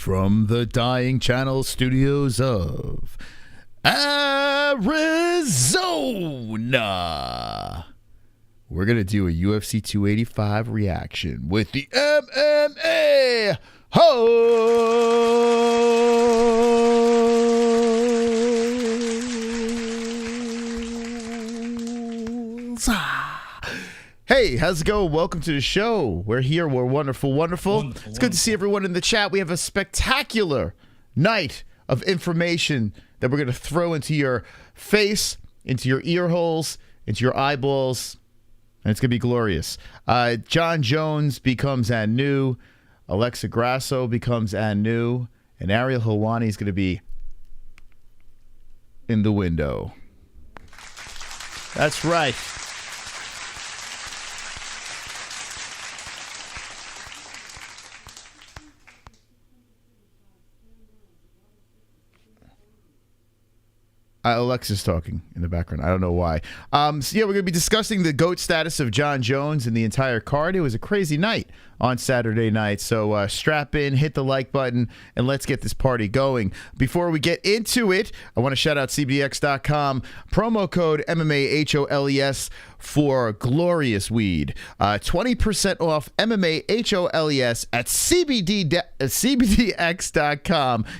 from the Dying Channel studios of Arizona, we're going to do a UFC 285 reaction with the MMA-Holes. Hey, how's it going? Welcome to the show. We're here. We're wonderful. It's good to see everyone in the chat. We have a spectacular night of information that we're going to throw into your face, into your ear holes, into your eyeballs, and it's going to be glorious. Jon Jones becomes Anu. Alexa Grasso becomes Anu. And Ariel Helwani is going to be in the window. That's right. Alexa's talking in the background. I don't know why. So yeah, we're going to be discussing the GOAT status of Jon Jones and the entire card. It was a crazy night on Saturday night. So strap in, hit the like button, and let's get this party going. Before we get into it, I want to shout out CBDX.com. Promo code MMA-HOLES for glorious weed. 20% off MMA-HOLES at CBDX.com.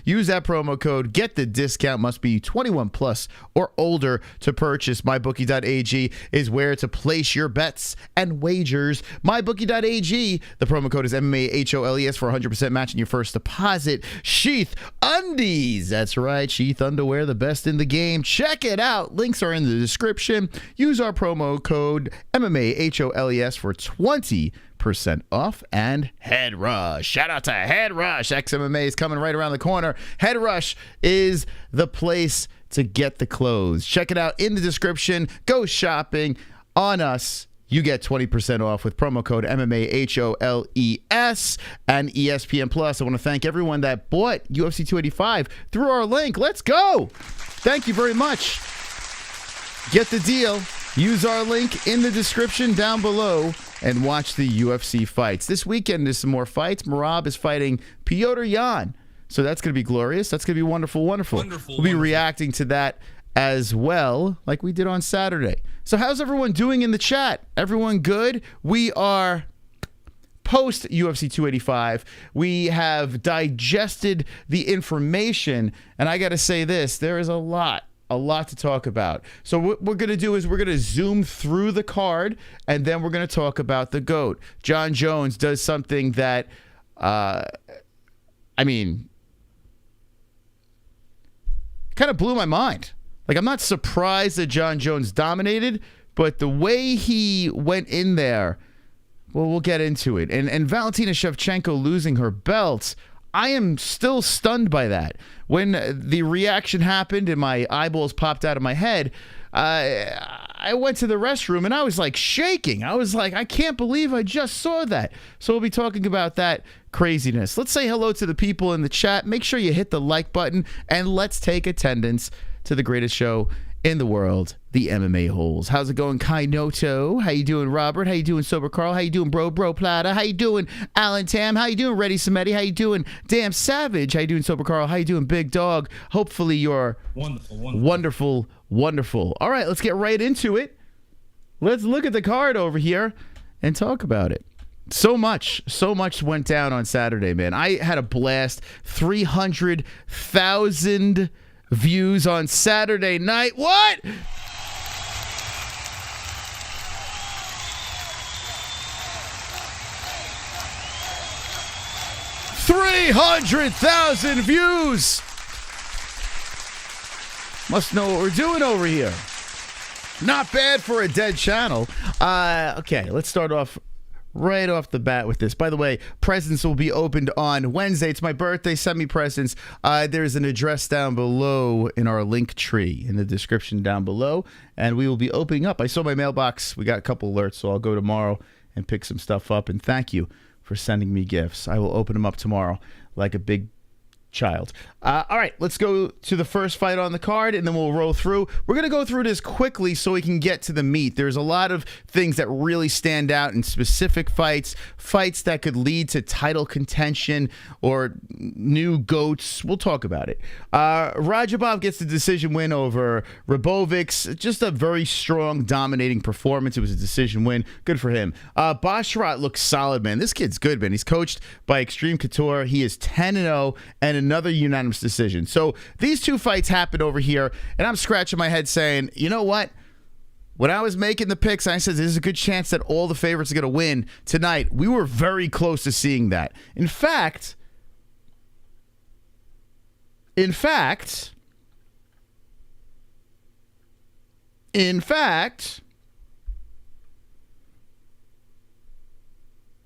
Use that promo code. Get the discount. Must be 21 plus or older to purchase. MyBookie.ag is where to place your bets and wagers. MyBookie.ag. The promo code is MMA-HOLES for 100% match in your first deposit. Sheath Undies. That's right. Sheath Underwear, the best in the game. Check it out. Links are in the description. Use our promo code MMA-HOLES for 20% off. And Head Rush. Shout out to Head Rush. XMMA is coming right around the corner. Head Rush is the place to get the clothes. Check it out in the description. Go shopping on us. You get 20% off with promo code MMA-HOLES and ESPN Plus. I want to thank everyone that bought UFC 285 through our link. Let's go. Thank you very much. Get the deal. Use our link in the description down below and watch the UFC fights. This weekend there's some more fights. Merab is fighting Petr Yan. So that's going to be glorious. That's going to be wonderful. We'll be reacting to that as well, like we did on Saturday. So how's everyone doing in the chat? Everyone good? We are post UFC 285. We have digested the information, and I got to say this, there is a lot to talk about. So what we're going to do is we're going to zoom through the card, and then we're going to talk about the GOAT. Jon Jones does something that, kind of blew my mind. Like, I'm not surprised that Jon Jones dominated, but the way he went in there, well, we'll get into it. And Valentina Shevchenko losing her belt, I am still stunned by that. When the reaction happened and my eyeballs popped out of my head, I went to the restroom and I was like shaking. I was like, I can't believe I just saw that. So we'll be talking about that craziness. Let's say hello to the people in the chat. Make sure you hit the like button and let's take attendance to the greatest show in the world, the MMA-Holes. How's it going, Kainoto? How you doing, Robert? How you doing, Sober Carl? How you doing, Bro Plata? How you doing, Alan Tam? How you doing, Reddy Samedi? How you doing, Damn Savage? How you doing, Sober Carl? How you doing, Big Dog? Hopefully you're wonderful. All right, let's get right into it. Let's look at the card over here and talk about it. So much went down on Saturday, man. I had a blast. 300,000 views on Saturday night. What? $300,000 views. Must know what we're doing over here. Not bad for a dead channel. Okay, let's start off right off the bat with this. By the way, presents will be opened on Wednesday. It's my birthday. Send me presents. There's an address down below in our link tree in the description down below, and we will be opening up. I saw my mailbox. We got a couple alerts, so I'll go tomorrow and pick some stuff up. And thank you for sending me gifts. I will open them up tomorrow like a big child. All right, let's go to the first fight on the card, and then we'll roll through. We're going to go through this quickly so we can get to the meat. There's a lot of things that really stand out in specific fights that could lead to title contention or new GOATs. We'll talk about it. Rajabov gets the decision win over Rabovics. Just a very strong, dominating performance. It was a decision win. Good for him. Basharat looks solid, man. This kid's good, man. He's coached by Extreme Couture. He is 10-0 and another unanimous decision. So these two fights happened over here, and I'm scratching my head saying, you know what? When I was making the picks, I said there's a good chance that all the favorites are going to win tonight. We were very close to seeing that. In fact,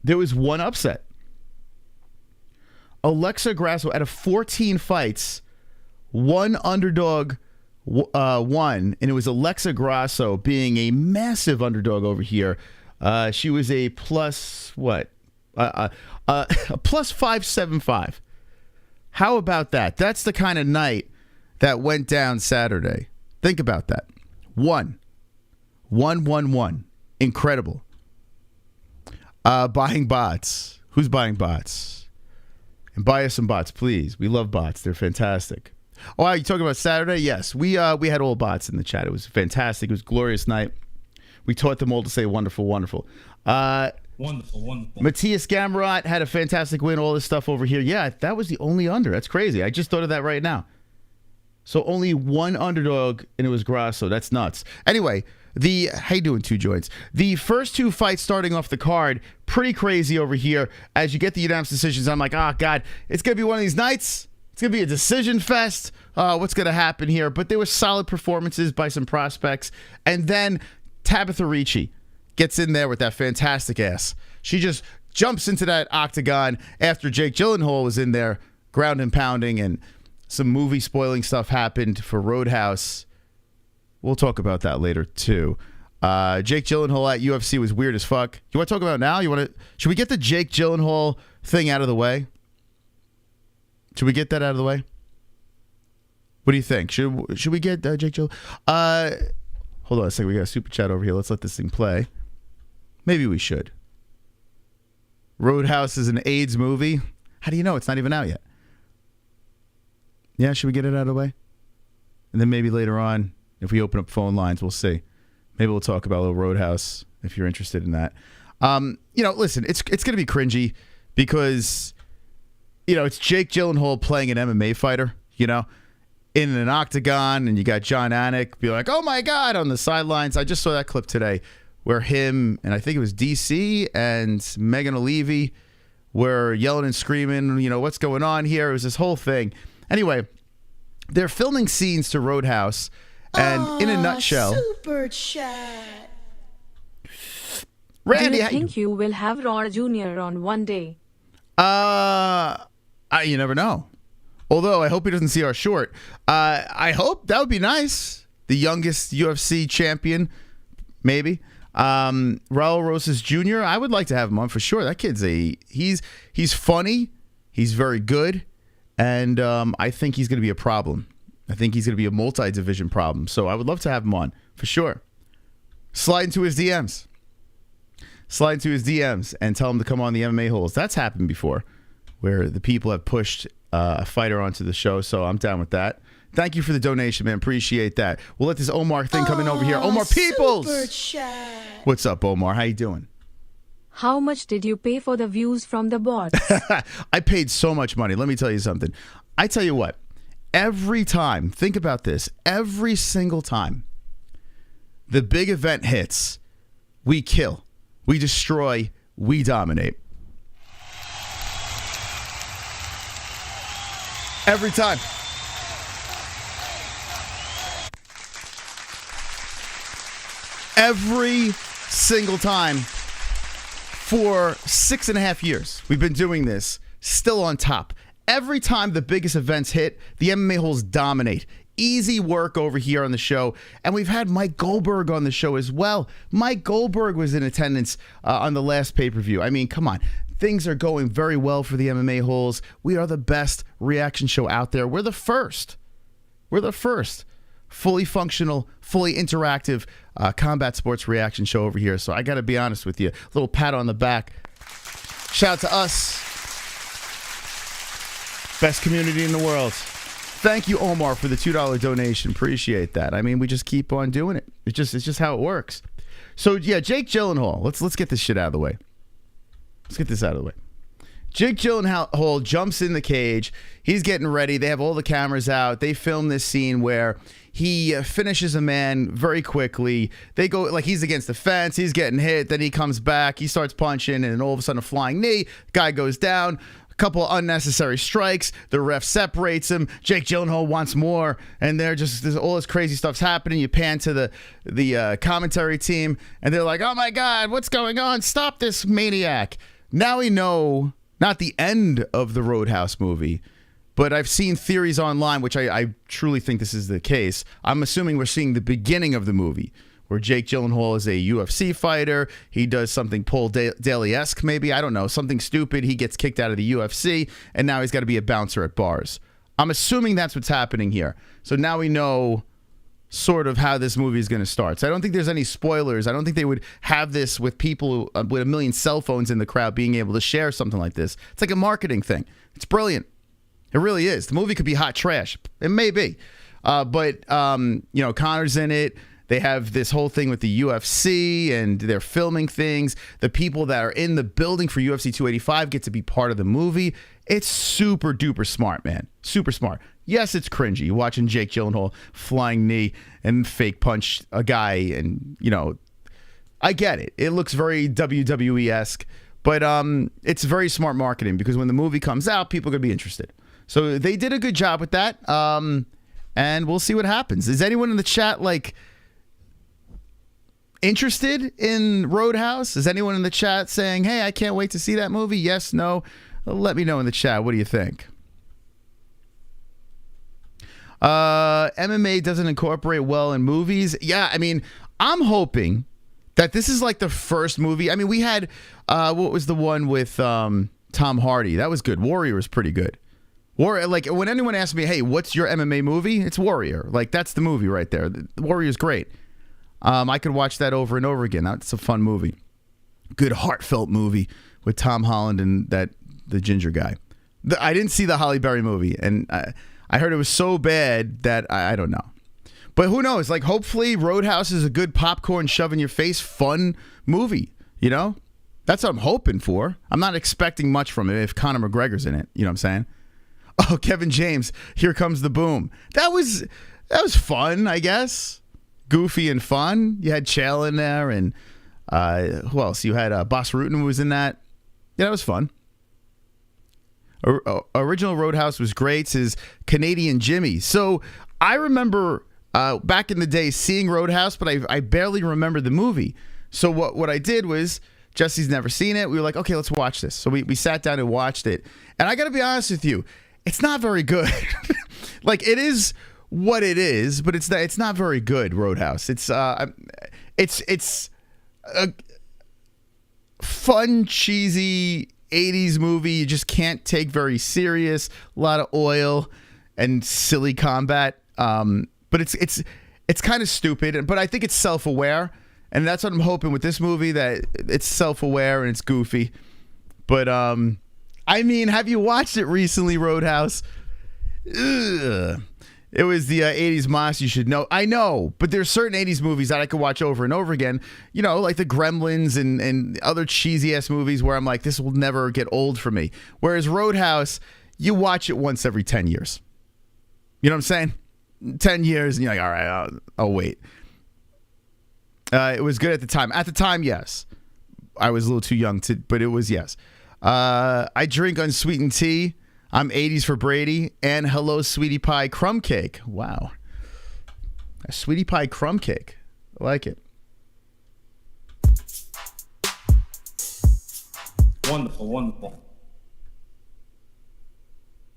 there was one upset. Alexa Grasso, out of 14 fights, one underdog won, and it was Alexa Grasso being a massive underdog over here. She was a plus, what? A plus 575. How about that? That's the kind of night that went down Saturday. Think about that. One. Incredible. Buying bots. Who's buying bots? And buy us some bots, please. We love bots. They're fantastic. Oh, are you talking about Saturday? Yes. We had all bots in the chat. It was fantastic. It was a glorious night. We taught them all to say wonderful, wonderful. Wonderful. Matthias Gamrot had a fantastic win. All this stuff over here. Yeah, that was the only under. That's crazy. I just thought of that right now. So only one underdog, and it was Grasso. That's nuts. Anyway, how you doing, Two Joints? The first two fights starting off the card, pretty crazy over here. As you get the unanimous decisions, I'm like, oh, God, it's going to be one of these nights. It's going to be a decision fest. What's going to happen here? But there were solid performances by some prospects. And then Tabitha Ricci gets in there with that fantastic ass. She just jumps into that octagon after Jake Gyllenhaal was in there, ground and pounding, and some movie spoiling stuff happened for Roadhouse. We'll talk about that later, too. Jake Gyllenhaal at UFC was weird as fuck. You want to talk about it now? Should we get the Jake Gyllenhaal thing out of the way? Should we get that out of the way? What do you think? Should we get Jake Gyllenhaal? Hold on a second. We got a super chat over here. Let's let this thing play. Maybe we should. Roadhouse is an AIDS movie. How do you know? It's not even out yet. Yeah, should we get it out of the way? And then maybe later on, if we open up phone lines, we'll see. Maybe we'll talk about a little Roadhouse if you're interested in that. Listen, it's going to be cringy because, it's Jake Gyllenhaal playing an MMA fighter, in an octagon, and you got John Anik be like, oh my God, on the sidelines. I just saw that clip today where him, and I think it was DC and Megan O'Leary were yelling and screaming, what's going on here? It was this whole thing. Anyway, they're filming scenes to Roadhouse. And in a nutshell, super chat. Randy, do you think you will have Raw Jr. on one day? You never know. Although I hope he doesn't see our short. I hope that would be nice. The youngest UFC champion, maybe. Raul Rosas Jr. I would like to have him on for sure. That kid's he's funny. He's very good, and I think he's going to be a problem. I think he's going to be a multi-division problem. So I would love to have him on, for sure. Slide into his DMs. And tell him to come on the MMA-Holes. That's happened before, where the people have pushed a fighter onto the show. So I'm down with that. Thank you for the donation, man. Appreciate that. We'll let this Omar thing come in over here. Omar Peoples! Super chat. What's up, Omar? How you doing? How much did you pay for the views from the bot? I paid so much money. Let me tell you something. I tell you what. Every time, think about this, every single time the big event hits, we kill, we destroy, we dominate. Every time. Every single time for 6.5 years. We've been doing this, still on top. Every time the biggest events hit, the MMA-Holes dominate. Easy work over here on the show. And we've had Mike Goldberg on the show as well. Mike Goldberg was in attendance on the last pay-per-view. I mean, come on. Things are going very well for the MMA-Holes. We are the best reaction show out there. We're the first. We're the first fully functional, fully interactive combat sports reaction show over here. So I got to be honest with you. A little pat on the back. Shout out to us. Best community in the world. Thank you, Omar, for the $2 donation. Appreciate that. I mean, we just keep on doing it. It's just how it works. So yeah, Jake Gyllenhaal. Let's get this shit out of the way. Let's get this out of the way. Jake Gyllenhaal jumps in the cage. He's getting ready. They have all the cameras out. They film this scene where he finishes a man very quickly. They go like he's against the fence. He's getting hit. Then he comes back. He starts punching, and all of a sudden a flying knee. Guy goes down. A couple of unnecessary strikes. The ref separates him. Jake Gyllenhaal wants more, and there's all this crazy stuff's happening. You pan to the commentary team, and they're like, "Oh my God, what's going on? Stop this maniac!" Now we know. Not the end of the Roadhouse movie, but I've seen theories online, which I truly think this is the case. I'm assuming we're seeing the beginning of the movie, where Jake Gyllenhaal is a UFC fighter. He does something Paul Daly-esque, maybe. I don't know. Something stupid. He gets kicked out of the UFC, and now he's got to be a bouncer at bars. I'm assuming that's what's happening here. So now we know sort of how this movie is going to start. So I don't think there's any spoilers. I don't think they would have this with people with a million cell phones in the crowd being able to share something like this. It's like a marketing thing. It's brilliant. It really is. The movie could be hot trash. It may be. But Conor's in it. They have this whole thing with the UFC, and they're filming things. The people that are in the building for UFC 285 get to be part of the movie. It's super duper smart, man. Super smart. Yes, it's cringy watching Jake Gyllenhaal flying knee and fake punch a guy, and I get it. It looks very WWE-esque, but it's very smart marketing because when the movie comes out, people are gonna be interested. So they did a good job with that, and we'll see what happens. Is anyone in the chat interested in Roadhouse? Is anyone in the chat saying, "Hey, I can't wait to see that movie"? Yes, no. Let me know in the chat. What do you think? MMA doesn't incorporate well in movies. Yeah, I mean, I'm hoping that this is like the first movie. I mean, we had, what was the one with Tom Hardy? That was good. Warrior was pretty good. Warrior, like when anyone asks me, "Hey, what's your MMA movie?" It's Warrior. Like that's the movie right there. The Warrior's great. I could watch that over and over again. That's a fun movie. Good heartfelt movie with Tom Holland and the ginger guy. I didn't see the Halle Berry movie, and I heard it was so bad that I don't know. But who knows? Like, hopefully Roadhouse is a good popcorn, shove in your face, fun movie. That's what I'm hoping for. I'm not expecting much from it if Conor McGregor's in it. You know what I'm saying? Oh, Kevin James, Here Comes the Boom. That was fun, I guess. Goofy and fun. You had Chael in there, and who else? You had Boss Rutan was in that. Yeah, that was fun. Original Roadhouse was great, says Canadian Jimmy. So I remember back in the day seeing Roadhouse, but I barely remember the movie. So what I did was, Jesse's never seen it. We were like, okay, let's watch this. So we sat down and watched it. And I got to be honest with you, it's not very good. Like, it is what it is, but it's not very good, Roadhouse. It's a fun, cheesy 80s movie you just can't take very serious. A lot of oil and silly combat. But it's kind of stupid, but I think it's self-aware, and that's what I'm hoping with this movie, that it's self-aware and it's goofy. But I mean, have you watched it recently, Roadhouse? Ugh. It was the 80s monster, you should know. I know, but there's certain 80s movies that I could watch over and over again. Like the Gremlins and other cheesy-ass movies where I'm like, this will never get old for me. Whereas Roadhouse, you watch it once every 10 years. You know what I'm saying? 10 years, and you're like, all right, I'll wait. It was good at the time. At the time, yes. I was a little too young but it was, yes. I drink unsweetened tea. I'm 80s for Brady, and hello, sweetie pie crumb cake. Wow. A sweetie pie crumb cake. I like it. Wonderful, wonderful.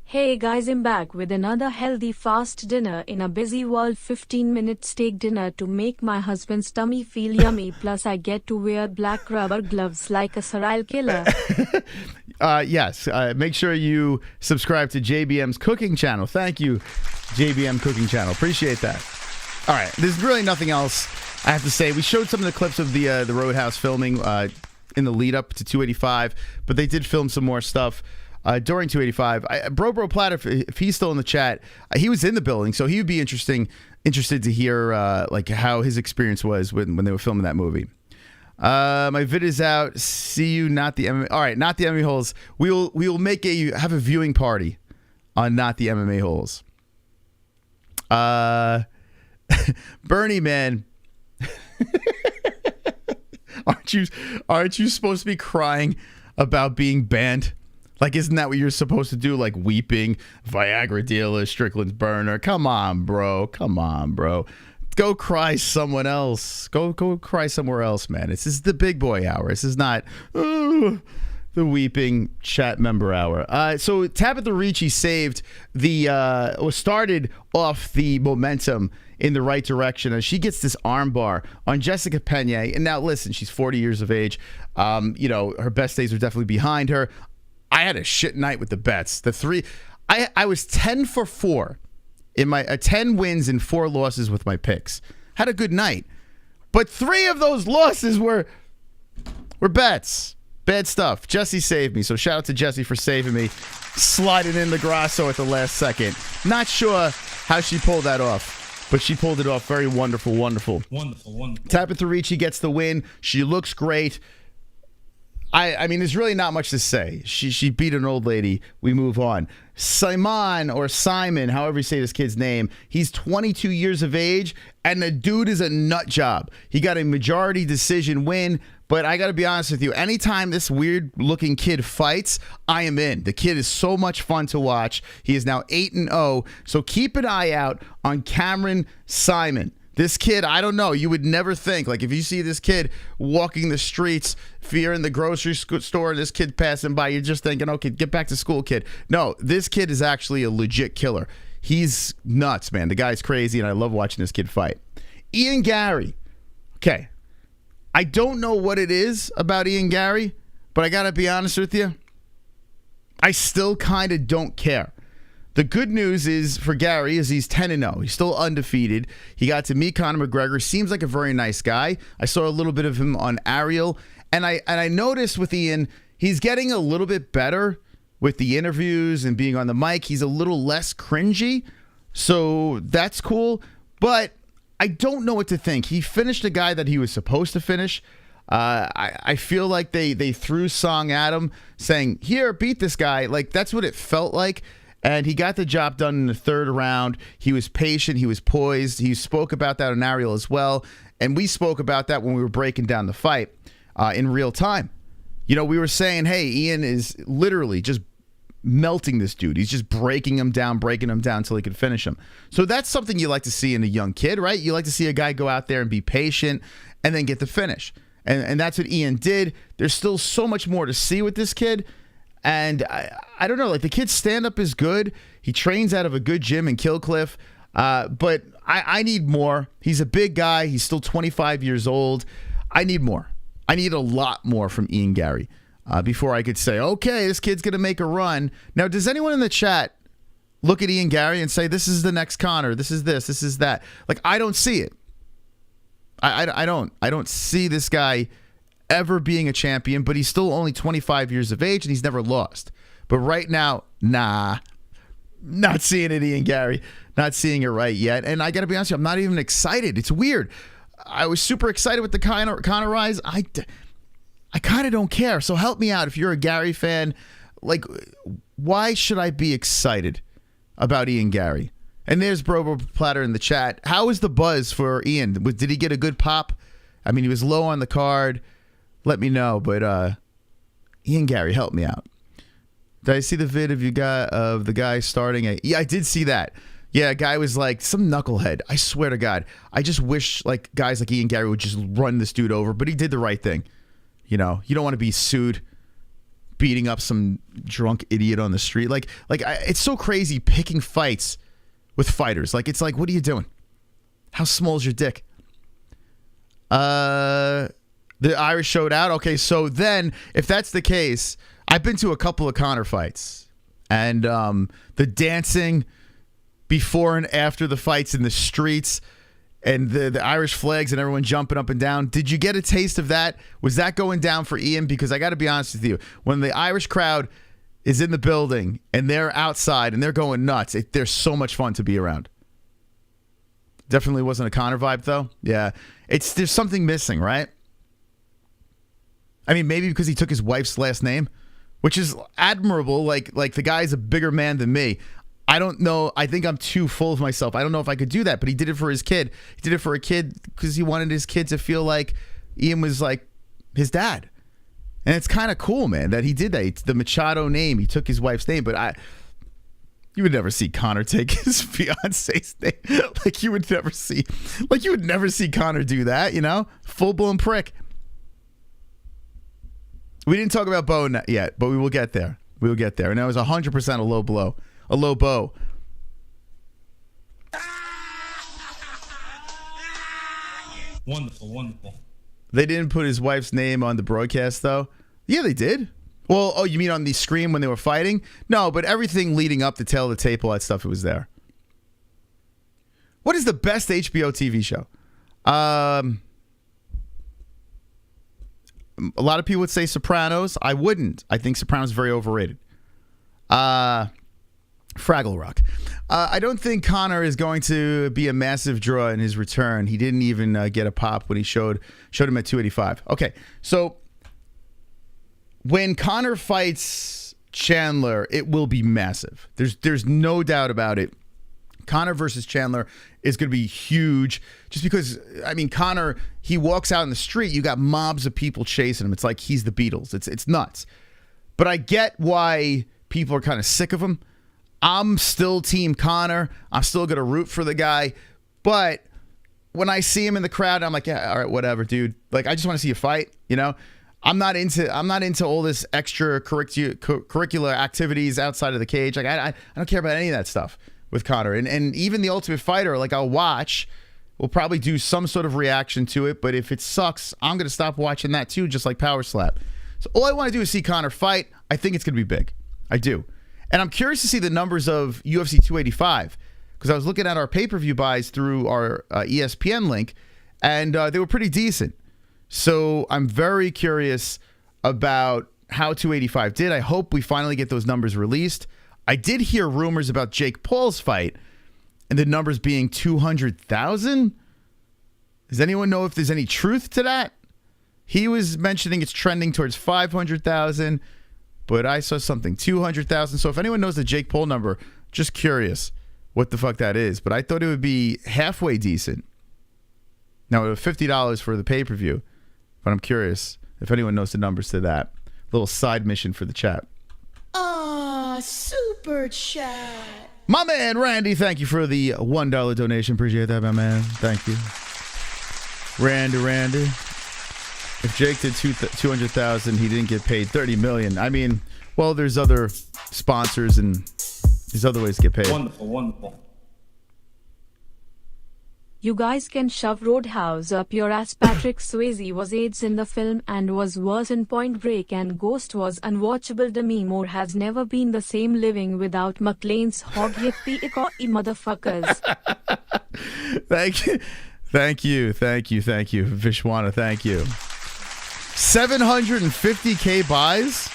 Hey guys, I'm back with another healthy fast dinner in a busy world. 15-minute steak dinner to make my husband's tummy feel yummy. Plus I get to wear black rubber gloves like a serial killer. Yes, make sure you subscribe to JBM's cooking channel. Thank you, JBM Cooking Channel. Appreciate that. All right, there's really nothing else I have to say. We showed some of the clips of the Roadhouse filming in the lead up to 285, but they did film some more stuff during 285. Bro Platter, if he's still in the chat, he was in the building, so he would be interested to hear like how his experience was when they were filming that movie. My vid is out. See you, not the MMA. All right, not the MMA holes. We will have a viewing party on not the MMA holes. Bernie, man, aren't you supposed to be crying about being banned? Like, isn't that what you're supposed to do? Like weeping, Viagra dealer, Strickland's burner. Come on, bro. Go cry someone else. Go cry somewhere else, man. This is the big boy hour. This is not the weeping chat member hour. So Tabitha Ricci saved started off the momentum in the right direction as she gets this armbar on Jessica Pena. And now listen, she's 40 years of age. Her best days are definitely behind her. I had a shit night with the bets. I was 10 for 4 in my 10 wins and 4 losses with my picks. Had a good night. But 3 of those losses were bets. Bad stuff. Jesse saved me, so shout out to Jesse for saving me. Sliding in the Grasso at the last second. Not sure how she pulled that off, but she pulled it off. Very wonderful. Wonderful. Tabitha Ricci gets the win. She looks great. I mean, there's really not much to say. She beat an old lady. We move on. Simon, however you say this kid's name, he's 22 years of age, and the dude is a nut job. He got a majority decision win, but I got to be honest with you. Anytime this weird-looking kid fights, I am in. The kid is so much fun to watch. He is now 8-0, so keep an eye out on Cameron Simon. This kid, I don't know. You would never think. Like, if you see this kid walking the streets, if you're in the grocery store, this kid passing by, you're just thinking, okay, get back to school, kid. No, this kid is actually a legit killer. He's nuts, man. The guy's crazy, and I love watching this kid fight. Ian Gary. Okay. I don't know what it is about Ian Gary, but I got to be honest with you. I still kind of don't care. The good news is for Gary is he's 10-0. He's still undefeated. He got to meet Conor McGregor. Seems like a very nice guy. I saw a little bit of him on Ariel, and I noticed with Ian, he's getting a little bit better with the interviews and being on the mic. He's a little less cringy, so that's cool. But I don't know what to think. He finished a guy that he was supposed to finish. I feel like they threw song at him saying, "Here, beat this guy." Like, that's what it felt like. And he got the job done in the 3rd round. He was patient. He was poised. He spoke about that on Ariel as well. And we spoke about that when we were breaking down the fight in real time. You know, we were saying, hey, Ian is literally just melting this dude. He's just breaking him down until he can finish him. So that's something you like to see in a young kid, right? You like to see a guy go out there and be patient and then get the finish. And that's what Ian did. There's still so much more to see with this kid. And I don't know, like, the kid's stand-up is good. He trains out of a good gym in Killcliff. But I need more. He's a big guy. He's still 25 years old. I need more. I need a lot more from Ian Gary before I could say, okay, this kid's going to make a run. Now, does anyone in the chat look at Ian Gary and say, this is the next Conor, this is this is that? Like, I don't see it. I don't see this guy ever being a champion, but he's still only 25 years of age and he's never lost. But right now, nah, not seeing it, Ian Gary, not seeing it right yet. And I got to be honest with you, I'm not even excited. It's weird. I was super excited with the Conor rise. I kind of don't care. So help me out if you're a Gary fan. Like, why should I be excited about Ian Gary? And there's Bro Platter in the chat. How is the buzz for Ian? Did he get a good pop? I mean, he was low on the card. Let me know. But Ian Gary, help me out. Did I see the vid of the guy starting? Yeah, I did see that. Yeah, a guy was like some knucklehead. I swear to God, I just wish like guys like Ian Gary would just run this dude over. But he did the right thing. You know, you don't want to be sued beating up some drunk idiot on the street. It's so crazy picking fights with fighters. It's like, what are you doing? How small is your dick? The Irish showed out. Okay, so then if that's the case, I've been to a couple of Conor fights, and the dancing before and after the fights in the streets, and the Irish flags and everyone jumping up and down. Did you get a taste of that? Was that going down for Ian? Because I got to be honest with you, when the Irish crowd is in the building and they're outside and they're going nuts, they're so much fun to be around. Definitely wasn't a Conor vibe though. Yeah, there's something missing, right? I mean, maybe because he took his wife's last name, which is admirable. Like the guy's a bigger man than me. I don't know. I think I'm too full of myself. I don't know if I could do that, but he did it for his kid. He did it for a kid because he wanted his kid to feel like Ian was like his dad. And it's kind of cool, man, that he did that. The Machado name, he took his wife's name, but you would never see Conor take his fiance's name. You would never see Conor do that, you know? Full-blown prick. We didn't talk about Bo yet, but we will get there. We will get there. And that was 100% a low blow. A low blow. Wonderful, wonderful. They didn't put his wife's name on the broadcast, though. Yeah, they did. Well, oh, you mean on the screen when they were fighting? No, but everything leading up, the tail of the tape, all that stuff, it was there. What is the best HBO TV show? A lot of people would say Sopranos. I wouldn't. I think Sopranos is very overrated. Fraggle Rock. I don't think Conor is going to be a massive draw in his return. He didn't even get a pop when he showed him at 285. Okay, so when Conor fights Chandler, it will be massive. There's no doubt about it. Conor versus Chandler is going to be huge just because, I mean, Conor, he walks out in the street, you got mobs of people chasing him. It's like he's the Beatles. It's nuts. But I get why people are kind of sick of him. I'm still team Conor. I'm still going to root for the guy. But when I see him in the crowd, I'm like, yeah, all right, whatever, dude. Like, I just want to see you fight, you know? I'm not into all this extra curricular activities outside of the cage. Like, I don't care about any of that stuff with Conor. And even the Ultimate Fighter, like, I'll watch. We'll probably do some sort of reaction to it. But if it sucks, I'm going to stop watching that too, just like Power Slap. So all I want to do is see Conor fight. I think it's going to be big. I do. And I'm curious to see the numbers of UFC 285 because I was looking at our pay-per-view buys through our ESPN link, and they were pretty decent. So I'm very curious about how 285 did. I hope we finally get those numbers released. I did hear rumors about Jake Paul's fight and the numbers being 200,000. Does anyone know if there's any truth to that? He was mentioning it's trending towards 500,000, but I saw something 200,000. So if anyone knows the Jake Paul number, just curious what the fuck that is. But I thought it would be halfway decent. Now, it was $50 for the pay-per-view, but I'm curious if anyone knows the numbers to that. Little side mission for the chat. Aw, super chat. My man, Randy, thank you for the $1 donation. Appreciate that, my man. Thank you. Randy. If Jake did 200,000, he didn't get paid 30 million. I mean, well, there's other sponsors and there's other ways to get paid. Wonderful, wonderful. You guys can shove Roadhouse up your ass. Patrick Swayze was AIDS in the film and was worse in Point Break, and Ghost was unwatchable. Demi Moore has never been the same living without McLean's hog. Yippee motherfuckers. Thank you, Vishwana. Thank you. 750K buys.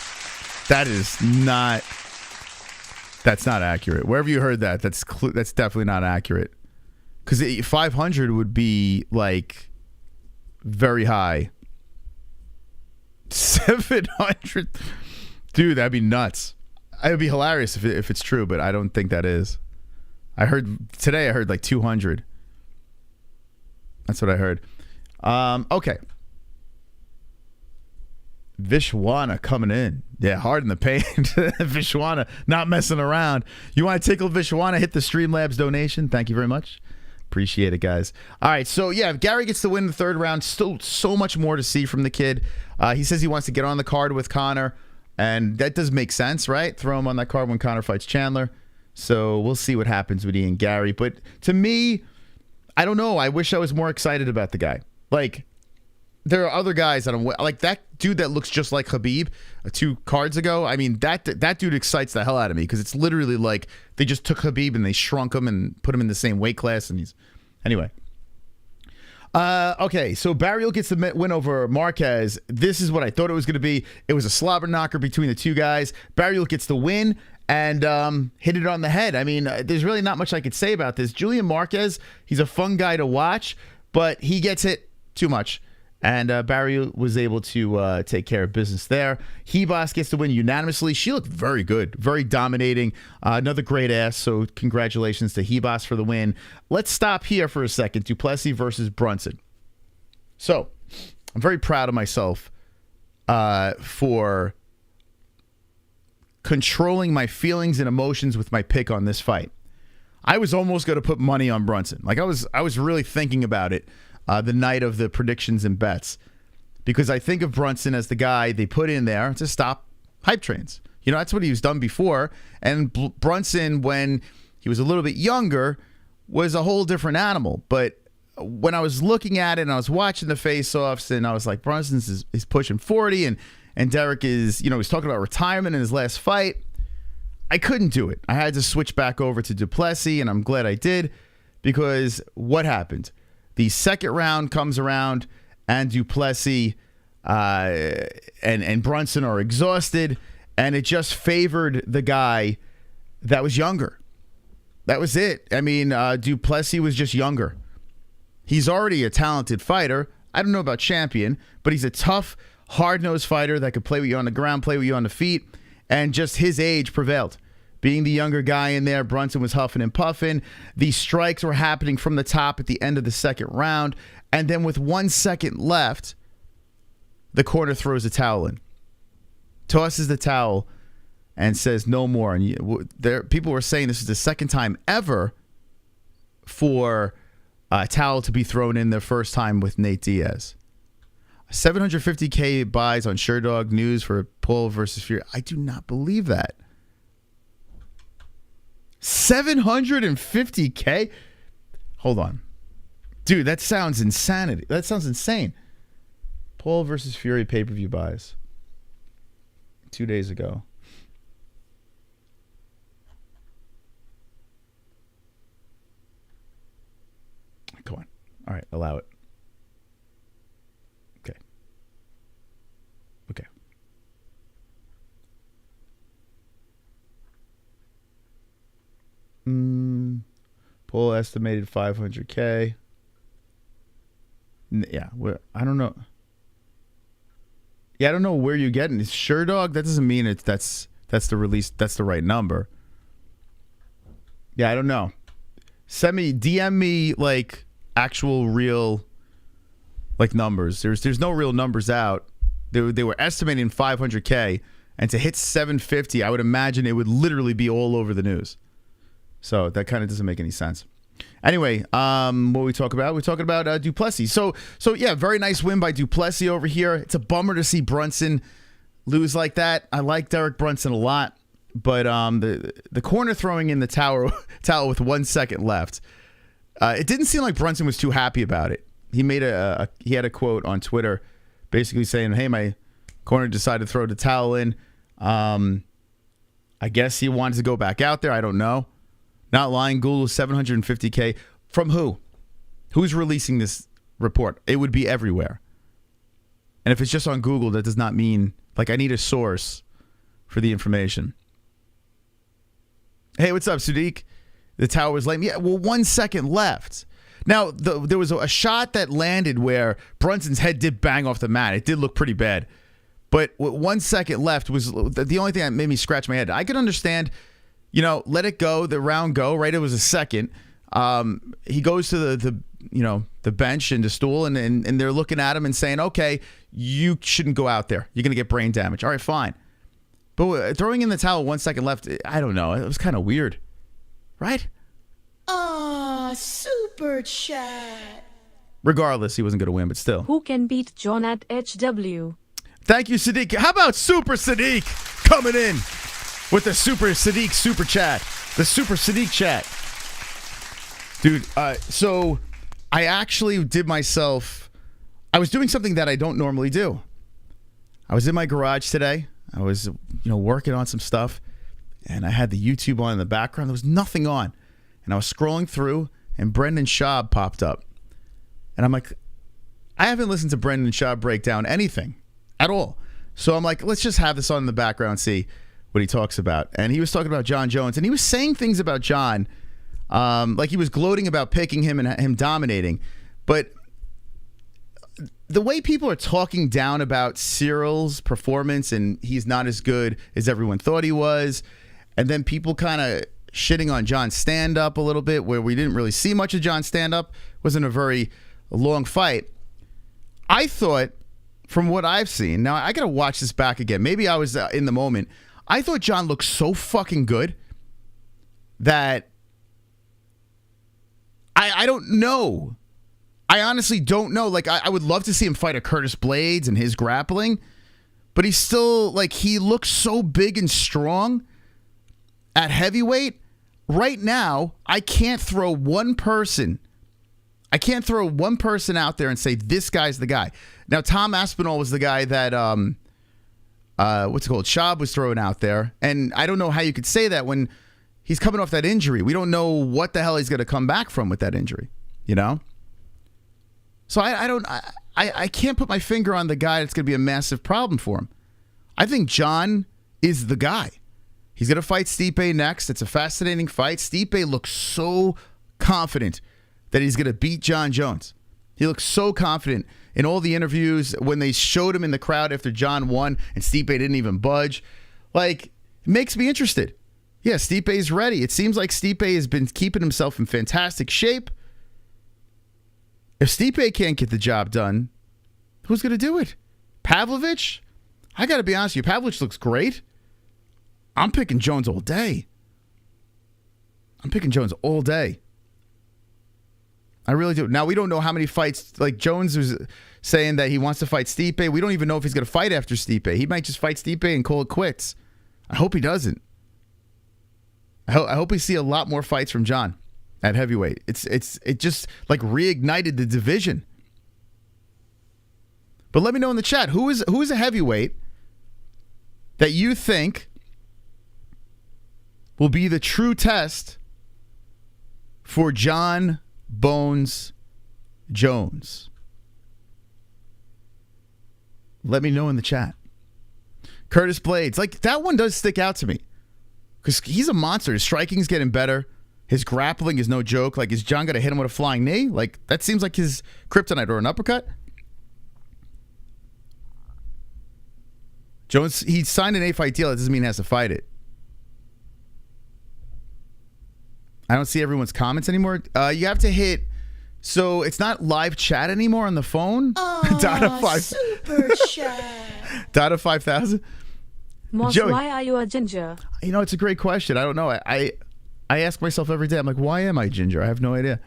That's not accurate. Wherever you heard that, that's definitely not accurate. Because 500 would be like very high. 700, dude, that'd be nuts. It would be hilarious if it's true, but I don't think that is. I heard like 200. That's what I heard. Okay. Vishwana coming in. Yeah, hard in the paint. Vishwana not messing around. You want to tickle Vishwana? Hit the Streamlabs donation. Thank you very much. Appreciate it, guys. All right, so yeah, if Gary gets to win the third round, still so much more to see from the kid. He says he wants to get on the card with Conor, And that does make sense, right? Throw him on that card when Conor fights Chandler. So we'll see what happens with Ian Gary. But to me, I don't know. I wish I was more excited about the guy. Like, there are other guys that I'm like that dude that looks just like Khabib 2 cards ago. I mean, that dude excites the hell out of me because it's literally like they just took Khabib and they shrunk him and put him in the same weight class. And he's anyway. Okay, so Barrios gets the win over Marquez. This is what I thought it was going to be. It was a slobber knocker between the two guys. Barrios gets the win and hit it on the head. I mean, there's really not much I could say about this. Julian Marquez, he's a fun guy to watch, but he gets hit too much. And Barrios was able to take care of business there. Hebos gets the win unanimously. She looked very good, very dominating. Another great ass, so congratulations to Hebos for the win. Let's stop here for a second. Du Plessis versus Brunson. So, I'm very proud of myself for controlling my feelings and emotions with my pick on this fight. I was almost going to put money on Brunson. Like, I was really thinking about it. The night of the predictions and bets, because I think of Brunson as the guy they put in there to stop hype trains. You know, that's what he's done before. And Brunson, when he was a little bit younger, was a whole different animal. But when I was looking at it and I was watching the face-offs, and I was like, Brunson's is pushing 40, and Derek is, you know, he's talking about retirement in his last fight. I couldn't do it. I had to switch back over to Du Plessis, and I'm glad I did, because what happened? The second round comes around, and Du Plessis and Brunson are exhausted, and it just favored the guy that was younger. That was it. I mean, Du Plessis was just younger. He's already a talented fighter. I don't know about champion, but he's a tough, hard-nosed fighter that could play with you on the ground, play with you on the feet, and just his age prevailed. Being the younger guy in there, Brunson was huffing and puffing. The strikes were happening from the top at the end of the second round. And then with 1 second left, the corner throws a towel in. Tosses the towel and says no more. And people were saying this is the second time ever for a towel to be thrown in, the first time with Nate Diaz. 750K buys on SureDog News for Paul versus Fury. I do not believe that. 750K? Hold on. Dude, that sounds insanity. That sounds insane. Paul versus Fury pay-per-view buys. 2 days ago. Come on. All right, allow it. Okay. Okay. Paul estimated 500K. Yeah, I don't know. Yeah, I don't know where you're getting. It's SureDog. That doesn't mean that's the release. That's the right number. Yeah, I don't know. DM me like actual real like numbers. There's no real numbers out. They were estimating 500K, and to hit 750, I would imagine it would literally be all over the news. So that kind of doesn't make any sense. Anyway, what we talk about? We're talking about Du Plessis. So yeah, very nice win by Du Plessis over here. It's a bummer to see Brunson lose like that. I like Derek Brunson a lot, but the corner throwing in the towel with 1 second left, it didn't seem like Brunson was too happy about it. He made he had a quote on Twitter, basically saying, "Hey, my corner decided to throw the towel in. I guess he wanted to go back out there. I don't know." Not lying, Google 750K. From who? Who's releasing this report? It would be everywhere. And if it's just on Google, that does not mean, like, I need a source for the information. Hey, what's up, Sadiq? The tower was lame. Yeah, well, 1 second left. Now, there was a shot that landed where Brunson's head did bang off the mat. It did look pretty bad. But 1 second left was the only thing that made me scratch my head. I could understand, you know, let it go, the round go, right? It was a second. He goes to the bench and the stool, and they're looking at him and saying, okay, you shouldn't go out there. You're going to get brain damage. All right, fine. But throwing in the towel 1 second left, I don't know. It was kind of weird, right? Super chat. Regardless, he wasn't going to win, but still. Who can beat John at HW? Thank you, Sadiq. How about Super Sadiq coming in with the Super Sadiq super chat? The Super Sadiq chat. Dude, so I actually did myself... I was doing something that I don't normally do. I was in my garage today. I was, working on some stuff, and I had the YouTube on in the background. There was nothing on. And I was scrolling through, and Brendan Schaub popped up. And I'm like, I haven't listened to Brendan Schaub break down anything at all. So I'm like, let's just have this on in the background and see what he talks about. And he was talking about Jon Jones, and he was saying things about Jon, like he was gloating about picking him and him dominating. But the way people are talking down about Cyryl's performance and he's not as good as everyone thought he was, and then people kind of shitting on Jon's stand-up a little bit, where we didn't really see much of Jon's stand-up, wasn't a very long fight. I thought, from what I've seen, now I got to watch this back again. Maybe I was in the moment. I thought Jon looked so fucking good that I don't know. I honestly don't know. Like, I would love to see him fight a Curtis Blades and his grappling, but he's still, like, he looks so big and strong at heavyweight. Right now, I can't throw one person out there and say, this guy's the guy. Now, Tom Aspinall was the guy that, SCHAUB was throwing out there. And I don't know how you could say that when he's coming off that injury. We don't know what the hell he's going to come back from with that injury, So I can't put my finger on the guy that's going to be a massive problem for him. I think Jon is the guy. He's going to fight Stipe next. It's a fascinating fight. Stipe looks so confident that he's going to beat Jon Jones. He looks so confident in all the interviews when they showed him in the crowd after Jon won and Stipe didn't even budge. Like, it makes me interested. Yeah, Stipe's ready. It seems like Stipe has been keeping himself in fantastic shape. If Stipe can't get the job done, who's going to do it? Pavlovich? I got to be honest with you. Pavlovich looks great. I'm picking Jones all day. I really do. Now, we don't know how many fights. Like, Jones was saying that he wants to fight Stipe. We don't even know if he's going to fight after Stipe. He might just fight Stipe and call it quits. I hope he doesn't. I hope we see a lot more fights from Jon at heavyweight. It just like reignited the division. But let me know in the chat, who is a heavyweight that you think will be the true test for Jon Bones Jones? Let me know in the chat. Curtis Blades, like, that one does stick out to me because he's a monster. His striking's getting better. His grappling is no joke. Like, is Jon going to hit him with a flying knee? Like, that seems like his kryptonite, or an uppercut. Jones, he signed an 8-fight deal. That doesn't mean he has to fight it. I don't see everyone's comments anymore. You have to hit... So it's not live chat anymore on the phone? Super chat. Data 5,000? Moss, Joey, why are you a ginger? it's a great question. I don't know. I ask myself every day. I'm like, why am I ginger? I have no idea.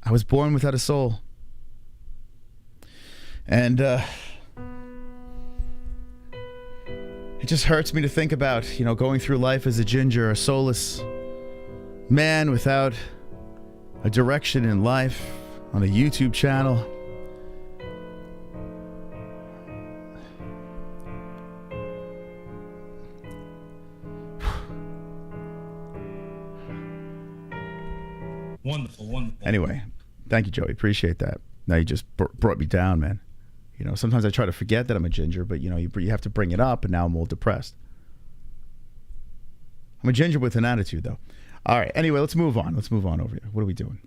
I was born without a soul. And it just hurts me to think about, going through life as a ginger, a soulless man without a direction in life, on a YouTube channel. Wonderful. Anyway, thank you, Joey. Appreciate that. Now you just brought me down, man. Sometimes I try to forget that I'm a ginger, but you have to bring it up, and now I'm all depressed. I'm a ginger with an attitude, though. All right. Anyway, let's move on. Over here. What are we doing?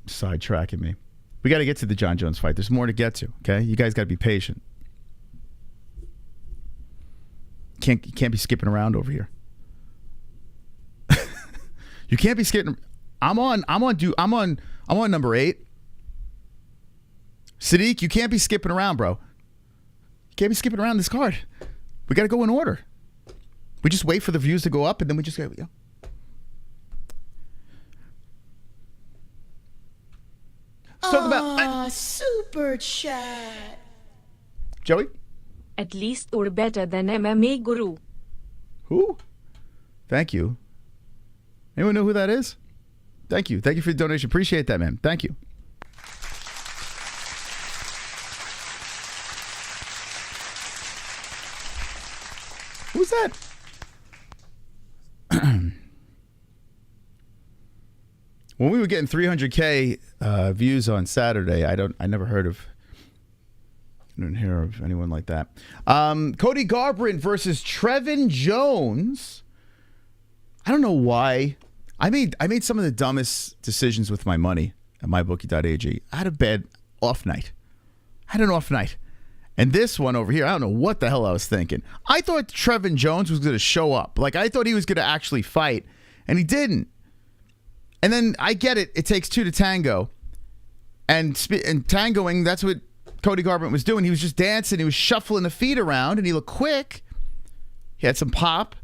Sidetracking me. We got to get to the Jon Jones fight. There's more to get to. Okay, you guys got to be patient. You can't be skipping around over here. You can't be skipping. I'm on number 8. Sadiq, you can't be skipping around, bro. You can't be skipping around this card. We got to go in order. We just wait for the views to go up, and then we just go. Talk about super chat. Joey? At least you're better than MMA Guru. Who? Thank you. Anyone know who that is? Thank you. Thank you for the donation. Appreciate that, man. Thank you. Who's that? When we were getting 300K views on Saturday, I didn't hear of anyone like that. Cody Garbrandt versus Trevin Jones. I don't know why. I made some of the dumbest decisions with my money at mybookie.ag. I had a bad off night. I had an off night. And this one over here, I don't know what the hell I was thinking. I thought Trevin Jones was going to show up. Like, I thought he was going to actually fight, and he didn't. And then I get it. It takes two to tango. And tangoing, that's what Cody Garbrandt was doing. He was just dancing. He was shuffling the feet around, and he looked quick. He had some pop.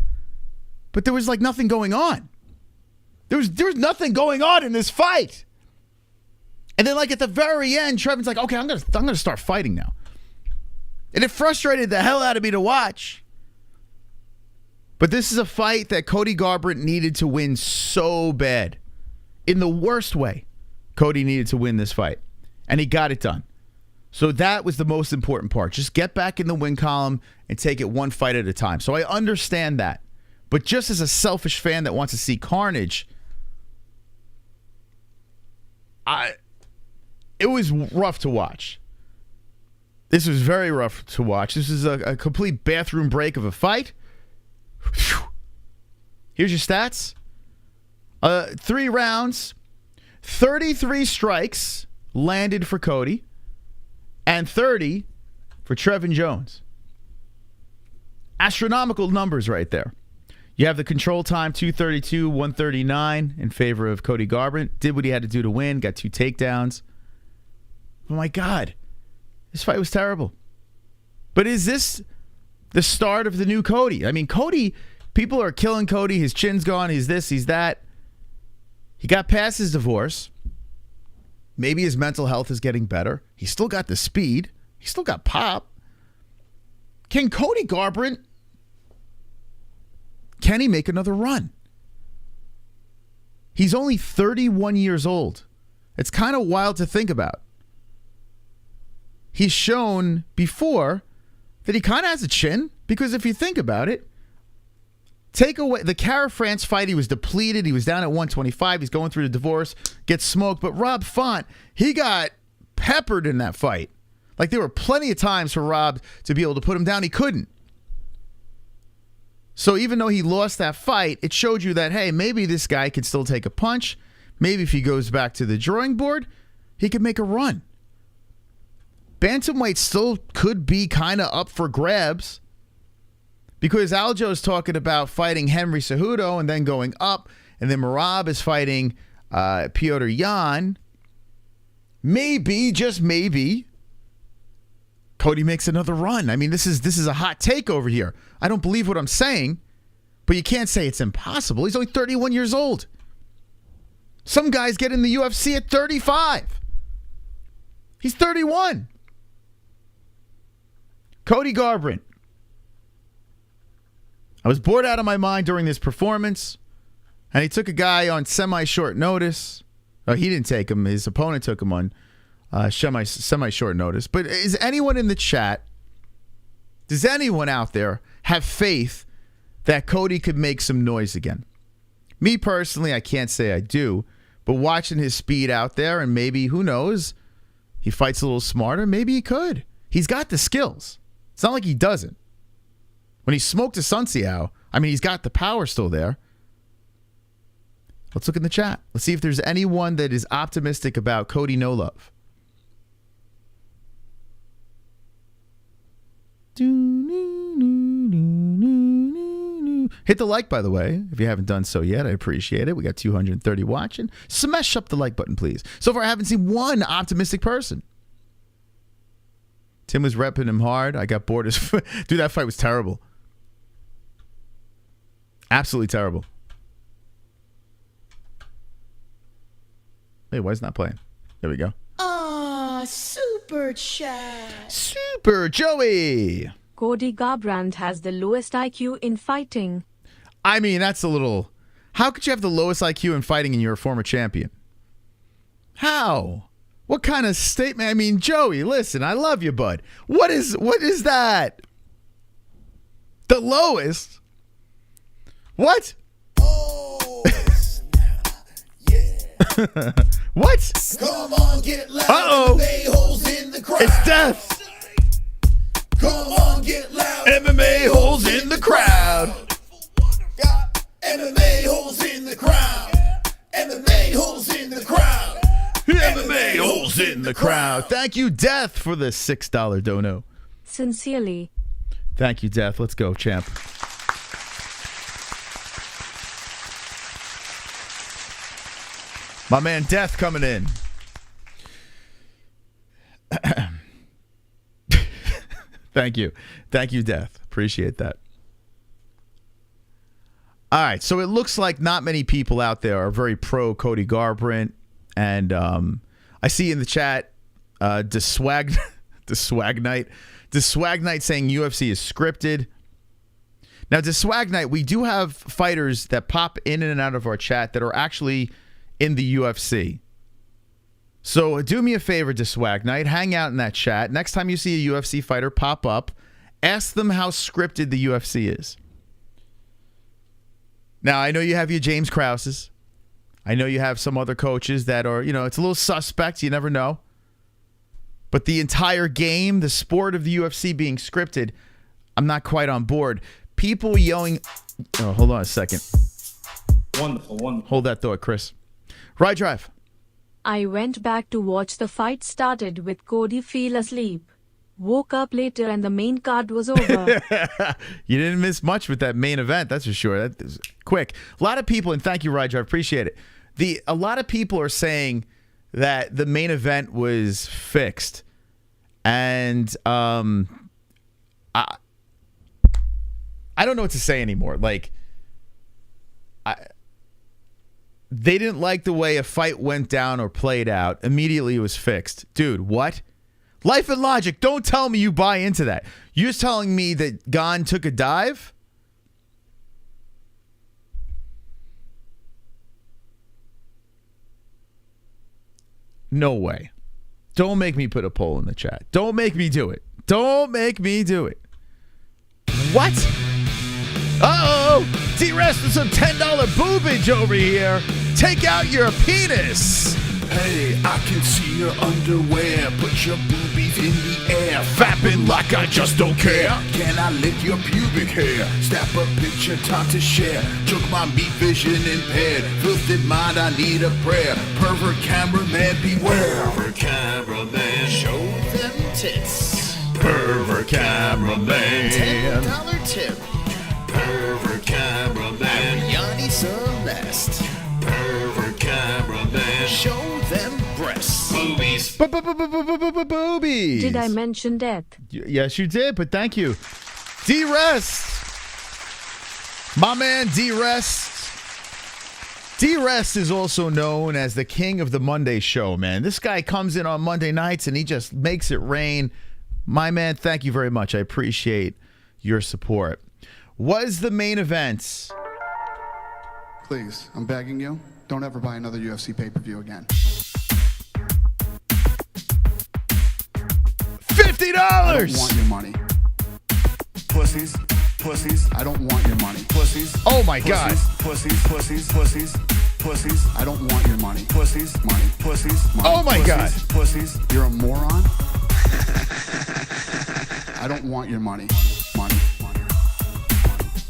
But there was, like, nothing going on. There was nothing going on in this fight. And then, like, at the very end, Trevin's like, okay, I'm gonna start fighting now. And it frustrated the hell out of me to watch. But this is a fight that Cody Garbrandt needed to win so bad. In the worst way, Cody needed to win this fight. And he got it done. So that was the most important part. Just get back in the win column and take it one fight at a time. So I understand that. But just as a selfish fan that wants to see carnage, it was rough to watch. This was very rough to watch. This is a complete bathroom break of a fight. Here's your stats. 3 rounds, 33 strikes landed for Cody, and 30 for Trevin Jones. Astronomical numbers right there. You have the control time, 232, 139 in favor of Cody Garbrandt. Did what he had to do to win, got 2 takedowns. Oh my God. This fight was terrible. But is this the start of the new Cody? I mean, Cody, people are killing Cody. His chin's gone. He's this, he's that. He got past his divorce. Maybe his mental health is getting better. He's still got the speed. He's still got pop. Can Cody Garbrandt, can he make another run? He's only 31 years old. It's kind of wild to think about. He's shown before that he kind of has a chin, because if you think about it, take away the Cara France fight, he was depleted. He was down at 125. He's going through the divorce, gets smoked. But Rob Font, he got peppered in that fight. Like, there were plenty of times for Rob to be able to put him down. He couldn't. So even though he lost that fight, it showed you that, hey, maybe this guy could still take a punch. Maybe if he goes back to the drawing board, he could make a run. Bantamweight still could be kind of up for grabs, because Aljo's talking about fighting Henry Cejudo and then going up, and then Merab is fighting Piotr Jan. Maybe, just maybe, Cody makes another run. I mean, this is a hot take over here. I don't believe what I'm saying, but you can't say it's impossible. He's only 31 years old. Some guys get in the UFC at 35. He's 31. Cody Garbrandt. I was bored out of my mind during this performance, and he took a guy on semi-short notice. He didn't take him. His opponent took him on semi-short notice. But is anyone in the chat, does anyone out there have faith that Cody could make some noise again? Me personally, I can't say I do, but watching his speed out there, and maybe, who knows, he fights a little smarter, maybe he could. He's got the skills. It's not like he doesn't. When he smoked a Sun Xiao, I mean, he's got the power still there. Let's look in the chat. Let's see if there's anyone that is optimistic about Cody No Love. Hit the like, by the way, if you haven't done so yet. I appreciate it. We got 230 watching. Smash up the like button, please. So far, I haven't seen one optimistic person. Tim was repping him hard. I got bored. Dude, that fight was terrible. Absolutely terrible. Hey, why is it not playing? There we go. Ah, super Super chat. Super Joey. Cody Garbrandt has the lowest IQ in fighting. I mean, that's a little... How could you have the lowest IQ in fighting and you're a former champion? How? What kind of statement? I mean, Joey, listen, I love you, bud. What is that? The lowest? What? Oh, yeah. What? Come on, get loud. Uh-oh. MMA-Holes in the crowd. It's death. Come on, get loud. MMA-Holes in the crowd. Got MMA-Holes in the crowd. MMA-Holes in the crowd. MMA-Holes in the crowd. Thank you, Death, for the $6 dono. Sincerely. Thank you, Death. Let's go, champ. My man Death coming in. Thank you. Thank you, Death. Appreciate that. All right, so it looks like not many people out there are very pro Cody Garbrandt. And I see in the chat, Swag Knight saying UFC is scripted. Now, Swag Knight, we do have fighters that pop in and out of our chat that are actually in the UFC. So do me a favor, Swag Knight, hang out in that chat. Next time you see a UFC fighter pop up, ask them how scripted the UFC is. Now, I know you have your James Krauses. I know you have some other coaches that are, it's a little suspect. You never know. But the entire game, the sport of the UFC being scripted, I'm not quite on board. People yelling. Oh, hold on a second. Wonderful, wonderful. Hold that thought, Chris. Ride Drive. I went back to watch the fight started with Cody fell asleep. Woke up later and the main card was over. You didn't miss much with that main event, that's for sure. That is quick. A lot of people, and thank you, Ride Drive, appreciate it. A lot of people are saying that the main event was fixed. And I don't know what to say anymore. Like, they didn't like the way a fight went down or played out. Immediately it was fixed. Dude, what? Life and logic, don't tell me you buy into that. You're just telling me that Gane took a dive? No way. Don't make me put a poll in the chat. Don't make me do it. Don't make me do it. What? Uh-oh! D-Rest with some $10 boobage over here. Take out your penis. Hey, I can see your underwear. Put your boobies in the air. Fapping like I just don't care. Can I lick your pubic hair? Snap a picture, time to share. Took my meat vision impaired. Filthy mind, I need a prayer. Pervert cameraman, beware. Pervert cameraman, show them tits. Pervert cameraman. $10 tip. Pervert cameraman. Yanni Celeste. Pervert cameraman. Show them breasts. Boobies. Boobies. Did I mention death? Yes, you did, but thank you. D-Rest. My man D-Rest. D-Rest is also known as the king of the Monday show, man. This guy comes in on Monday nights and he just makes it rain. My man, thank you very much. I appreciate your support. Was the main event... Please, I'm begging you, don't ever buy another UFC pay-per-view again. $50! I don't want your money. Pussies, pussies, I don't want your money. Pussies. Oh my God. Pussies, pussies, pussies, pussies, I don't want your money. Pussies, money, pussies, money. Oh my God. Pussies, you're a moron. I don't want your money. Money, money,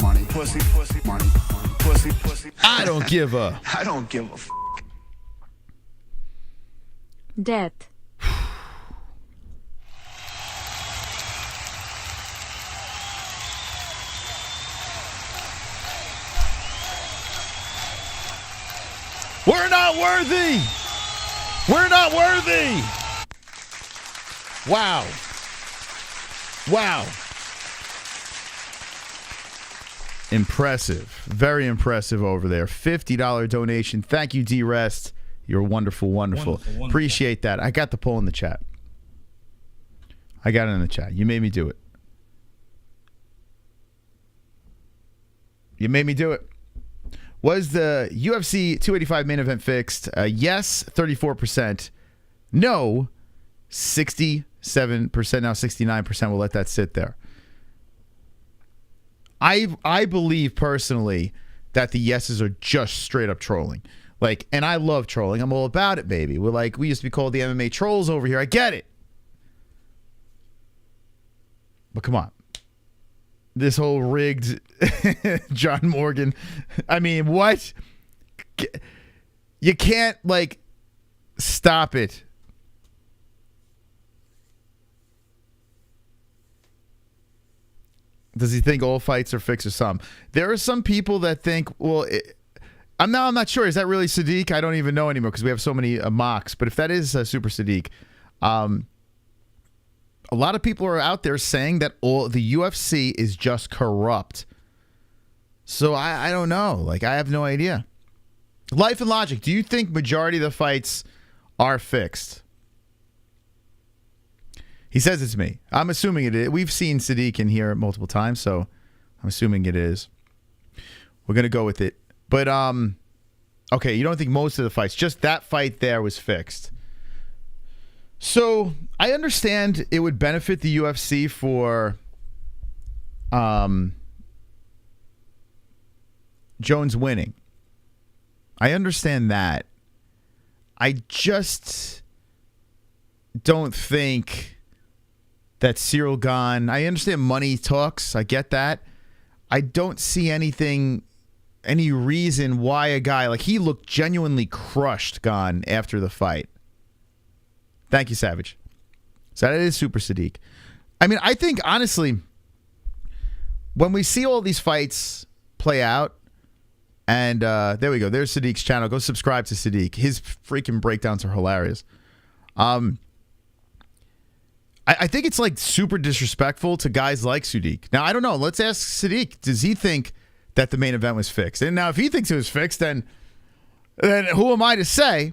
money, pussy, pussy, money. Pussy, pussy. I don't give a... I don't give a f***. Death. We're not worthy. We're not worthy. Wow. Wow. Impressive. Very impressive over there. $50 donation. Thank you, D-Rest. You're wonderful, wonderful. Wonderful. Appreciate that. I got the poll in the chat. I got it in the chat. You made me do it. You made me do it. Was the UFC 285 main event fixed? Yes, 34%. No, 67%. Now 69%. We'll let that sit there. I believe personally that the yeses are just straight up trolling. Like, and I love trolling. I'm all about it, baby. We used to be called the MMA trolls over here. I get it. But come on. This whole rigged John Morgan. I mean, what? You can't, like, stop it. Does he think all fights are fixed or some? There are some people that think, well, I'm not sure. Is that really Sadiq? I don't even know anymore because we have so many mocks. But if that is Super Sadiq, a lot of people are out there saying that all the UFC is just corrupt. So I don't know. Like, I have no idea. Life and Logic, do you think majority of the fights are fixed? He says it's me. I'm assuming it is. We've seen Sadiq in here multiple times, so I'm assuming it is. We're going to go with it. But, okay, you don't think most of the fights, just that fight there was fixed. So I understand it would benefit the UFC for Jones winning. I understand that. I just don't think that Ciryl Gane, I understand money talks. I get that. I don't see any reason why a guy, like, he looked genuinely crushed, Gane, after the fight. Thank you, Savage. So that is Super Sadiq. I mean, I think, honestly, when we see all these fights play out, and there we go. There's Sadiq's channel. Go subscribe to Sadiq. His freaking breakdowns are hilarious. I think it's, like, super disrespectful to guys like Sadiq. Now, I don't know. Let's ask Sadiq. Does he think that the main event was fixed? And now, if he thinks it was fixed, then who am I to say?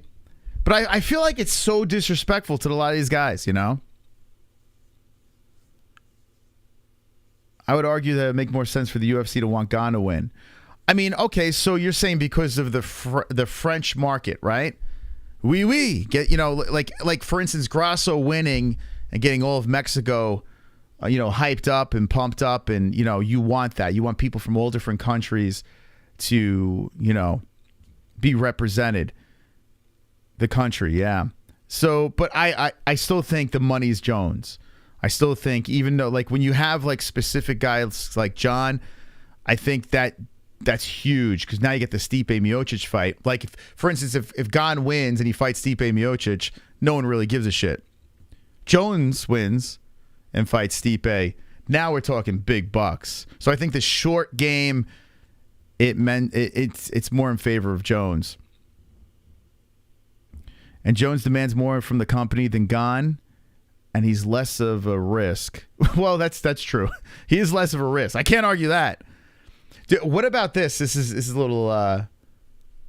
But I feel like it's so disrespectful to a lot of these guys, you know? I would argue that it would make more sense for the UFC to want Gane to win. I mean, okay, so you're saying because of the French market, right? Oui. Get, you know, like for instance, Grasso winning and getting all of Mexico, hyped up and pumped up, and, you want that. You want people from all different countries to, be represented. The country, yeah. So, but I still think the money's Jones. I still think, even though, like, when you have, like, specific guys like John, I think that's huge because now you get the Stipe Miocic fight. Like, for instance, if Gane wins and he fights Stipe Miocic, no one really gives a shit. Jones wins and fights Stipe. Now we're talking big bucks. So I think the short game, it's more in favor of Jones. And Jones demands more from the company than Gane, and he's less of a risk. Well, that's true. He is less of a risk. I can't argue that. Dude, what about this? This is a little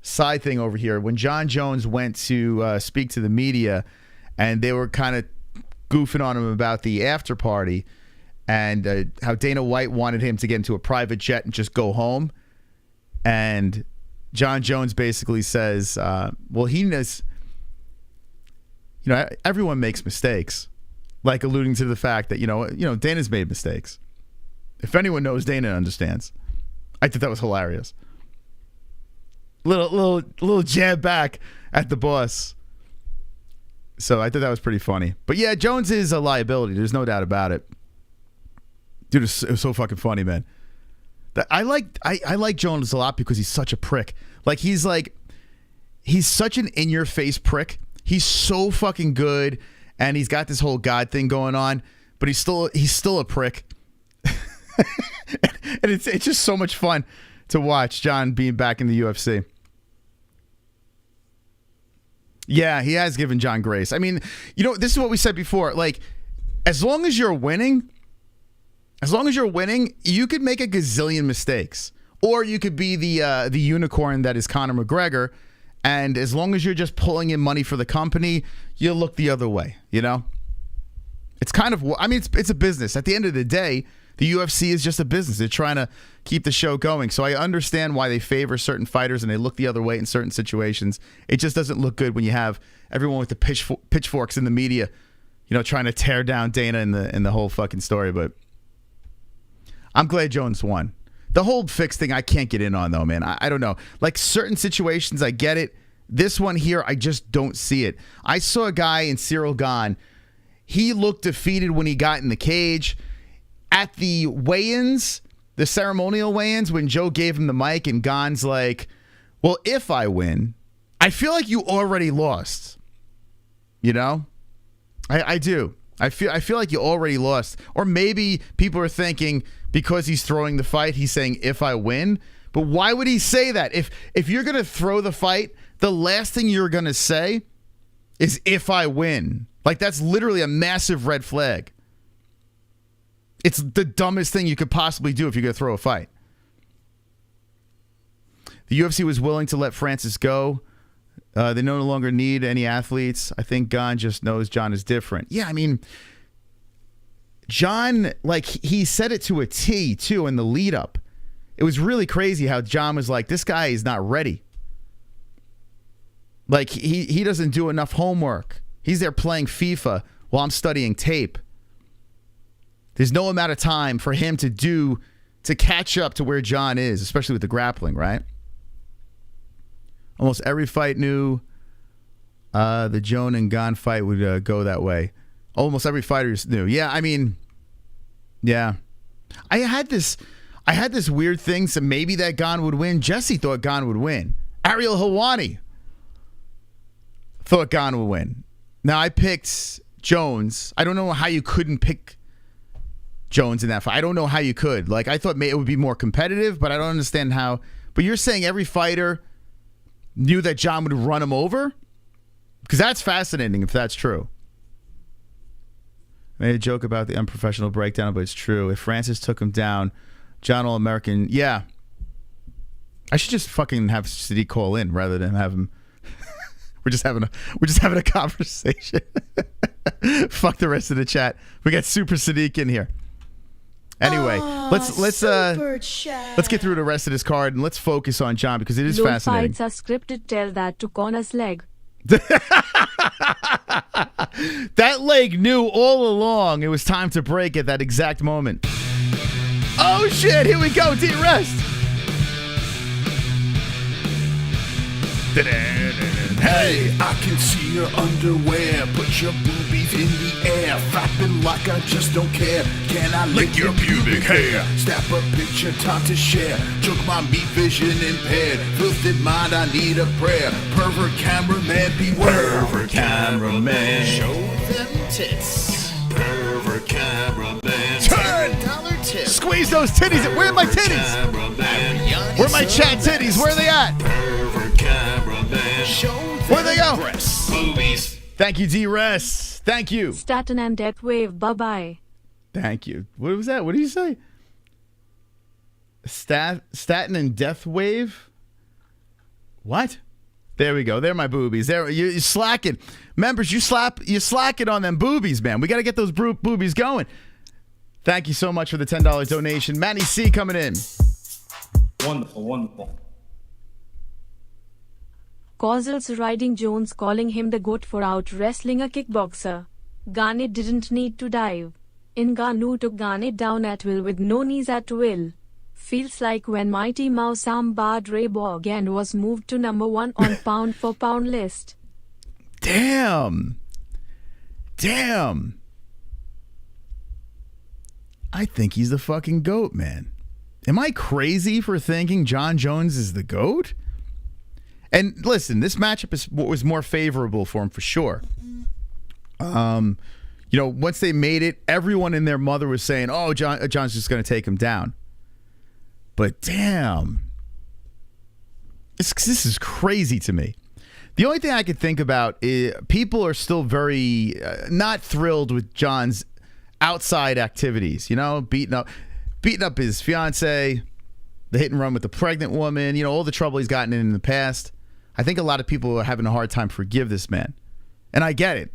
side thing over here. When Jon Jones went to speak to the media, and they were kind of goofing on him about the after party, and how Dana White wanted him to get into a private jet and just go home, and Jon Jones basically says, well, he knows. Everyone makes mistakes, like alluding to the fact that, Dana's made mistakes. If anyone knows, Dana understands. I thought that was hilarious. Little jab back at the boss. So I thought that was pretty funny. But yeah, Jones is a liability. There's no doubt about it. Dude, it was so fucking funny, man. I like Jones a lot because he's such a prick. Like, he's such an in-your-face prick. He's so fucking good, and he's got this whole God thing going on, but he's still a prick. And it's just so much fun to watch John being back in the UFC. Yeah, he has given John grace. I mean, this is what we said before. Like, as long as you're winning, you could make a gazillion mistakes, or you could be the unicorn that is Conor McGregor. And as long as you're just pulling in money for the company, you'll look the other way, It's kind of, I mean, it's a business. At the end of the day, the UFC is just a business. They're trying to keep the show going. So I understand why they favor certain fighters and they look the other way in certain situations. It just doesn't look good when you have everyone with the pitchforks in the media, you know, trying to tear down Dana in the whole fucking story. But I'm glad Jones won. The whole fix thing, I can't get in on, though, man. I don't know. Like, certain situations, I get it. This one here, I just don't see it. I saw a guy in Ciryl Gane. He looked defeated when he got in the cage. At the weigh-ins, the ceremonial weigh-ins, when Joe gave him the mic and Gane's like, well, if I win, I feel like you already lost. You know? I do. I feel like you already lost. Or maybe people are thinking because he's throwing the fight, he's saying if I win. But why would he say that? If you're going to throw the fight, the last thing you're going to say is if I win. Like, that's literally a massive red flag. It's the dumbest thing you could possibly do if you're going to throw a fight. The UFC was willing to let Francis go. They no longer need any athletes. I think Gane just knows Jon is different. Yeah, I mean, Jon, like, he said it to a T, too, in the lead-up. It was really crazy how Jon was like, this guy is not ready. Like, he doesn't do enough homework. He's there playing FIFA while I'm studying tape. There's no amount of time for him to catch up to where Jon is, especially with the grappling, right? Almost every fight knew the Jones and Gane fight would go that way. Almost every fighter knew. Yeah, I mean, yeah. I had this weird thing, so maybe that Gane would win. Jesse thought Gane would win. Ariel Helwani thought Gane would win. Now, I picked Jones. I don't know how you couldn't pick Jones in that fight. I don't know how you could. Like, I thought it would be more competitive, but I don't understand how. But you're saying every fighter knew that Jon would run him over? Because that's fascinating if that's true. I made a joke about the unprofessional breakdown, but it's true. If Francis took him down, Jon All-American, yeah. I should just fucking have Sadiq call in rather than have him. We're just having a conversation. Fuck the rest of the chat. We got Super Sadiq in here. Anyway, let's get through the rest of this card and let's focus on Jon because it is fascinating. Fights are scripted. Tell that to Conor's leg. That leg knew all along it was time to break at that exact moment. Oh shit! Here we go. D-Rest. Hey, I can see your underwear. Put your boobies in the air. Flapping like I just don't care. Can I lick your pubic hair? Snap a picture, time to share. Choke my meat vision impaired. Filthy mind, I need a prayer. Pervert cameraman, beware. Pervert cameraman. Show them tits. Pervert cameraman. $10 tips. Squeeze those titties. Where are my titties? Where are my chat titties? Where are they at? Pervert cameraman. Show Where'd they go? Boobies. Thank you, D-Rest. Thank you. Staten and Death Wave. Bye-bye. Thank you. What was that? What did you say? Staten and Death Wave? What? There we go. There are my boobies. There, you're slacking. Members, you're slacking on them boobies, man. We got to get those boobies going. Thank you so much for the $10 donation. Manny C coming in. Wonderful, wonderful. Causal's riding Jones calling him the GOAT for out wrestling a kickboxer. Gane didn't need to dive. Ngannou took Gane down at will with no knees at will. Feels like when Mighty Mouse armbarred Ray Borg and was moved to number 1 on pound for pound list. Damn. I think he's the fucking GOAT, man. Am I crazy for thinking Jon Jones is the GOAT? And listen, this matchup was more favorable for him for sure. You know, once they made it, everyone and their mother was saying, "Oh, John's just going to take him down." But damn, this is crazy to me. The only thing I could think about is people are still very not thrilled with Jon's outside activities. You know, beating up his fiance, the hit and run with the pregnant woman. You know, all the trouble he's gotten in the past. I think a lot of people are having a hard time forgive this man, and I get it.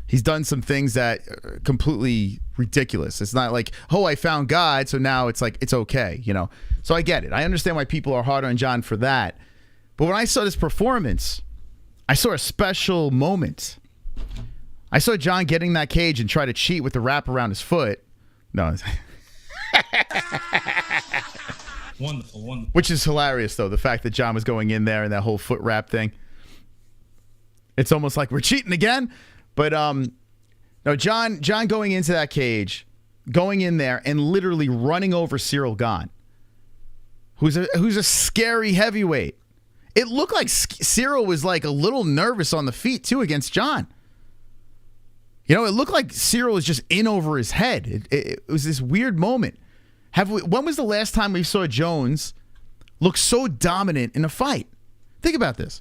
He's done some things that are completely ridiculous. It's not like, oh, I found God, so now it's like, it's okay, you know? So I get it. I understand why people are hard on Jon for that. But when I saw this performance, I saw a special moment. I saw Jon get in that cage and try to cheat with the wrap around his foot. No. Wonderful, wonderful. Which is hilarious, though, the fact that Jon was going in there and that whole foot wrap thing. It's almost like we're cheating again. But no, Jon going into that cage, going in there and literally running over Ciryl Gane, who's a scary heavyweight. It looked like Ciryl was like a little nervous on the feet too against Jon. You know, it looked like Ciryl was just in over his head. It was this weird moment. When was the last time we saw Jones look so dominant in a fight? Think about this.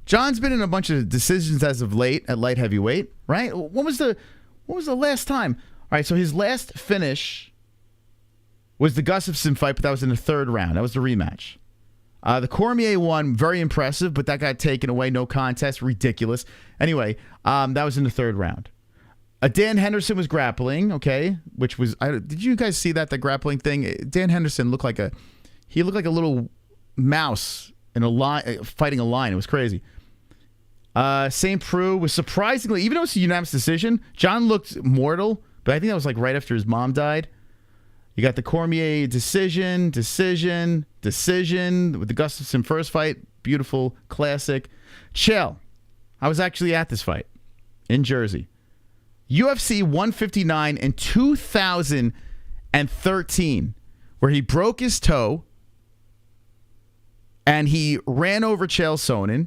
Jon's been in a bunch of decisions as of late at light heavyweight, right? When was the last time? All right, so his last finish was the Gustafsson fight, but that was in the third round. That was the rematch. The Cormier one, very impressive, but that got taken away. No contest, ridiculous. Anyway, that was in the third round. Dan Henderson was grappling, okay, which was. Did you guys see that, the grappling thing? Dan Henderson looked like a little mouse in a line, fighting a lion. It was crazy. St. Preux was surprisingly, even though it's a unanimous decision, Jon looked mortal, but I think that was like right after his mom died. You got the Cormier decision with the Gustafsson first fight. Beautiful, classic. Chael. I was actually at this fight in Jersey. UFC 159 in 2013, where he broke his toe and he ran over Chael Sonnen,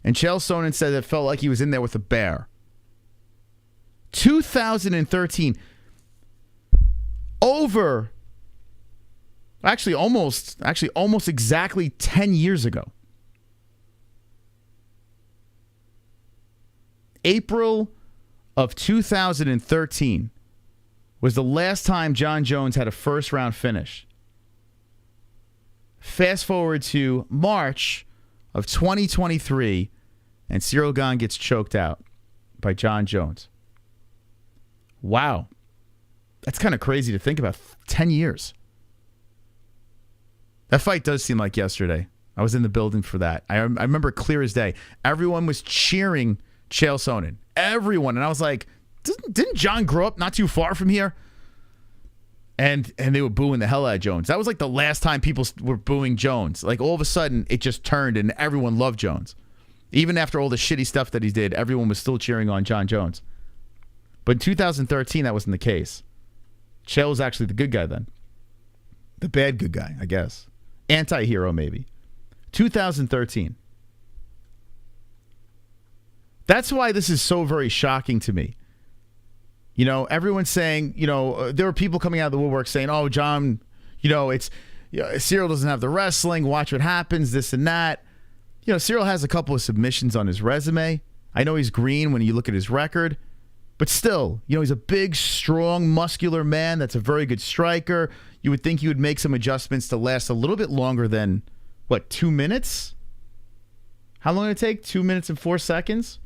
and Chael Sonnen said it felt like he was in there with a bear. 2013. Almost exactly 10 years ago. April of 2013 was the last time Jon Jones had a first round finish. Fast forward to March of 2023, and Ciryl Gane gets choked out by Jon Jones. Wow. That's kind of crazy to think about. 10 years. That fight does seem like yesterday. I was in the building for that. I remember clear as day. Everyone was cheering Chael Sonnen. Everyone. And I was like, didn't Jon grow up not too far from here? And they were booing the hell out of Jones. That was like the last time people were booing Jones. Like all of a sudden, it just turned and everyone loved Jones. Even after all the shitty stuff that he did, everyone was still cheering on Jon Jones. But in 2013, that wasn't the case. Chael was actually the good guy then. The bad good guy, I guess. Anti-hero, maybe. 2013. That's why this is so very shocking to me. You know, everyone's saying, you know, there were people coming out of the woodwork saying, oh, Jon, you know, Ciryl doesn't have the wrestling. Watch what happens, this and that. You know, Ciryl has a couple of submissions on his resume. I know he's green when you look at his record. But still, you know, he's a big, strong, muscular man that's a very good striker. You would think he would make some adjustments to last a little bit longer than, 2 minutes? How long did it take? 2 minutes and 4 seconds?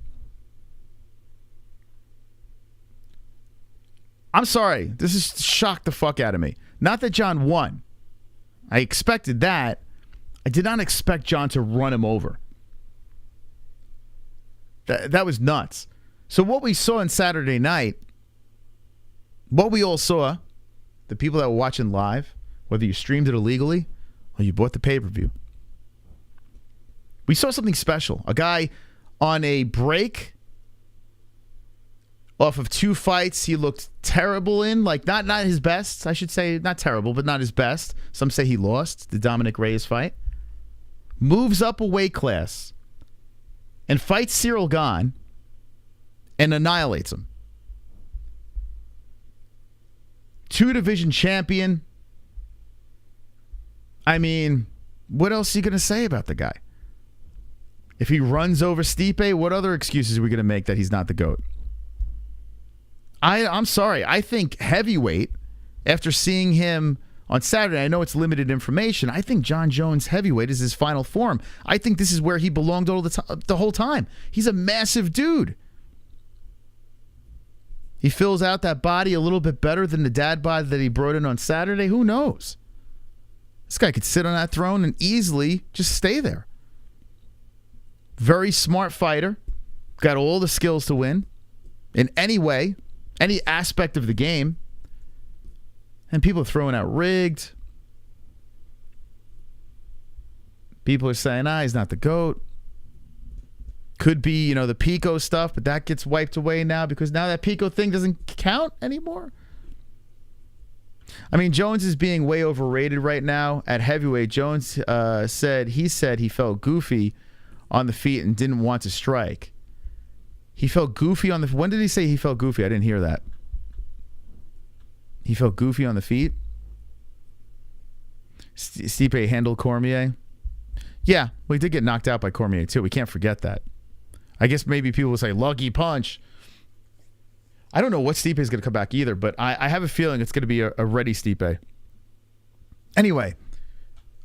I'm sorry. This has shocked the fuck out of me. Not that Jon won. I expected that. I did not expect Jon to run him over. That was nuts. So what we saw on Saturday night, what we all saw, the people that were watching live, whether you streamed it illegally or you bought the pay-per-view, we saw something special. A guy on a break off of 2 fights he looked terrible in, like not his best, I should say, not terrible, but not his best. Some say he lost the Dominic Reyes fight. Moves up a weight class and fights Ciryl Gane and annihilates him. 2-division champion. I mean, what else are you going to say about the guy? If he runs over Stipe, what other excuses are we going to make that he's not the GOAT? I'm sorry. I think heavyweight, after seeing him on Saturday, I know it's limited information. I think Jon Jones heavyweight is his final form. I think this is where he belonged all the whole time. He's a massive dude. He fills out that body a little bit better than the dad bod that he brought in on Saturday. Who knows? This guy could sit on that throne and easily just stay there. Very smart fighter. Got all the skills to win in any way, any aspect of the game. And people are throwing out rigged. People are saying, he's not the GOAT. Could be, the Pico stuff, but that gets wiped away now because now that Pico thing doesn't count anymore. I mean, Jones is being way overrated right now at heavyweight. Jones said he felt goofy on the feet and didn't want to strike. He felt goofy on the... When did he say he felt goofy? I didn't hear that. He felt goofy on the feet? Stipe handled Cormier? Yeah, well, he did get knocked out by Cormier, too. We can't forget that. I guess maybe people will say, lucky punch. I don't know what Stipe is going to come back either, but I have a feeling it's going to be a ready Stipe. Anyway,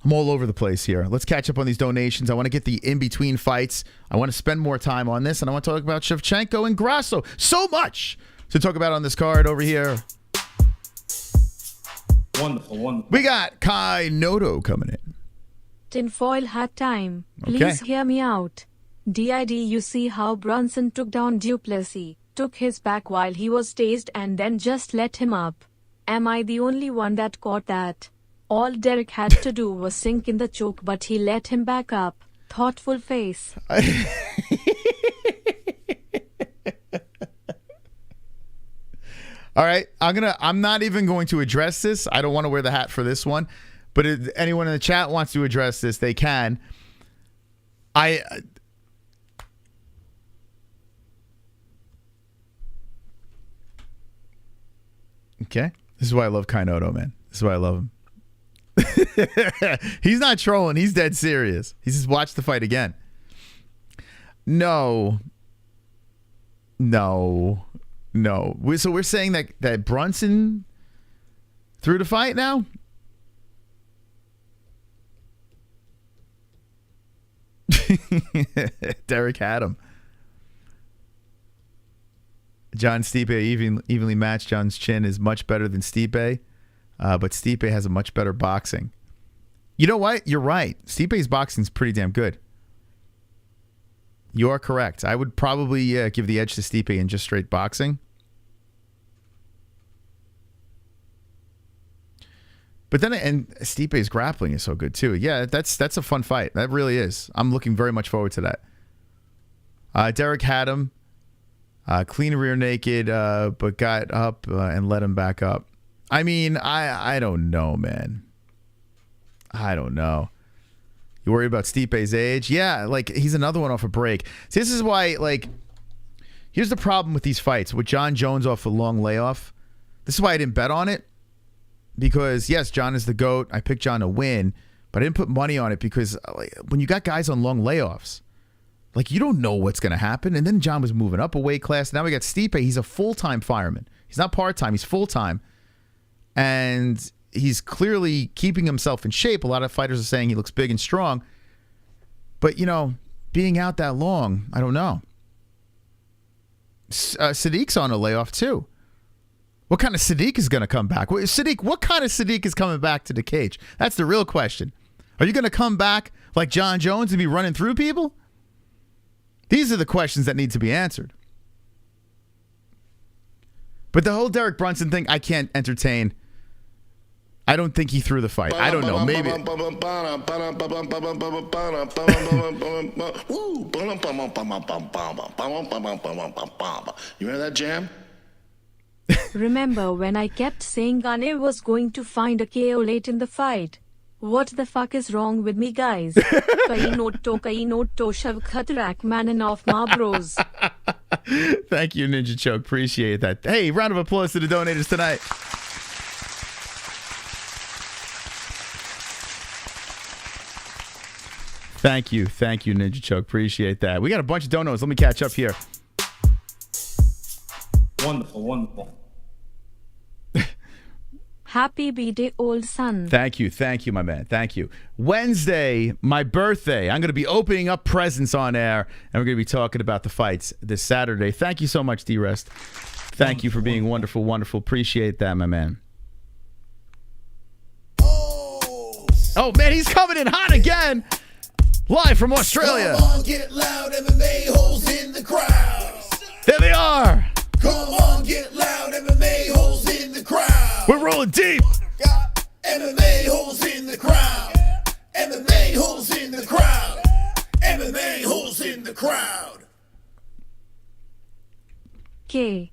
I'm all over the place here. Let's catch up on these donations. I want to get the in-between fights. I want to spend more time on this, and I want to talk about Shevchenko and Grasso. So much to talk about on this card over here. Wonderful, wonderful. We got Kai Noto coming in. Tinfoil hat time. Please hear me out. DID, you see how Brunson took down Duplessis, took his back while he was tased and then just let him up. Am I the only one that caught that? All Derek had to do was sink in the choke, but he let him back up. Thoughtful face. All right, I'm not even going to address this. I don't want to wear the hat for this one, but if anyone in the chat wants to address this, they can. Okay, this is why I love Kainoto, man. This is why I love him. He's not trolling. He's dead serious. He says, watch the fight again. No. So we're saying that Brunson threw the fight now? Derek had him. John Stipe evenly matched. John's chin is much better than Stipe, but Stipe has a much better boxing. You know what? You're right. Stipe's boxing is pretty damn good. You are correct. I would probably give the edge to Stipe in just straight boxing. But then, and Stipe's grappling is so good too. Yeah, that's a fun fight. That really is. I'm looking very much forward to that. Derek had him. Clean rear naked, but got up and let him back up. I mean, I don't know, man. I don't know. You worried about Stipe's age? Yeah, like, he's another one off a break. See, this is why, like, here's the problem with these fights. With Jon Jones off a long layoff, this is why I didn't bet on it. Because, yes, Jon is the GOAT. I picked Jon to win, but I didn't put money on it because like, when you got guys on long layoffs, like, you don't know what's going to happen. And then Jon was moving up a weight class. Now we got Stipe. He's a full-time fireman. He's not part-time. He's full-time. And he's clearly keeping himself in shape. A lot of fighters are saying he looks big and strong. But, being out that long, I don't know. Sadiq's on a layoff, too. What kind of Sadiq is going to come back? What kind of Sadiq is coming back to the cage? That's the real question. Are you going to come back like Jon Jones and be running through people? These are the questions that need to be answered. But the whole Derek Brunson thing, I can't entertain. I don't think he threw the fight. I don't know. Maybe. You hear that jam? Remember when I kept saying Gane was going to find a KO late in the fight? What the fuck is wrong with me, guys? Kainoto shav khatarak manan of ma bros. Thank you, Ninja Choke. Appreciate that. Hey, round of applause to the donators tonight. Thank you, Ninja Choke. Appreciate that. We got a bunch of donos. Let me catch up here. Wonderful, wonderful. Happy birthday, old son. Thank you, my man. Thank you. Wednesday, my birthday. I'm going to be opening up presents on air, and we're going to be talking about the fights this Saturday. Thank you so much, D-Rest. Thank you for being wonderful, wonderful. Appreciate that, my man. Oh, man, he's coming in hot again. Live from Australia. Come on, get loud, MMA-Holes in the crowd. There they are. Come on, get loud, MMA-Holes in the crowd. We're rolling deep. Got MMA-Holes in the crowd. MMA-Holes in the crowd. MMA-Holes in the crowd. K.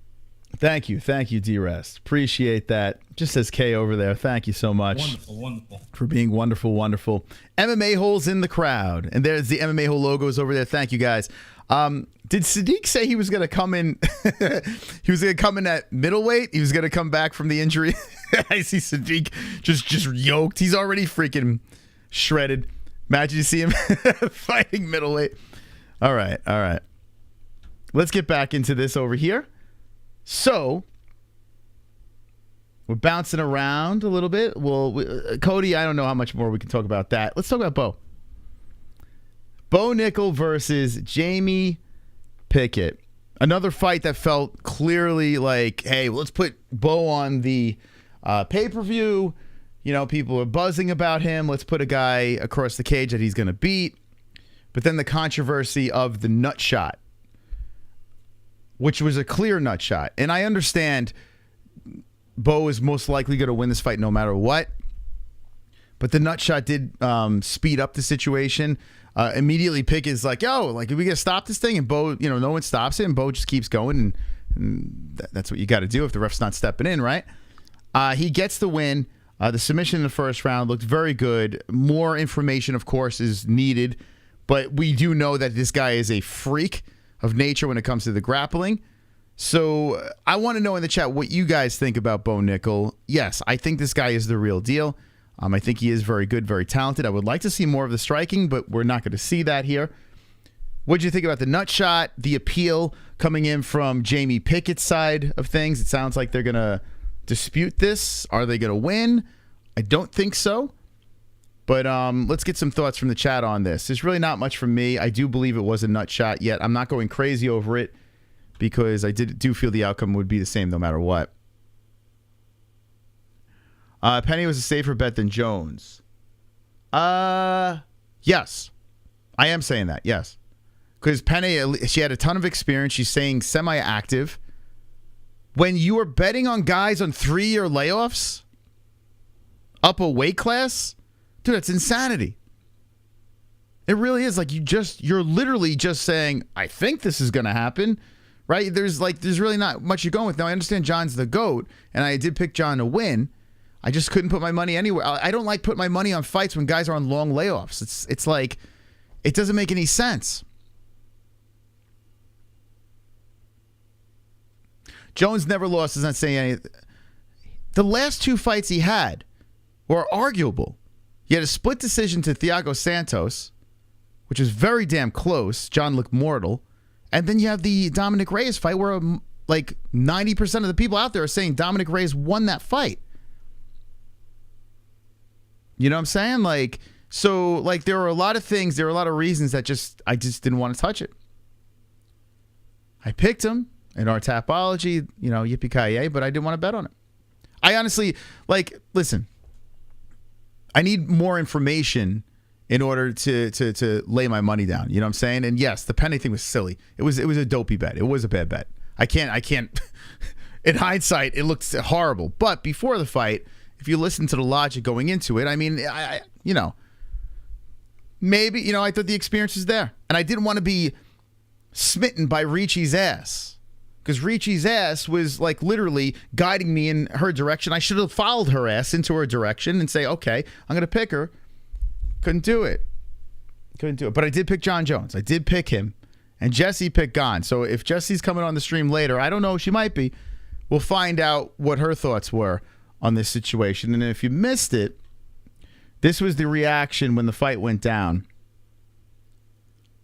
Thank you, D-Rest. Appreciate that. Just says K over there. Thank you so much. Wonderful, wonderful. For being wonderful, wonderful. MMA Holes in the crowd. And there's the MMA Hole logos over there. Thank you, guys. Did Sadiq say he was going to come in? He was going to come in at middleweight? He was going to come back from the injury? I see Sadiq just yoked. He's already freaking shredded. Imagine you see him fighting middleweight. All right. Let's get back into this over here. So, we're bouncing around a little bit. Well, Cody, I don't know how much more we can talk about that. Let's talk about Bo. Bo Nickel versus Jamie Pickett. Another fight that felt clearly like, hey, let's put Bo on the pay-per-view. You know, people are buzzing about him. Let's put a guy across the cage that he's going to beat. But then the controversy of the nut shot, which was a clear nut shot. And I understand Bo is most likely going to win this fight no matter what. But the nut shot did speed up the situation. Immediately Pickett is like, yo, like, we got to stop this thing. And Bo, you know, no one stops it. And Bo just keeps going. And that's what you got to do if the ref's not stepping in, right? He gets the win. The submission in the first round looked very good. More information, of course, is needed. But we do know that this guy is a freak of nature when it comes to the grappling. So I want to know in the chat what you guys think about Bo Nickel. Yes, I think this guy is the real deal. I think he is very good, very talented. I would like to see more of the striking, but we're not going to see that here. What did you think about the nut shot, the appeal coming in from Jamie Pickett's side of things? It sounds like they're going to dispute this. Are they going to win? I don't think so. But let's get some thoughts from the chat on this. There's really not much from me. I do believe it was a nut shot, yet I'm not going crazy over it because I do feel the outcome would be the same no matter what. Penny was a safer bet than Jones. Yes. I am saying that, yes. Because Penny, she had a ton of experience. She's saying semi-active. When you are betting on guys on 3-year layoffs, up a weight class, dude, that's insanity. It really is. Like, you're literally just saying, I think this is going to happen, right? There's really not much you're going with. Now, I understand John's the GOAT, and I did pick John to win. I just couldn't put my money anywhere. I don't like putting my money on fights when guys are on long layoffs. It's like, it doesn't make any sense. Jones never lost, is not saying anything. The last 2 fights he had were arguable. He had a split decision to Thiago Santos, which is very damn close. John looked mortal. And then you have the Dominic Reyes fight where like 90% of the people out there are saying Dominic Reyes won that fight. You know what I'm saying? Like, so, like, there were a lot of things, there were a lot of reasons that I just didn't want to touch it. I picked him in our Tapology, you know, yippee-ki-yay, but I didn't want to bet on it. I honestly, like, listen, I need more information in order to lay my money down. You know what I'm saying? And yes, the Penny thing was silly. It was a dopey bet. It was a bad bet. I can't. In hindsight, it looked horrible. But before the fight, if you listen to the logic going into it, I mean, I you know, maybe, you know, I thought the experience was there, and I didn't want to be smitten by Ricci's ass. Because Ricci's ass was like literally guiding me in her direction. I should have followed her ass into her direction and say, okay, I'm going to pick her. Couldn't do it. But I did pick Jon Jones. I did pick him. And Jesse picked Gane. So if Jesse's coming on the stream later, I don't know, she might be. We'll find out what her thoughts were on this situation. And if you missed it, this was the reaction when the fight went down.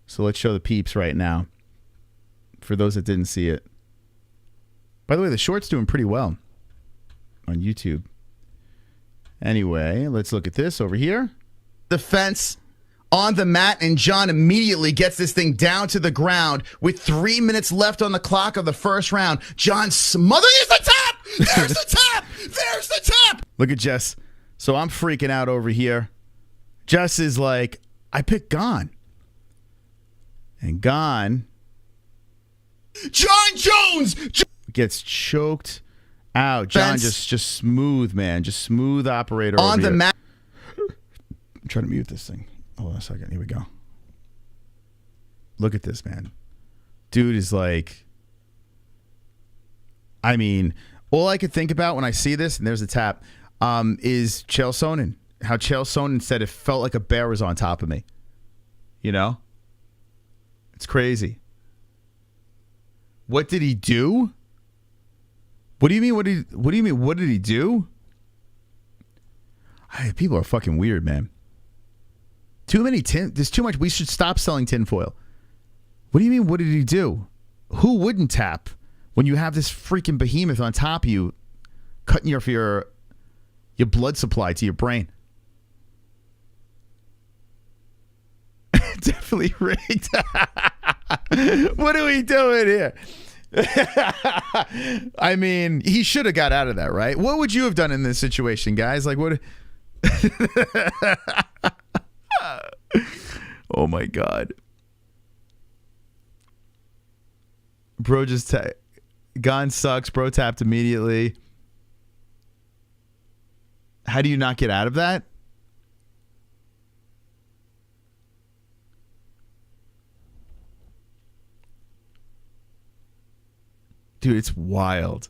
So let's show the peeps right now. For those that didn't see it. By the way, the short's doing pretty well on YouTube. Anyway, let's look at this over here. Defense on the mat, and Jon immediately gets this thing down to the ground with 3 minutes left on the clock of the first round. Jon smothers the tap. There's the tap. There's the tap. Look at Jess. So I'm freaking out over here. Jess is like, I picked Gane. And Gane, Jon Jones gets choked out. Jon just smooth, man. Just smooth operator on the mat. I'm trying to mute this thing. Hold on a second. Here we go. Look at this, man. Dude is like, I mean, all I could think about when I see this, and there's a tap, is Chael Sonnen. How Chael Sonnen said it felt like a bear was on top of me. You know? It's crazy. What did he do? What do you mean? What do you mean? What did he do? People are fucking weird, man. Too many there's too much. We should stop selling tinfoil. What do you mean? What did he do? Who wouldn't tap when you have this freaking behemoth on top of you, cutting your blood supply to your brain? Definitely rigged. What are we doing here? I mean, he should have got out of that, right? What would you have done in this situation, guys? Like, what? Oh my God. Bro just Gane sucks. Bro tapped immediately. How do you not get out of that? Dude, it's wild.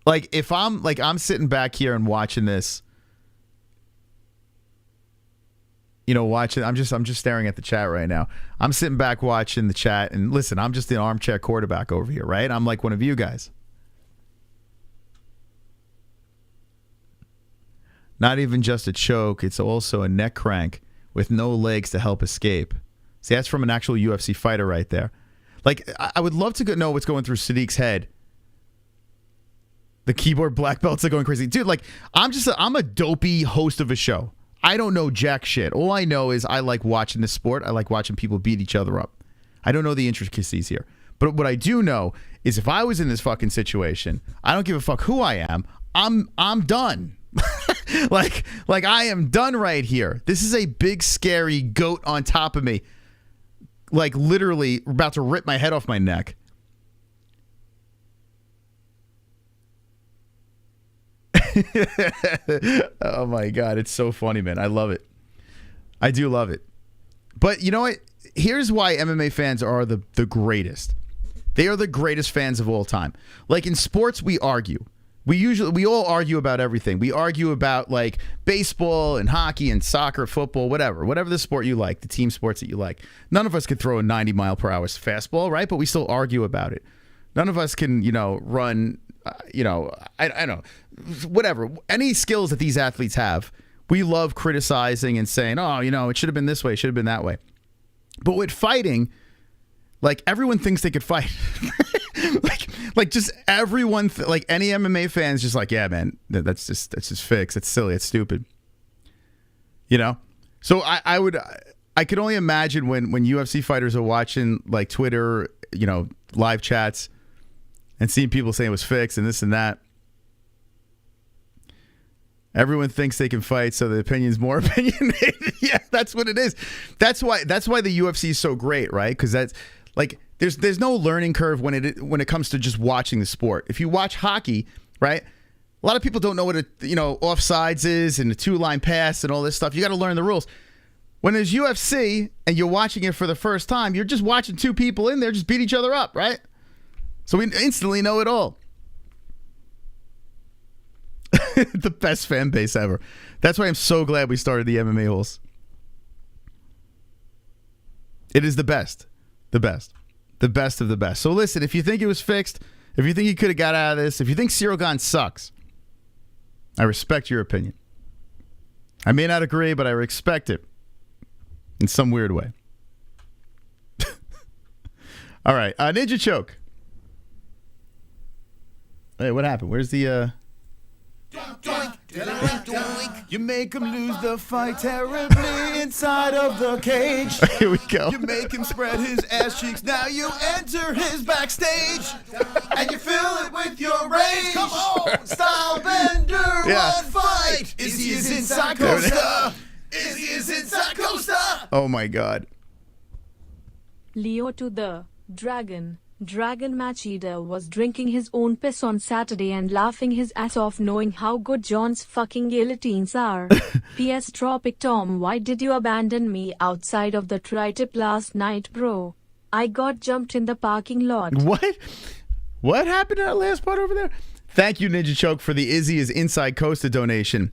Like, if I'm sitting back here and watching this, you know, I'm just staring at the chat right now. I'm sitting back watching the chat, and listen, I'm just an armchair quarterback over here, right? I'm like one of you guys. Not even just a choke, it's also a neck crank with no legs to help escape. See, that's from an actual UFC fighter right there. Like, I would love to know what's going through Sadiq's head. The keyboard black belts are going crazy. Dude, like, I'm a dopey host of a show. I don't know jack shit. All I know is I like watching this sport. I like watching people beat each other up. I don't know the intricacies here. But what I do know is if I was in this fucking situation, I don't give a fuck who I am. I'm done. like I am done right here. This is a big, scary goat on top of me. Like, literally about to rip my head off my neck. Oh my God, it's so funny, man. I love it. I do love it. But you know what? Here's why MMA fans are the greatest. They are the greatest fans of all time. Like, in sports, we argue. We all argue about everything. We argue about, like, baseball and hockey and soccer, football, whatever the sport you like, the team sports that you like. None of us could throw a 90 mile per hour fastball, right? But we still argue about it. None of us can, run, I don't know, whatever. Any skills that these athletes have, we love criticizing and saying, oh, it should have been this way, it should have been that way. But with fighting, like, everyone thinks they could fight. like just everyone, like any MMA fans, just like, yeah, man, that's just fixed. It's silly. It's stupid. So I could only imagine when UFC fighters are watching, like, Twitter, live chats and seeing people saying it was fixed and this and that. Everyone thinks they can fight, so the opinion's more opinionated. Yeah, that's what it is. That's why the UFC is so great, right? Because that's like, there's no learning curve when it comes to just watching the sport. If you watch hockey, right? A lot of people don't know what offsides is and the 2-line pass and all this stuff. You got to learn the rules. When there's UFC and you're watching it for the first time, you're just watching two people in there just beat each other up, right? So we instantly know it all. The best fan base ever. That's why I'm so glad we started the MMA-Holes. It is the best. The best. The best of the best. So listen, if you think it was fixed, if you think you could have got out of this, if you think Ciryl Gane sucks, I respect your opinion. I may not agree, but I respect it in some weird way. All right. Ninja choke. Hey, what happened? Where's the... You make him lose the fight terribly inside of the cage. Here we go. You make him spread his ass cheeks. Now you enter his backstage. And you fill it with your rage. Come on, style bender, Yeah. one fight. Izzy is inside COSTA. Izzy is inside COSTA. Oh my God. Leo to the Dragon. Dragon Machida was drinking his own piss on Saturday and laughing his ass off knowing how good John's fucking guillotines are. P.S. Tropic Tom, why did you abandon me outside of the tri-tip last night, bro? I got jumped in the parking lot. What? What happened to that last part over there? Thank you, Ninja Choke, for the Izzy is Inside COSTA donation.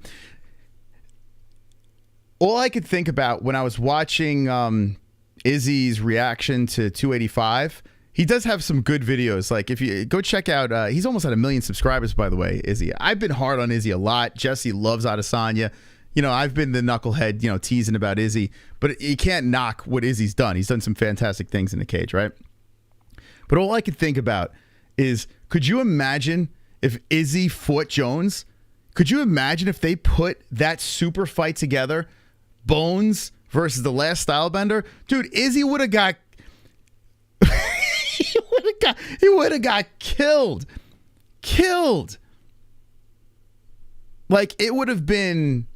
All I could think about when I was watching Izzy's reaction to 285, he does have some good videos. Like, if you go check out, he's almost at 1 million subscribers, by the way, Izzy. I've been hard on Izzy a lot. Jesse loves Adesanya. You know, I've been the knucklehead, you know, teasing about Izzy. But you can't knock what Izzy's done. He's done some fantastic things in the cage, right? But all I could think about is, could you imagine if Izzy fought Jones? Could you imagine if they put that super fight together? Bones versus the last Stylebender? Dude, Izzy would have got... he would have got killed. Killed. Like, it would have been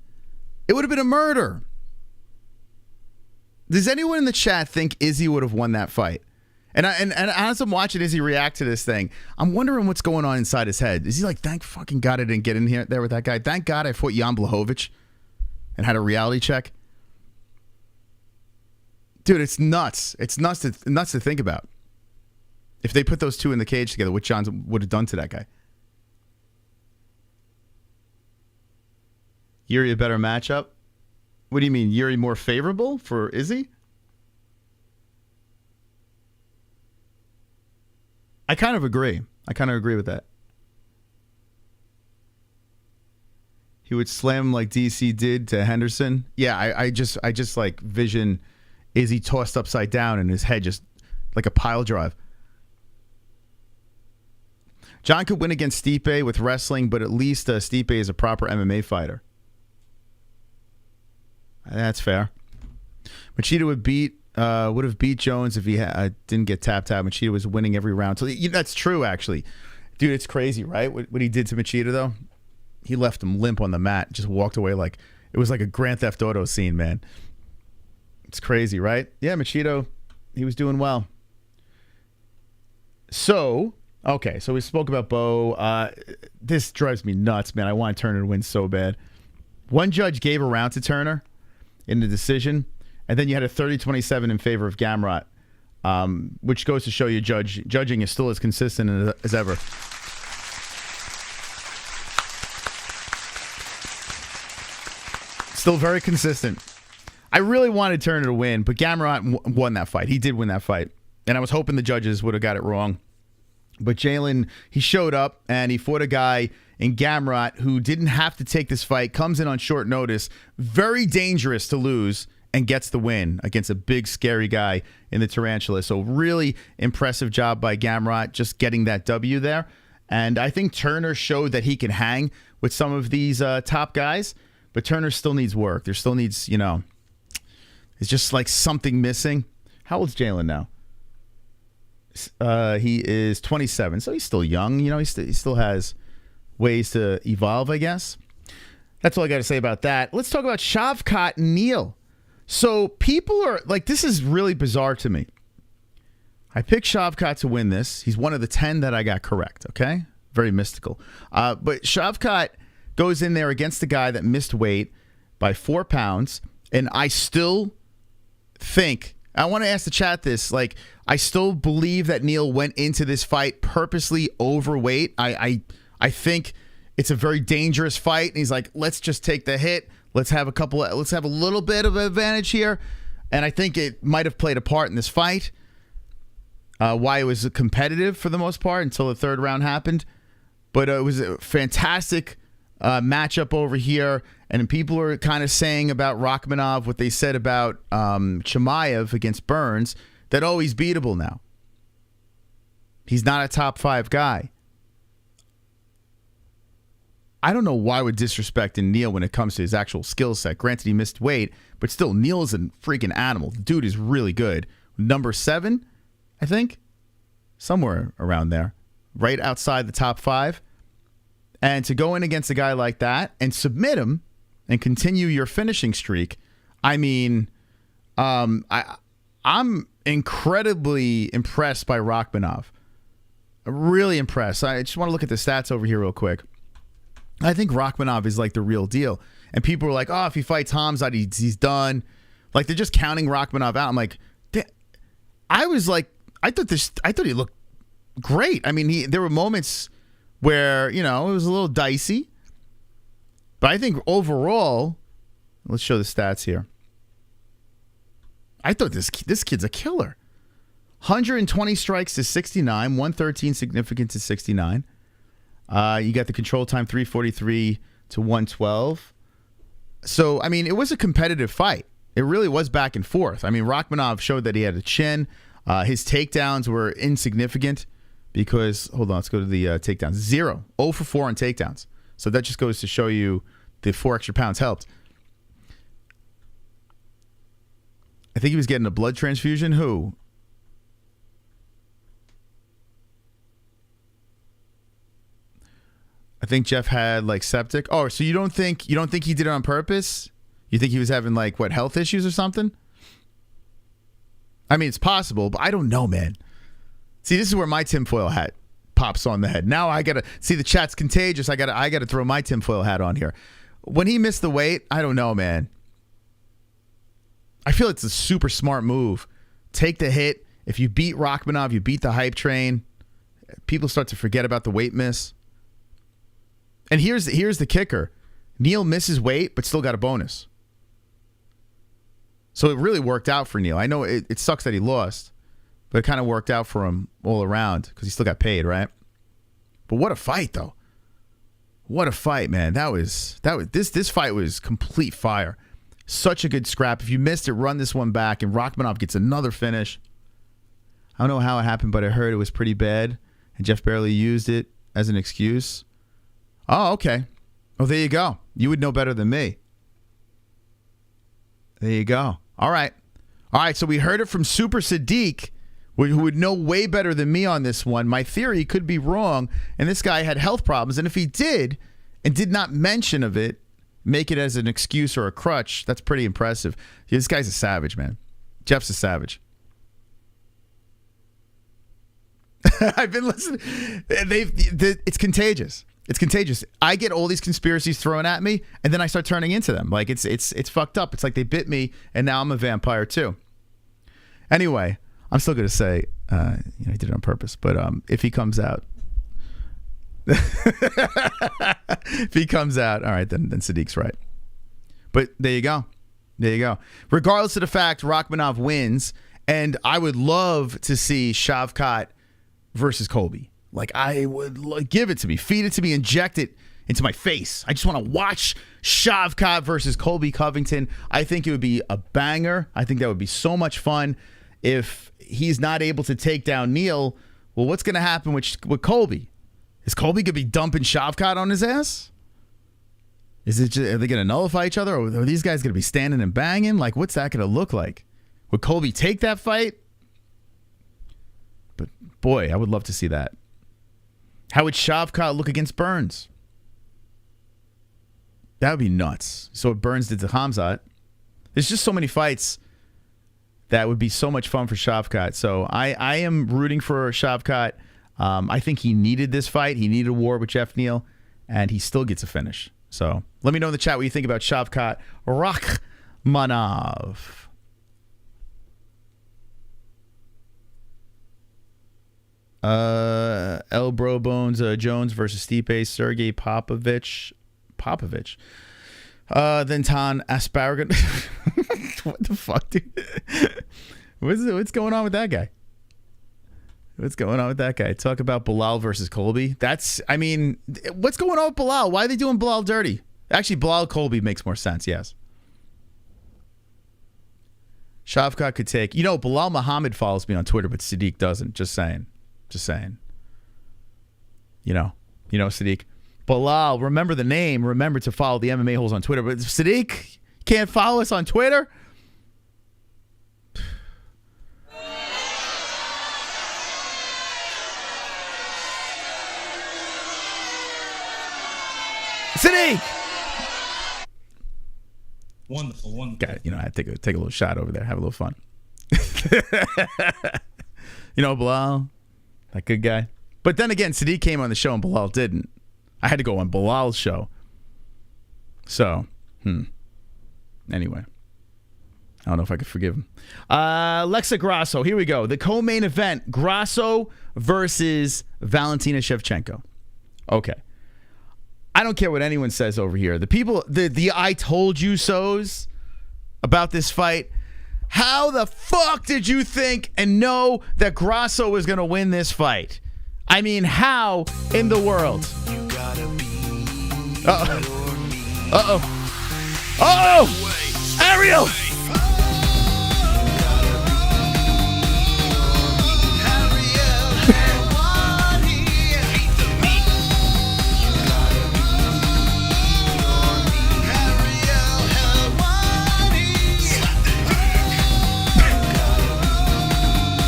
a murder. Does anyone in the chat think Izzy would have won that fight? And as I'm watching Izzy react to this thing, I'm wondering what's going on inside his head. Is he like, thank fucking God I didn't get in there with that guy. Thank God I fought Jan Blachowicz and had a reality check. Dude, it's nuts. It's nuts to think about. If they put those two in the cage together, what John would have done to that guy. Yuri a better matchup? What do you mean? Yuri more favorable for Izzy? I kind of agree. I kind of agree with that. He would slam him like DC did to Henderson. Yeah, I just like vision Izzy tossed upside down and his head just like a pile drive. John could win against Stipe with wrestling, but at least Stipe is a proper MMA fighter. That's fair. Machida would have beat Jones if he didn't get tapped out. Machida was winning every round. So that's true, actually. Dude, it's crazy, right? What he did to Machida, though? He left him limp on the mat, just walked away like it was like a Grand Theft Auto scene, man. It's crazy, right? Yeah, Machida, he was doing well. So... okay, so we spoke about Bo. This drives me nuts, man. I want Turner to win so bad. One judge gave a round to Turner in the decision, and then you had a 30-27 in favor of Gamrot, which goes to show you judging is still as consistent as ever. Still very consistent. I really wanted Turner to win, but Gamrot won that fight. He did win that fight, and I was hoping the judges would have got it wrong. But Jalen, he showed up and he fought a guy in Gamrot who didn't have to take this fight, comes in on short notice, very dangerous to lose, and gets the win against a big, scary guy in the Tarantula. So really impressive job by Gamrot just getting that W there. And I think Turner showed that he can hang with some of these top guys, but Turner still needs work. There still needs, it's just like something missing. How old's Jalen now? He is 27, so he's still young. He still has ways to evolve, I guess. That's all I got to say about that. Let's talk about Shavkat and Neal. So people are like, this is really bizarre to me. I picked Shavkat to win this. He's one of the 10 that I got correct, okay? Very mystical. But Shavkat goes in there against the guy that missed weight by 4 pounds, and I still think... I want to ask the chat this. Like, I still believe that Neal went into this fight purposely overweight. I think it's a very dangerous fight. And he's like, let's just take the hit. Let's have a little bit of advantage here. And I think it might have played a part in this fight. Why it was competitive for the most part until the third round happened. But it was a fantastic matchup over here. And people are kind of saying about Rachmanov what they said about Chimaev against Burns, that, oh, he's beatable now. He's not a top 5 guy. I don't know why we're disrespecting Neil when it comes to his actual skill set. Granted, he missed weight, but still, Neil is a freaking animal. The dude is really good. Number 7, I think, somewhere around there, right outside the top 5. And to go in against a guy like that and submit him and continue your finishing streak, I mean, I'm incredibly impressed by Rachmanov. Really impressed. I just want to look at the stats over here real quick. I think Rachmanov is like the real deal. And people are like, oh, if he fights Hamzat, he's done. Like, they're just counting Rachmanov out. I'm like, I thought he looked great. I mean, there were moments where, it was a little dicey. But I think overall, let's show the stats here. I thought this kid's a killer. 120 strikes to 69, 113 significant to 69. You got the control time 343 to 112. So, I mean, it was a competitive fight. It really was back and forth. I mean, Rachmanov showed that he had a chin. His takedowns were insignificant because, hold on, let's go to the takedowns. 0 for 4 on takedowns. So that just goes to show you the 4 extra pounds helped. I think he was getting a blood transfusion. Who? I think Jeff had like septic. Oh, so you don't think he did it on purpose? You think he was having like health issues or something? I mean, it's possible, but I don't know, man. See, this is where my tinfoil hat pops on the head. Now I gotta see, the chat's contagious. I gotta throw my tinfoil hat on here. When he missed the weight, I don't know, man. I feel it's a super smart move. Take the hit. If you beat Rachmanov, you beat the hype train. People start to forget about the weight miss. And here's the kicker. Neil misses weight, but still got a bonus. So it really worked out for Neil. I know it sucks that he lost, but it kind of worked out for him all around because he still got paid, right? But what a fight, though. What a fight, man. This fight was complete fire. Such a good scrap. If you missed it, run this one back, and Rachmanov gets another finish. I don't know how it happened, but I heard it was pretty bad, and Jeff barely used it as an excuse. Oh, okay. Well, there you go. You would know better than me. There you go. All right. So we heard it from Super Sadiq, who would know way better than me on this one. My theory could be wrong, and this guy had health problems. And if he did, and did not mention of it, make it as an excuse or a crutch, that's pretty impressive. This guy's a savage, man. Jeff's a savage. I've been listening. It's contagious. It's contagious. I get all these conspiracies thrown at me, and then I start turning into them. Like it's fucked up. It's like they bit me, and now I'm a vampire too. Anyway, I'm still gonna say, he did it on purpose. But if he comes out, all right, then Sadiq's right. But there you go. Regardless of the fact, Rachmanov wins, and I would love to see Shavkat versus Colby. Like, I would give it to me, feed it to me, inject it into my face. I just want to watch Shavkat versus Colby Covington. I think it would be a banger. I think that would be so much fun. If he's not able to take down Neil, well, what's going to happen with Colby? Is Colby going to be dumping Shavkat on his ass? Are they going to nullify each other? Or are these guys going to be standing and banging? Like, what's that going to look like? Would Colby take that fight? But, boy, I would love to see that. How would Shavkat look against Burns? That would be nuts. So what Burns did to Hamzat. There's just so many fights that would be so much fun for Shavkat. So I am rooting for Shavkat. I think he needed this fight. He needed a war with Jeff Neal, and he still gets a finish. So let me know in the chat what you think about Shavkat Rachmanov. El Bro Bones Jones versus Stipe Sergey Popovich. Then Tan Asparagus. What the fuck, dude? What's going on with that guy? Talk about Bilal versus Colby. What's going on with Bilal? Why are they doing Bilal dirty? Actually, Bilal Colby makes more sense, yes. Shavkat could take... Bilal Muhammad follows me on Twitter, but Sadiq doesn't. Just saying. You know, Sadiq. Bilal, remember the name. Remember to follow the MMA Holes on Twitter. But Sadiq, can't follow us on Twitter? Sadiq! Wonderful. Got it. You know, I take a little shot over there. Have a little fun. You know, Bilal, that good guy. But then again, Sadiq came on the show and Bilal didn't. I had to go on Bilal's show. So, anyway. I don't know if I could forgive him. Alexa Grasso, here we go. The co-main event, Grasso versus Valentina Shevchenko. Okay. I don't care what anyone says over here. The people, the I told you so's about this fight. How the fuck did you think and know that Grasso was going to win this fight? I mean, how in the world? Uh-oh. Ariel!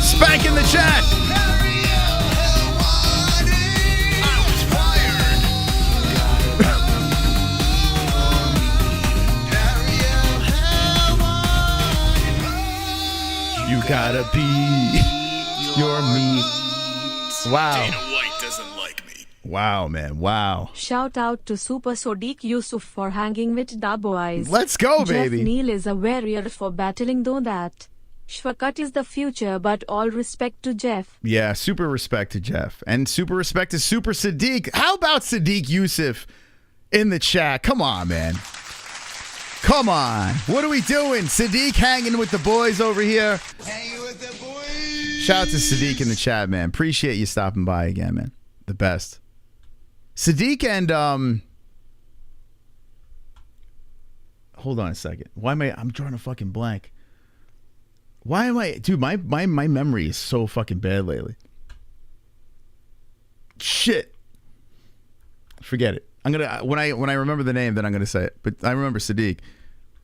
Spank in the chat. You gotta be your meat. Wow. Dana White doesn't like me. Wow, man. Wow. Shout out to Super Sodiq Yusuf for hanging with the boys. Let's go, Jeff baby. Neal is a warrior for battling though that. Shwakat is the future, but all respect to Jeff. Yeah, super respect to Jeff. And super respect to Super Sadiq. How about Sadiq Yusuf in the chat? Come on, man. Come on. What are we doing? Sadiq hanging with the boys over here. Hanging with the boys. Shout out to Sadiq in the chat, man. Appreciate you stopping by again, man. The best. Sadiq and hold on a second. Why am I'm drawing a fucking blank. Why am I, dude, my memory is so fucking bad lately. Shit. Forget it. I'm gonna when I remember the name, then I'm gonna say it. But I remember Sadiq.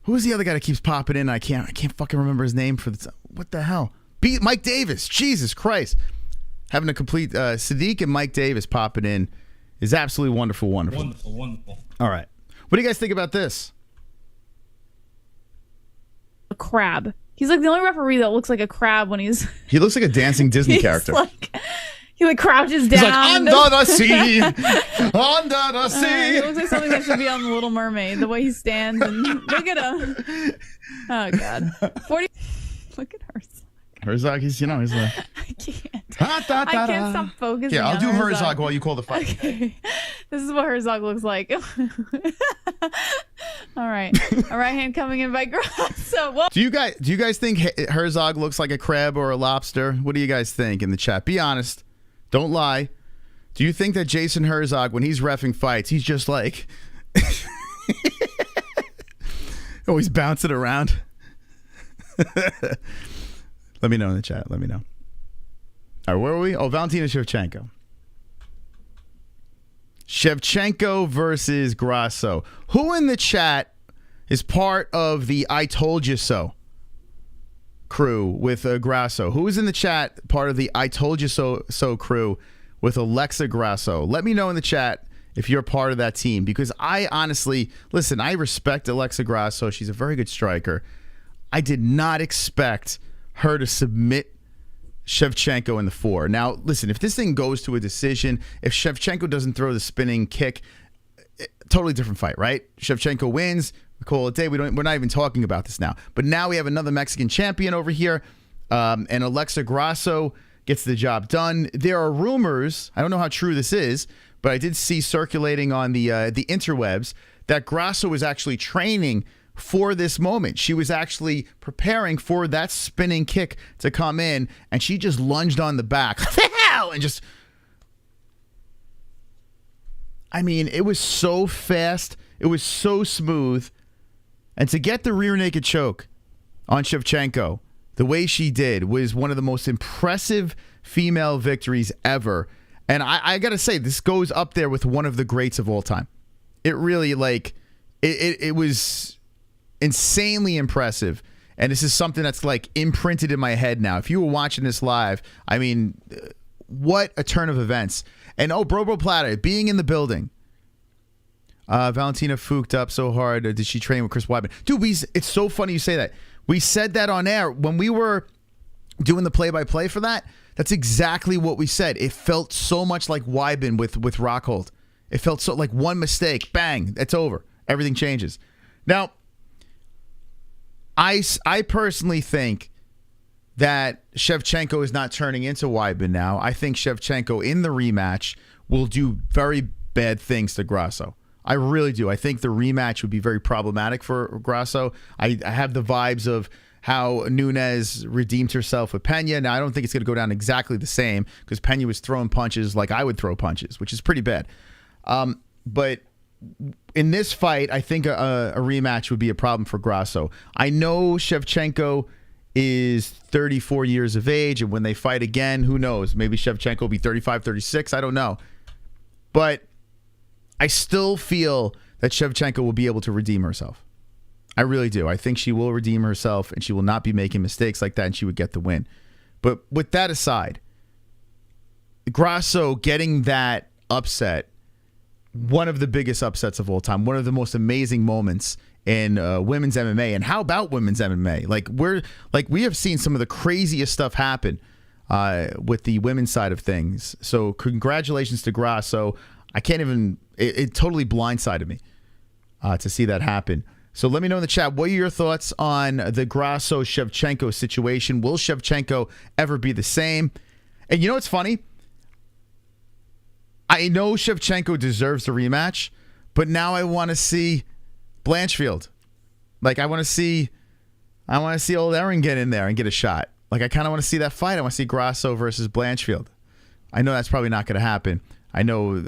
Who is the other guy that keeps popping in? I can't fucking remember his name for the what the hell? Mike Davis. Jesus Christ. Having a complete Sadiq and Mike Davis popping in is absolutely wonderful. Wonderful. All right. What do you guys think about this? A crab. He's like the only referee that looks like a crab when he's. He looks like a dancing Disney character. He like crouches down. He's like, under the sea, under the sea. He looks like something that should be on The Little Mermaid. The way he stands and look at him. Oh God. 40. Look at Herzog, he's he's like. I can't. I can't stop focusing. Yeah, I'll on do Herzog while you call the fight. Okay. This is what Herzog looks like. All right. A right hand coming in by Grasso. Well, Do you guys think Herzog looks like a crab or a lobster? What do you guys think in the chat? Be honest. Don't lie. Do you think that Jason Herzog, when he's reffing fights, he's just like always bouncing around? Let me know in the chat. Let me know. All right, where were we? Oh, Valentina Shevchenko. Shevchenko versus Grasso. Who in the chat is part of the I Told You So crew with Grasso? Who is in the chat part of the I Told You So crew with Alexa Grasso? Let me know in the chat if you're part of that team, because I honestly, listen, I respect Alexa Grasso. She's a very good striker. I did not expect her to submit Shevchenko in the 4. Now, listen, if this thing goes to a decision, if Shevchenko doesn't throw the spinning kick, totally different fight, right? Shevchenko wins, we call it a day. We're not even talking about this now. But now we have another Mexican champion over here, and Alexa Grasso gets the job done. There are rumors, I don't know how true this is, but I did see circulating on the interwebs that Grasso was actually training for this moment. She was actually preparing for that spinning kick to come in, and she just lunged on the back and just, I mean, it was so fast, it was so smooth, and to get the rear naked choke on Shevchenko the way she did was one of the most impressive female victories ever. And I got to say, this goes up there with one of the greats of all time. It really, like, it was insanely impressive. And this is something that's, like, imprinted in my head now. If you were watching this live, I mean, what a turn of events. And, Bro Platter, being in the building. Valentina fooked up so hard. Did she train with Chris Weidman? Dude, it's so funny you say that. We said that on air when we were doing the play-by-play for that. That's exactly what we said. It felt so much like Weidman with Rockhold. It felt so like one mistake, bang, it's over. Everything changes. Now, I personally think that Shevchenko is not turning into Weidman now. I think Shevchenko in the rematch will do very bad things to Grasso. I really do. I think the rematch would be very problematic for Grasso. I have the vibes of how Nunes redeemed herself with Pena. Now, I don't think it's going to go down exactly the same because Pena was throwing punches like I would throw punches, which is pretty bad. But in this fight, I think a rematch would be a problem for Grasso. I know Shevchenko is 34 years of age, and when they fight again, who knows? Maybe Shevchenko will be 35, 36. I don't know. But I still feel that Shevchenko will be able to redeem herself. I really do. I think she will redeem herself, and she will not be making mistakes like that, and she would get the win. But with that aside, Grasso getting that upset, one of the biggest upsets of all time, one of the most amazing moments in women's MMA. And how about women's MMA? We have seen some of the craziest stuff happen with the women's side of things. So congratulations to Grasso. I can't even. It totally blindsided me to see that happen. So let me know in the chat, what are your thoughts on the Grasso-Shevchenko situation? Will Shevchenko ever be the same? And you know what's funny? I know Shevchenko deserves the rematch, but now I want to see Blanchfield. Like, I want to see old Erin get in there and get a shot. Like, I kind of want to see that fight. I want to see Grasso versus Blanchfield. I know that's probably not going to happen. I know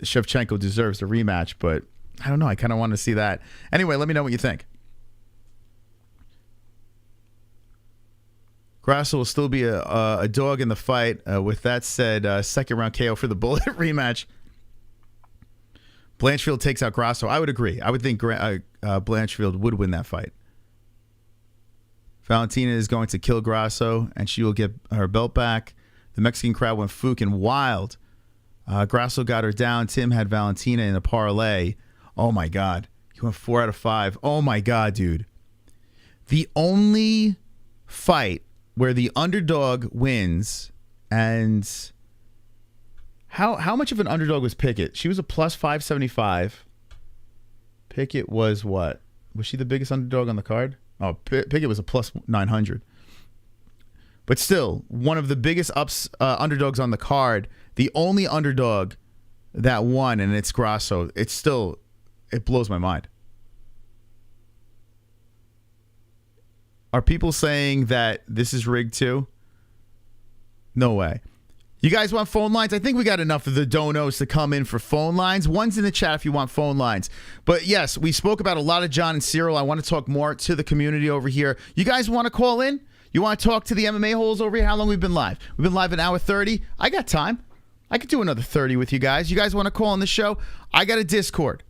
Shevchenko deserves the rematch, but I don't know. I kind of want to see that. Anyway, let me know what you think. Grasso will still be a dog in the fight. With that said, second round KO for the Bullet rematch. Blanchfield takes out Grasso. I would agree. I would think Blanchfield would win that fight. Valentina is going to kill Grasso, and she will get her belt back. The Mexican crowd went fucking wild. Grasso got her down. Tim had Valentina in a parlay. Oh, my God. He went 4 out of 5. Oh, my God, dude. The only fight where the underdog wins, and how much of an underdog was Pickett? She was a plus 575. Pickett was what? Was she the biggest underdog on the card? Oh, Pickett was a plus 900. But still, one of the biggest underdogs on the card. The only underdog that won, and it's Grasso. It blows my mind. Are people saying that this is rigged too? No way. You guys want phone lines? I think we got enough of the donos to come in for phone lines. One's in the chat if you want phone lines. But yes, we spoke about a lot of Jon and Ciryl. I want to talk more to the community over here. You guys want to call in? You want to talk to the MMA-Holes over here? How long we've been live? We've been live an hour 30. I got time. I could do another 30 with you guys. You guys want to call on the show? I got a Discord.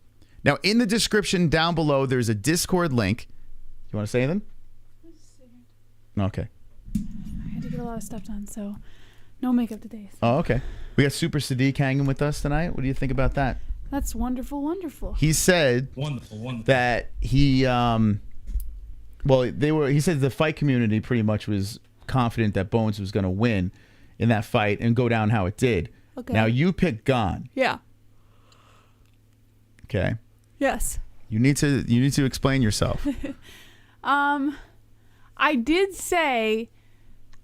Now, in the description down below, there's a Discord link. You want to say anything? Okay. I had to get a lot of stuff done, so no makeup today. So. Oh, okay. We got Super Sadiq hanging with us tonight. What do you think about that? That's wonderful, wonderful. He said Wonderful. that he said the fight community pretty much was confident that Bones was going to win in that fight and go down how it did. Okay. Now you picked Gane. Yeah. Okay. Yes. You need to explain yourself. I did say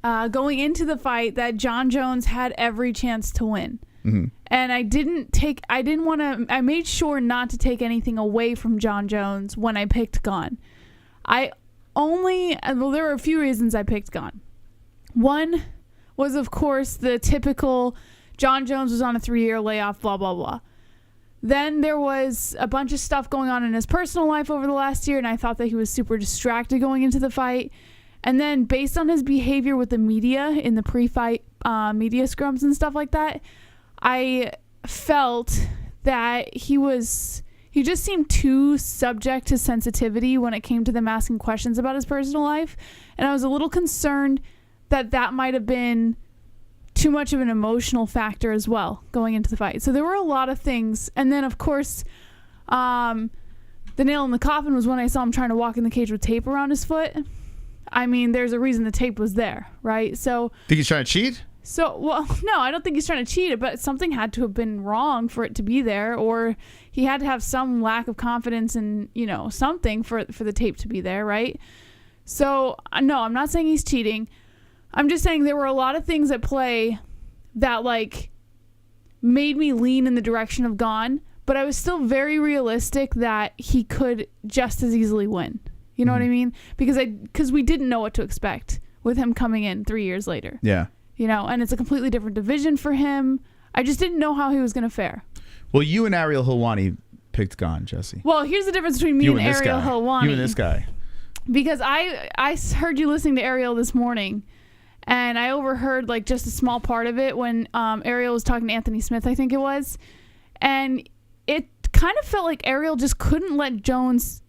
going into the fight that Jon Jones had every chance to win. Mm-hmm. And I made sure not to take anything away from Jon Jones when I picked Gane. There were a few reasons I picked Gane. One was, of course, the typical Jon Jones was on a 3-year layoff, blah, blah, blah. Then there was a bunch of stuff going on in his personal life over the last year, and I thought that he was super distracted going into the fight. And then based on his behavior with the media in the pre-fight media scrums and stuff like that, I felt that he just seemed too subject to sensitivity when it came to them asking questions about his personal life. And I was a little concerned that might have been too much of an emotional factor as well going into the fight. So there were a lot of things. And then, of course, the nail in the coffin was when I saw him trying to walk in the cage with tape around his foot. I mean, there's a reason the tape was there, right? So Think he's trying to cheat? So, well, no, I don't think he's trying to cheat it, but something had to have been wrong for it to be there, or he had to have some lack of confidence in, something for the tape to be there, right? So, no, I'm not saying he's cheating. I'm just saying there were a lot of things at play that, made me lean in the direction of Gane, but I was still very realistic that he could just as easily win. You know what I mean? Because we didn't know what to expect with him coming in 3 years later. Yeah. And it's a completely different division for him. I just didn't know how he was going to fare. Well, you and Ariel Helwani picked Gane, Jesse. Well, here's the difference between me and Ariel Helwani. You and this guy. Because I heard you listening to Ariel this morning, and I overheard just a small part of it when Ariel was talking to Anthony Smith, I think it was. And it kind of felt like Ariel just couldn't let Jones,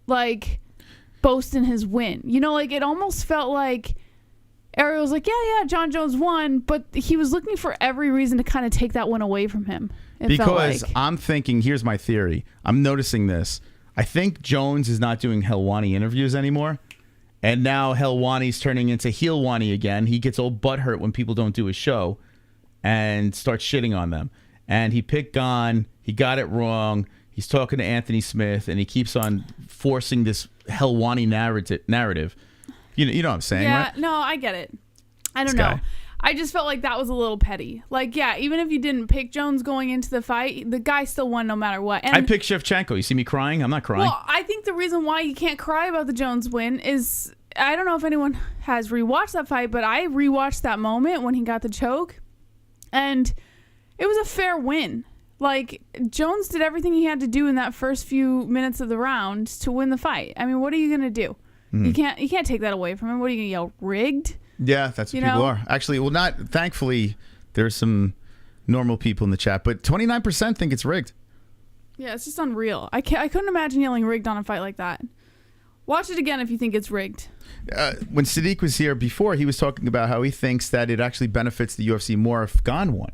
boast in his win. It almost felt like Ariel was like, yeah, Jon Jones won, but he was looking for every reason to kind of take that one away from him. Because I'm thinking, here's my theory. I'm noticing this. I think Jones is not doing Helwani interviews anymore. And now Helwani's turning into Heelwani again. He gets old butthurt when people don't do his show and starts shitting on them. And he picked Gane. He got it wrong. He's talking to Anthony Smith, and he keeps on forcing this Helwani narrative. You know what I'm saying, yeah, right? No, I get it. I don't know. I just felt like that was a little petty. Even if you didn't pick Jones going into the fight, the guy still won no matter what. And I picked Shevchenko. You see me crying? I'm not crying. Well, I think the reason why you can't cry about the Jones win is, I don't know if anyone has rewatched that fight, but I rewatched that moment when he got the choke, and it was a fair win. Jones did everything he had to do in that first few minutes of the round to win the fight. I mean, what are you going to do? You can't take that away from him. What are you going to yell? Rigged? Yeah, that's what people are. Actually, well, not thankfully, there's some normal people in the chat, but 29% think it's rigged. Yeah, it's just unreal. I couldn't imagine yelling rigged on a fight like that. Watch it again if you think it's rigged. When Sadiq was here before, he was talking about how he thinks that it actually benefits the UFC more if Gane won,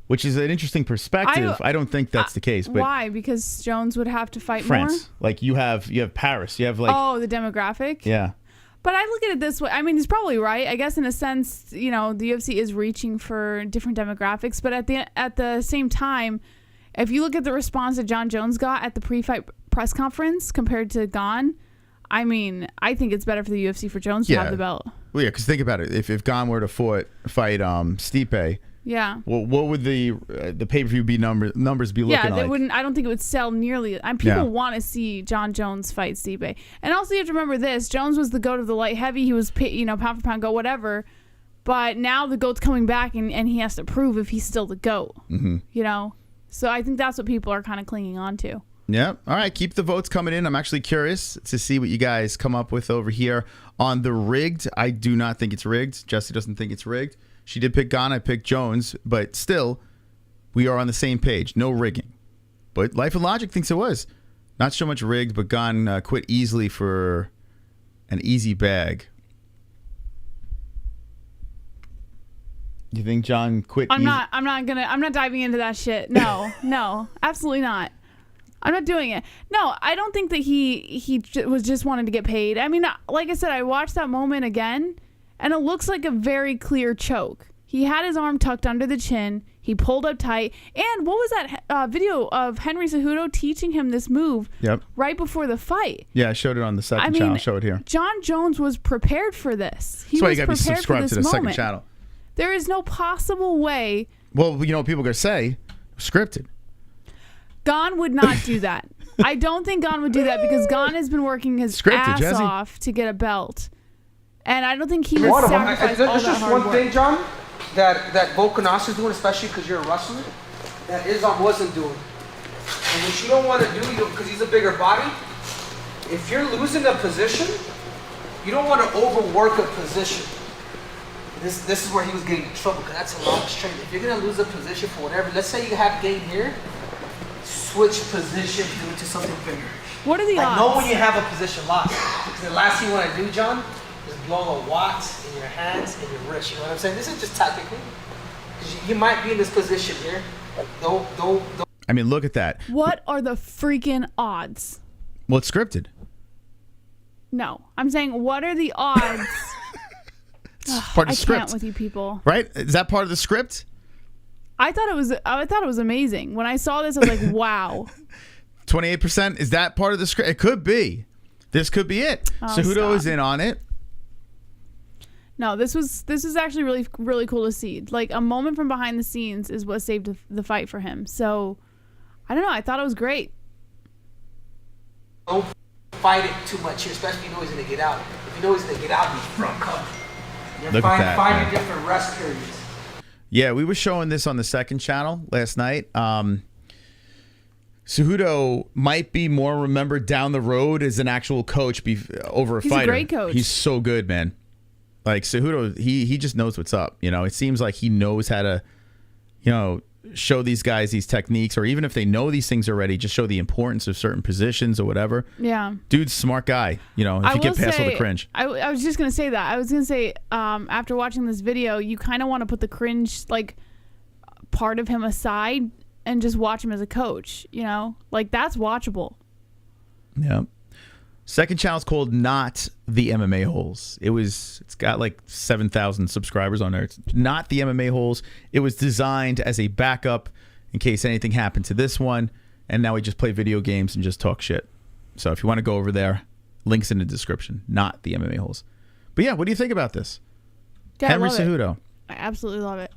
which is an interesting perspective. I don't think that's the case. But why? Because Jones would have to fight France. more? You have Paris. You have the demographic? Yeah. But I look at it this way. I mean, he's probably right. I guess in a sense, the UFC is reaching for different demographics. But at the same time, if you look at the response that Jon Jones got at the pre-fight press conference compared to Gane, I mean, I think it's better for the UFC for Jones to have the belt. Well, yeah, because think about it. If Gane were to fight Stipe, yeah. Well, what would the pay-per-view numbers be looking like? Wouldn't. I don't think it would sell nearly. People want to see Jon Jones fight Stipe, and also you have to remember this: Jones was the GOAT of the light heavy. He was, pound for pound GOAT, whatever. But now the GOAT's coming back, and he has to prove if he's still the GOAT. Mm-hmm. So I think that's what people are kind of clinging on to. Yeah. All right. Keep the votes coming in. I'm actually curious to see what you guys come up with over here on the rigged. I do not think it's rigged. Jesse doesn't think it's rigged. She did pick Gane. I picked Jones. But still, we are on the same page. No rigging. But Life and Logic thinks it was. Not so much rigged, but Gane quit easily for an easy bag. You think Jon quit? I'm not diving into that shit. No, absolutely not. I'm not doing it. No, I don't think that he was just wanting to get paid. I mean, like I said, I watched that moment again, and it looks like a very clear choke. He had his arm tucked under the chin. He pulled up tight. And what was that video of Henry Cejudo teaching him this move right before the fight? Yeah, I showed it on the second channel. I'll show it here. Jon Jones was prepared for this. That's why you got to be subscribed to the second channel. There is no possible way. Well, you know what people are going to say? Scripted. Gane would not do that. I don't think Gane would do that because Gane has been working his ass off to get a belt. And I don't think he would sacrifice all that hard work. There's just one thing, Jon, that Volkanovski's doing, especially because you're a wrestler, that Islam wasn't doing. And what you don't want to do, because he's a bigger body, if you're losing a position, you don't want to overwork a position. This is where he was getting in trouble because that's a lot of strength. If you're gonna lose a position for whatever, let's say you have Gane here, switch position, do it to something bigger. What are the odds? Know when you have a position locked. Because the last thing you want to do, John, is blow a watt in your hands and your wrist. You know what I'm saying? This is just tactically. Because you might be in this position here. Don't. I mean, look at that. What are the freaking odds? Well, it's scripted. No, I'm saying, what are the odds? Part of the script. I can't with you people. Right? Is that part of the script? I thought it was amazing. When I saw this, I was like, wow. 28%, is that part of the script? It could be. This could be it. Cejudo is in on it. No, this is actually really, really cool to see. Like, a moment from behind the scenes is what saved the fight for him. So, I don't know. I thought it was great. Don't fight it too much here, especially if you know he's going to get out. If you know he's going to get out, he's front cover. You're Look at that, finding different rest periods. Yeah, we were showing this on the second channel last night. Cejudo might be more remembered down the road as an actual coach over a fighter. He's a great coach. He's so good, man. Like, Cejudo, he just knows what's up. You know, it seems like he knows how to, you know, show these guys these techniques, or even if they know these things already, just show the importance of certain positions or whatever. Yeah. Dude's a smart guy, you know, if you get past all the cringe. I was just going to say that. I was going to say, after watching this video, you kind of want to put the cringe, like, part of him aside and just watch him as a coach, you know? Like, that's watchable. Yeah. Second channel's called Not the MMA-Holes. It's got like 7,000 subscribers on there. It's Not the MMA-Holes. It was designed as a backup in case anything happened to this one. And now we just play video games and just talk shit. So if you want to go over there, links in the description. Not the MMA-Holes. But yeah, what do you think about this? Yeah, Henry I love it. Cejudo. I absolutely love it.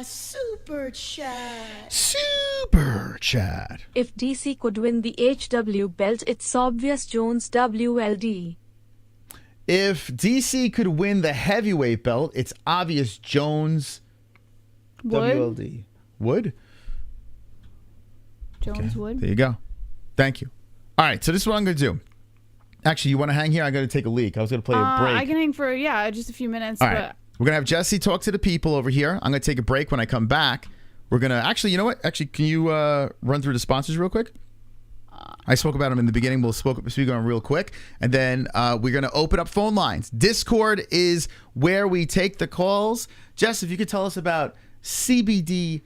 Super chat. Super chat. If DC could win the HW belt, it's obvious Jones WLD. If DC could win the heavyweight belt, it's obvious Jones WLD. Would? Jones would. There you go. Thank you. All right, so this is what I'm going to do. Actually, you want to hang here? I'm going to take a leak. I was going to play a break. I can hang for, just a few minutes. All right. We're going to have Jesse talk to the people over here. I'm going to take a break. When I come back, we're going to... Actually, you know what? Actually, can you run through the sponsors real quick? I spoke about them in the beginning. We'll speak on them real quick. And then we're going to open up phone lines. Discord is where we take the calls. Jess, if you could tell us about CBDX.com.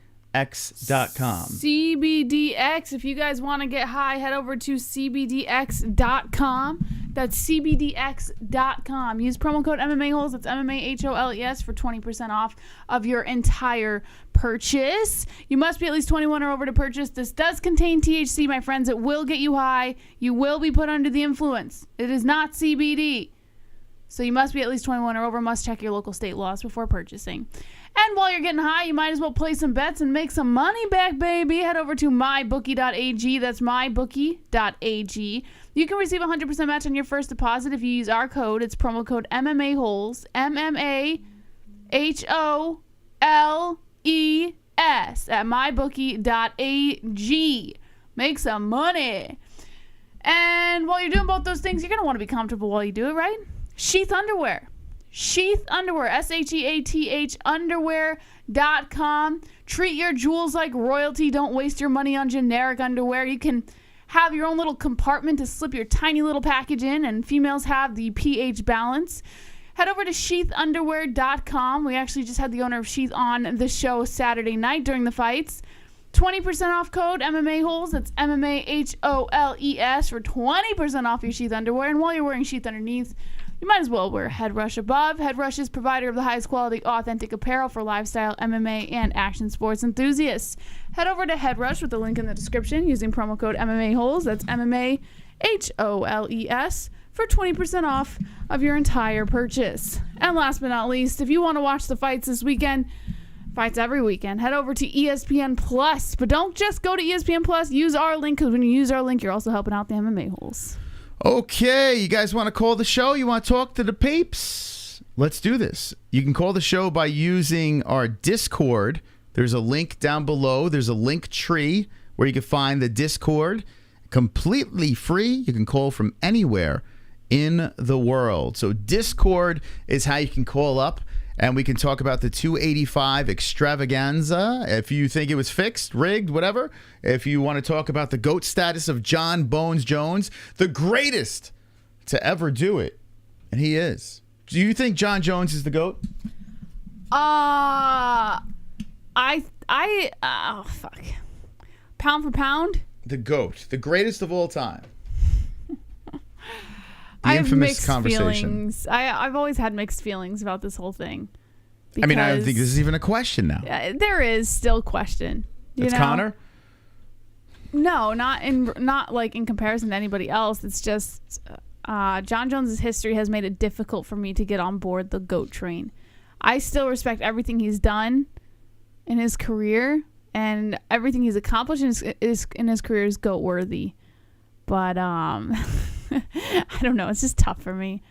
CBDX. If you guys want to get high, head over to CBDX.com. That's CBDX.com. Use promo code MMA-Holes. That's MMA-HOLES for 20% off of your entire purchase. You must be at least 21 or over to purchase. This does contain THC, my friends. It will get you high. You will be put under the influence. It is not CBD. So you must be at least 21 or over. Must check your local state laws before purchasing. And while you're getting high, you might as well play some bets and make some money back, baby. Head over to mybookie.ag. That's mybookie.ag. You can receive a 100% match on your first deposit if you use our code. It's promo code MMA-Holes. MMA-HOLES at mybookie.ag. Make some money. And while you're doing both those things, you're going to want to be comfortable while you do it, right? Sheath underwear. Sheath underwear. SHEATH underwear.com. Treat your jewels like royalty. Don't waste your money on generic underwear. You can have your own little compartment to slip your tiny little package in, and females have the pH balance. Head over to sheathunderwear.com. We actually just had the owner of Sheath on the show Saturday night during the fights. 20% off code MMA-Holes. That's MMA-HOLES for 20% off your Sheath underwear. And while you're wearing Sheath underneath, you might as well wear Head Rush above. Head Rush is provider of the highest quality, authentic apparel for lifestyle, MMA, and action sports enthusiasts. Head over to Head Rush with the link in the description using promo code MMA-Holes. That's MMA-HOLES for 20% off of your entire purchase. And last but not least, if you want to watch the fights this weekend, fights every weekend, head over to ESPN Plus. But don't just go to ESPN Plus. Use our link, because when you use our link, you're also helping out the MMA-Holes. Okay, you guys want to call the show? You want to talk to the peeps? Let's do this. You can call the show by using our Discord. There's a link down below. There's a link tree where you can find the Discord. Completely free. You can call from anywhere in the world. So Discord is how you can call up, and we can talk about the 285 extravaganza. If you think it was fixed, rigged, whatever. If you want to talk about the GOAT status of Jon Bones Jones, the greatest to ever do it. And he is. Do you think Jon Jones is the GOAT? Oh, fuck. Pound for pound? The GOAT. The greatest of all time. I have mixed feelings. I've always had mixed feelings about this whole thing. I mean, I don't think this is even a question now. There is still question. It's Conor? No, not like in comparison to anybody else. It's just Jon Jones' history has made it difficult for me to get on board the GOAT train. I still respect everything he's done in his career, and everything he's accomplished in his career is GOAT worthy. But I don't know. It's just tough for me.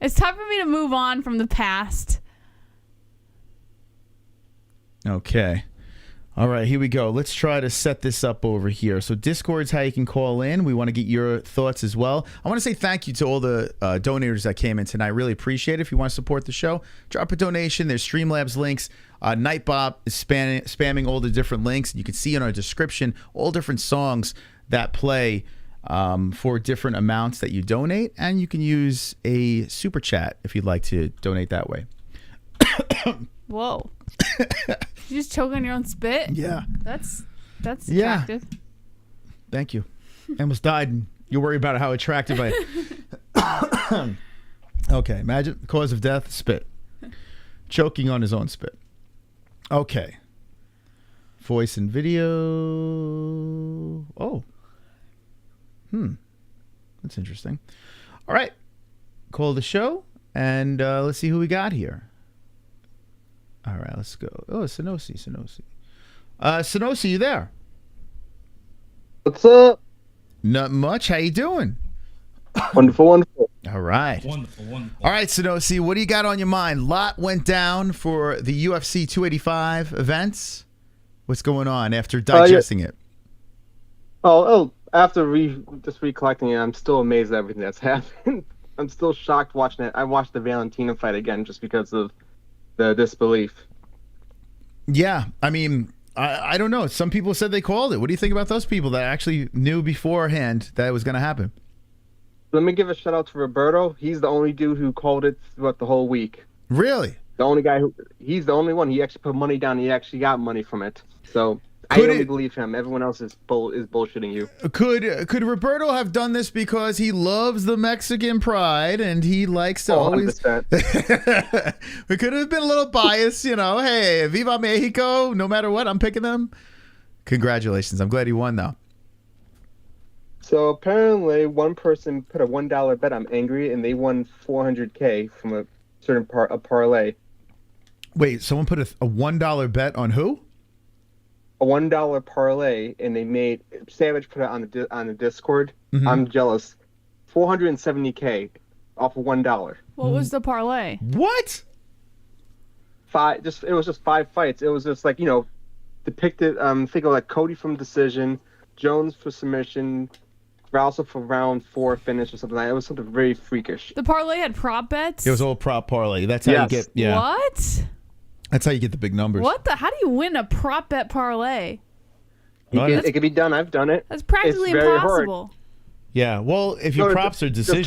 It's tough for me to move on from the past. Okay. All right, here we go. Let's try to set this up over here. So Discord's how you can call in. We want to get your thoughts as well. I want to say thank you to all the donators that came in tonight. Really appreciate it. If you want to support the show, drop a donation. There's Streamlabs links. Nightbot is spamming all the different links. You can see in our description all different songs that play for different amounts that you donate. And you can use a super chat if you'd like to donate that way. Whoa. You just choke on your own spit? Yeah. That's attractive. Thank you. I almost died, and you worry about how attractive I am. Okay, imagine cause of death, spit. Choking on his own spit. Okay. Voice and video. Oh. That's interesting. All right. Call the show, and let's see who we got here. All right, let's go. Oh, Sonosi. Sonosi, you there? What's up? Not much. How you doing? Wonderful. All right. Wonderful. All right, Sonosi, what do you got on your mind? Lot went down for the UFC 285 events. What's going on after digesting it? After just recollecting it, I'm still amazed at everything that's happened. I'm still shocked watching it. I watched the Valentina fight again just because of the disbelief. Yeah, I mean, I don't know. Some people said they called it. What do you think about those people that actually knew beforehand that it was going to happen? Let me give a shout out to Roberto. He's the only dude who called it throughout the whole week. Really? The only guy he's the only one. He actually put money down. He actually got money from it. So I only believe him. Everyone else is bullshitting you. Could Roberto have done this because he loves the Mexican pride and he likes to always... We could have been a little biased, you know. Hey, Viva Mexico, no matter what, I'm picking them. Congratulations. I'm glad he won, though. So apparently one person put a $1 bet. I'm angry, and they won $400K from a certain a parlay. Wait, someone put a $1 bet on who? A $1 parlay, and they made Savage put it on the Discord. Mm-hmm. I'm jealous. $470K off of $1. What was the parlay? What? It was just 5 fights. It was just like, depicted. Think of like Cody from decision, Jones for submission, Grasso for round 4 finish or something like that. It was something very freakish. The parlay had prop bets? It was all prop parlay. That's how you get. Yeah. What? That's how you get the big numbers. How do you win a prop bet parlay? It can be done. I've done it. That's practically impossible. Hard. Yeah. Well, if your props are decisions.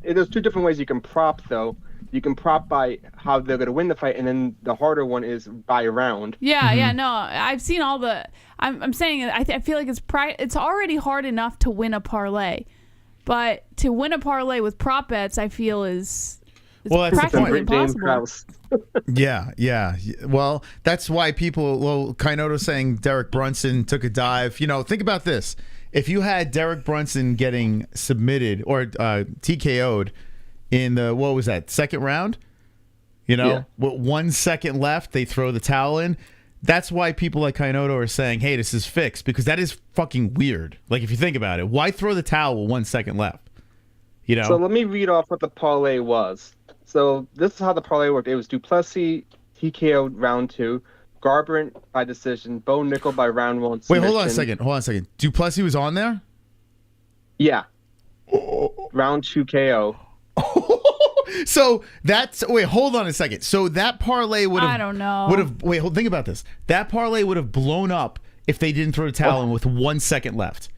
There's 2 different ways you can prop, though. You can prop by how they're going to win the fight, and then the harder one is by round. Yeah, yeah, no. I've seen all the... I'm saying I feel like it's already hard enough to win a parlay. But to win a parlay with prop bets, I feel is practically impossible. Yeah. Well, that's why Kainoto saying Derek Brunson took a dive. Think about this. If you had Derek Brunson getting submitted or TKO'd in the, what was that, second round? With 1 second left, they throw the towel in. That's why people like Kainoto are saying, hey, this is fixed, because that is fucking weird. Like, if you think about it, why throw the towel with 1 second left? So let me read off what the parlay was. So this is how the parlay worked. It was Duplessis TKO round 2, Garbrandt by decision, Bo Nickel by round 1. Wait, hold on a second. Duplessis was on there? Yeah. round 2 KO. So that's wait. Hold on a second. So that parlay would have. I don't know. Would have wait. Think about this. That parlay would have blown up if they didn't throw the towel in with 1 second left.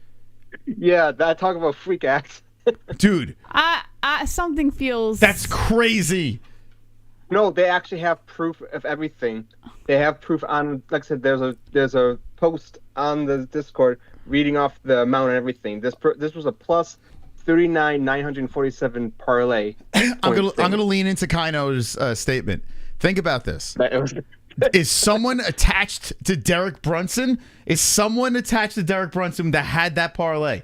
Yeah, that talk about freak acts. Dude, something feels. that's crazy. No, they actually have proof of everything. They have proof on. Like I said, there's a post on the Discord reading off the amount and everything. This was a plus 39,947 parlay. I'm gonna lean into Kaino's statement. Think about this. Is someone attached to Derek Brunson? Is someone attached to Derek Brunson that had that parlay?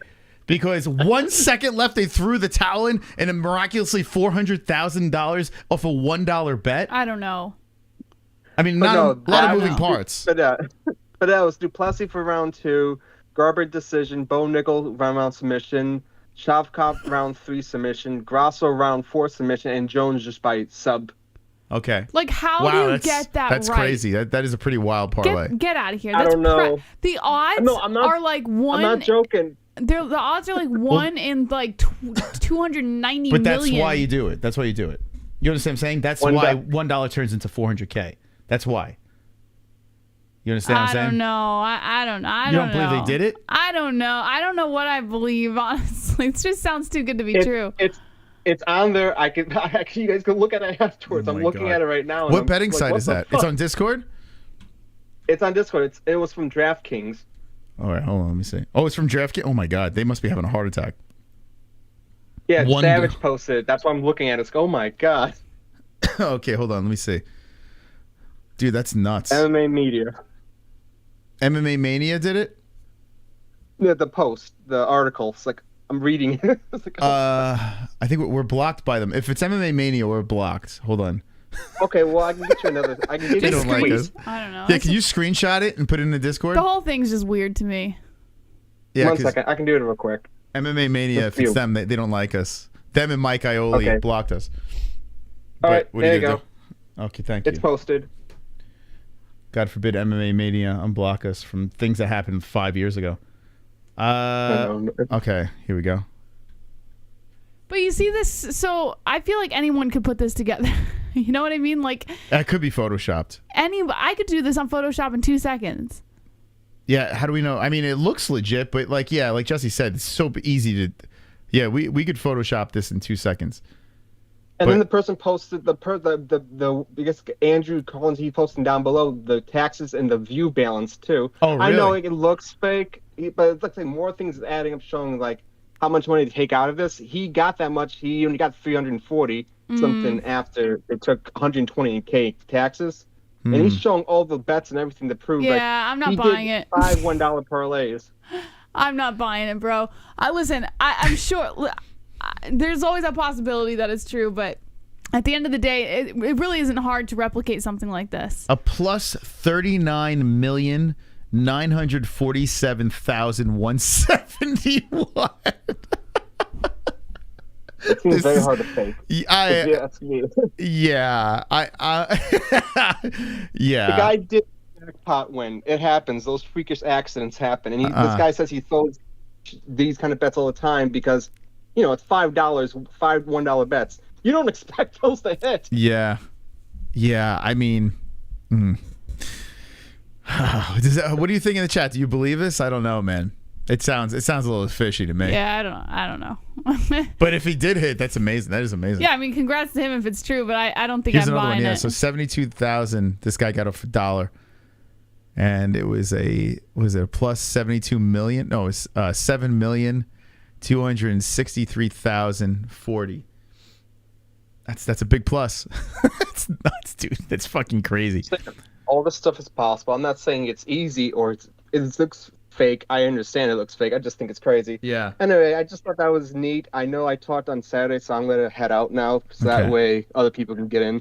Because 1 second left, they threw the towel in, and miraculously $400,000 off a $1 bet. I don't know. I mean, not a lot of moving parts. But that was Duplessis for round 2, Garber decision, Bo Nickel round submission, Shavkov round 3 submission, Grasso round 4 submission, and Jones just by sub. Okay. Like, how do you get that That's right? crazy. That is a pretty wild parlay. Get out of here. I don't know. The odds are like one. I'm not joking. The odds are like 1 in like 290 But that's million. why you do it. That's why you do it. You understand what I'm saying? That's why $1 turns into $400K. That's why. You understand what I'm saying? I don't know. I don't know. You don't believe they did it? I don't know. I don't know what I believe, honestly. It just sounds too good to be true. It's on there. You guys can look at it afterwards. I'm looking at it right now. What betting site is that? It's on Discord? It's on Discord. It was from DraftKings. All right, hold on. Let me see. Oh, it's from DraftKings? Oh, my God. They must be having a heart attack. Yeah, Savage posted. That's why I'm looking at it. It's oh, my God. Okay, hold on. Let me see. Dude, that's nuts. MMA Media. MMA Mania did it? Yeah, the post, the article. It's like, I'm reading it. It's like, I think we're blocked by them. If it's MMA Mania, we're blocked. Hold on. Okay, well, I can get you another. I can get They you don't like us. I don't know. Yeah, can you screenshot it and put it in the Discord? The whole thing's just weird to me. Yeah, 1 second. I can do it real quick. MMA Mania, if it's them, they don't like us. Them and Mike Ioli blocked us. All right, what there are you go. Okay, thank you. It's posted. God forbid MMA Mania unblock us from things that happened 5 years ago. Okay, here we go. But you see this, so I feel like anyone could put this together. You know what I mean? Like, That could be photoshopped. I could do this on Photoshop in 2 seconds. Yeah, how do we know? I mean, it looks legit, but like Jesse said, it's so easy to. Yeah, we could Photoshop this in 2 seconds. And then the person posted the I guess Andrew Collins, he posted down below the taxes and the view balance too. Oh, really? I know it looks fake, but it's like more things adding up showing like how much money to take out of this. He got that much. He only got 340 something after it took 120K taxes. And he's showing all the bets and everything to prove. Yeah, I'm not buying it. 5 $1 parlays. I'm not buying it, bro. I'm sure there's always a possibility that it's true, but at the end of the day, it really isn't hard to replicate something like this. A plus 39,947,171. It seems very hard to fake. Yeah. The guy did jackpot win. It happens. Those freakish accidents happen. And this guy says he throws these kind of bets all the time because, it's $5, $1 bets. You don't expect those to hit. Yeah. I mean, what do you think in the chat? Do you believe this? I don't know, man. It sounds a little fishy to me. Yeah, I don't know. But if he did hit, that's amazing. That is amazing. Yeah, I mean, congrats to him if it's true, but I don't think Here's I'm another buying one. Yeah, it. so 72,000. This guy got a $1, and it was a plus 72 million? No, it's 7,263,040. That's a big plus. That's nuts, dude. That's fucking crazy. All this stuff is possible. I'm not saying it's easy or it looks fake. I understand it looks fake. I just think it's crazy. Yeah. Anyway, I just thought that was neat. I know I talked on Saturday, so I'm going to head out now so that way other people can get in.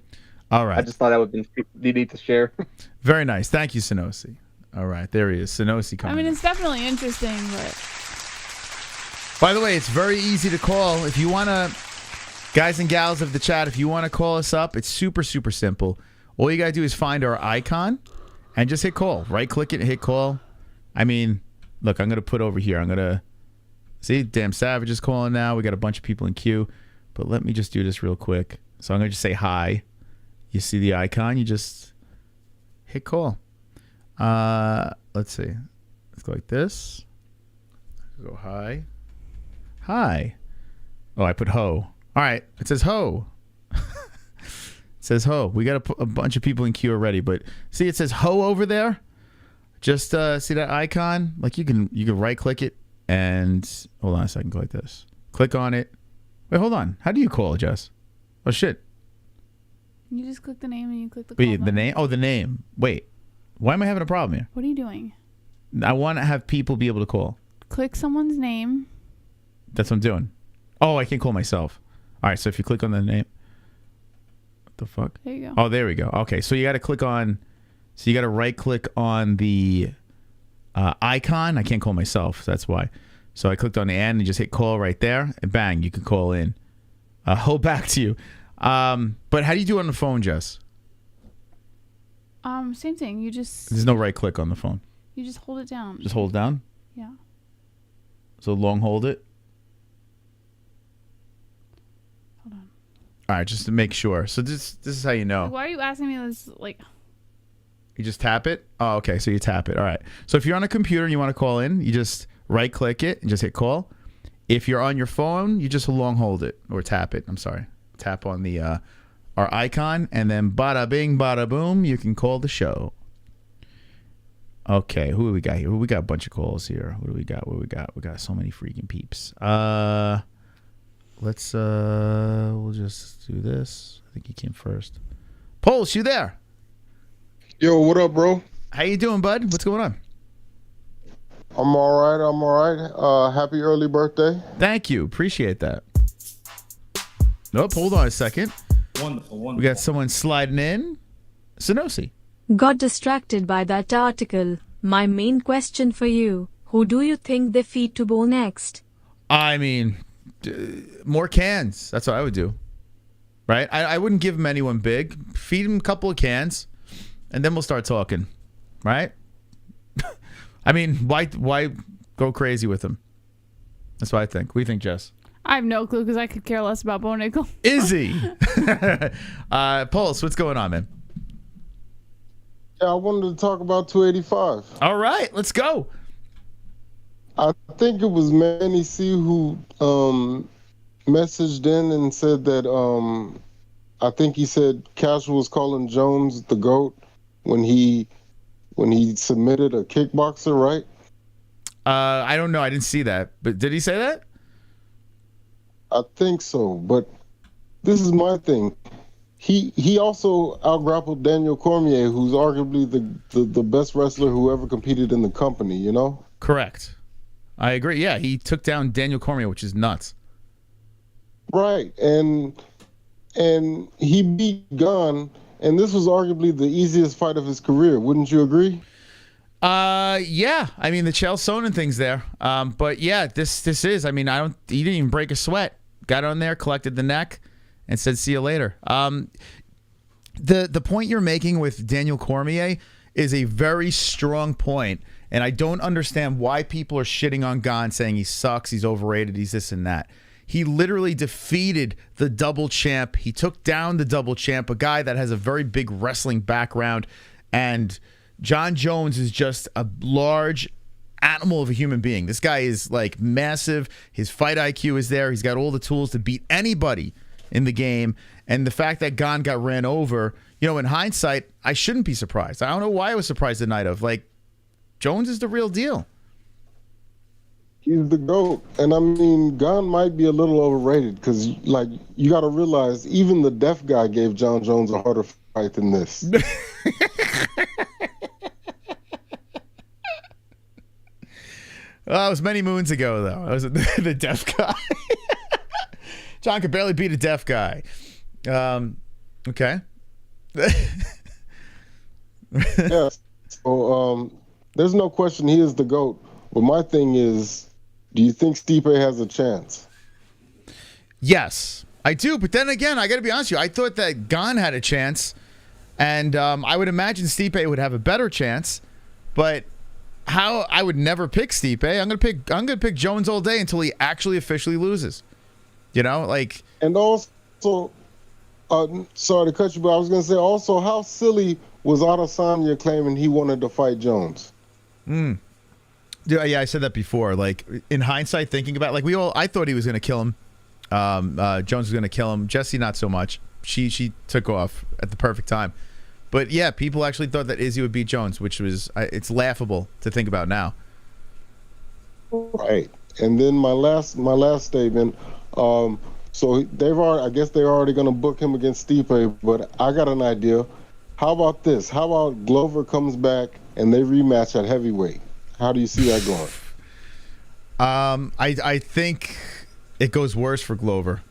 All right. I just thought that would be neat to share. Very nice. Thank you, Sonosi. All right. There he is. Sonosi coming. I mean, it's definitely interesting, but... By the way, it's very easy to call. If you want to, guys and gals of the chat, if you want to call us up, it's super, super simple. All you got to do is find our icon and just hit call. Right-click it and hit call. I mean, look, I'm going to put over here. I'm going to See, Damn Savage is calling now. We got a bunch of people in queue. But let me just do this real quick. So I'm going to just say hi. You see the icon. You just hit call. Let's see. Let's go like this. Go hi. Hi. Oh, I put ho. All right. It says ho. It says ho. We got a bunch of people in queue already. But see, it says ho over there. Just see that icon? Like you can right click it and hold on a second. Go like this. Click on it. Wait, hold on. How do you call, Jess? Oh shit. You just click the name and you click the call Wait, the button. name? Oh, the name. Wait. Why am I having a problem here? What are you doing? I want to have people be able to call. Click someone's name. That's what I'm doing. Oh, I can call myself. All right, so if you click on the name. What the fuck? There you go. Oh, there we go. Okay, so you got to click on. So you got to right click on the icon. I can't call myself. So that's why. So I clicked on the end and just hit call right there. And bang, you can call in. Hold back to you. But how do you do it on the phone, Jess? Same thing. You just There's no right click on the phone. You just hold it down. Just hold down? Yeah. So long hold it? Hold on. All right, just to make sure. So this is how you know. Like, why are you asking me this? Like, you just tap it? Oh, okay, so you tap it. All right. So if you're on a computer and you want to call in, you just right click it and just hit call. If you're on your phone, you just long hold it or tap it. I'm sorry. Tap on the our icon and then bada bing, bada boom, you can call the show. Okay, who do we got here? We got a bunch of calls here. What do we got? We got so many freaking peeps. Let's we'll just do this. I think he came first. Pulse, you there? Yo, what up, bro? How you doing, bud? What's going on? I'm all right. Happy early birthday. Thank you. Appreciate that. Nope, hold on a second. Wonderful. We got someone sliding in. Sonosi. Got distracted by that article. My main question for you, who do you think they feed to bowl next? I mean, more cans. That's what I would do. Right? I wouldn't give him anyone big. Feed him a couple of cans, and then we'll start talking. Right? I mean, why go crazy with him? That's what I think. What do you think, Jess? I have no clue because I could care less about Bo Nickel. Izzy. Pulse, what's going on, man? Yeah, I wanted to talk about 285. All right, let's go. I think it was Manny C who messaged in and said that I think he said Cash was calling Jones the GOAT when he submitted a kickboxer, right? I don't know. I didn't see that. But did he say that? I think so. But this is my thing. He also outgrappled Daniel Cormier, who's arguably the best wrestler who ever competed in the company, you know? Correct. I agree. Yeah, he took down Daniel Cormier, which is nuts. Right. And he beat Gane, and this was arguably the easiest fight of his career. Wouldn't you agree? Yeah. I mean, the Chael Sonnen thing's there. But yeah, this is. I mean, he didn't even break a sweat. Got on there, collected the neck, and said, "See you later." The point you're making with Daniel Cormier is a very strong point, and I don't understand why people are shitting on Gane, saying he sucks, he's overrated, he's this and that. He literally defeated the double champ. He took down the double champ, a guy that has a very big wrestling background, and Jon Jones is just a large animal of a human being. This guy is like massive. His fight IQ is there. He's got all the tools to beat anybody in the game. And the fact that Gane got ran over, you know, in hindsight, I shouldn't be surprised. I don't know why I was surprised the night of. Like, Jones is the real deal. He's the GOAT. And I mean, Gane might be a little overrated because, like, you got to realize even the deaf guy gave Jon Jones a harder fight than this. Well, it was many moons ago, though. I was the deaf guy. John could barely beat a deaf guy. Okay. Yeah. So there's no question he is the GOAT. But my thing is, do you think Stipe has a chance? Yes, I do. But then again, I got to be honest with you. I thought that Gane had a chance. And I would imagine Stipe would have a better chance. But how I would never pick Stipe. I'm gonna pick Jones all day until he actually officially loses. You know, like. And also, sorry to cut you, but I was gonna say also, how silly was Adesanya claiming he wanted to fight Jones? Yeah, I said that before. Like, in hindsight, thinking about it, I thought he was gonna kill him. Jones was gonna kill him. Jesse, not so much. She took off at the perfect time. But yeah, people actually thought that Izzy would beat Jones, which was it's laughable to think about now. Right. And then my last statement. So I guess they're already going to book him against Stipe, but I got an idea. How about this? How about Glover comes back and they rematch at heavyweight? How do you see that going? I think it goes worse for Glover.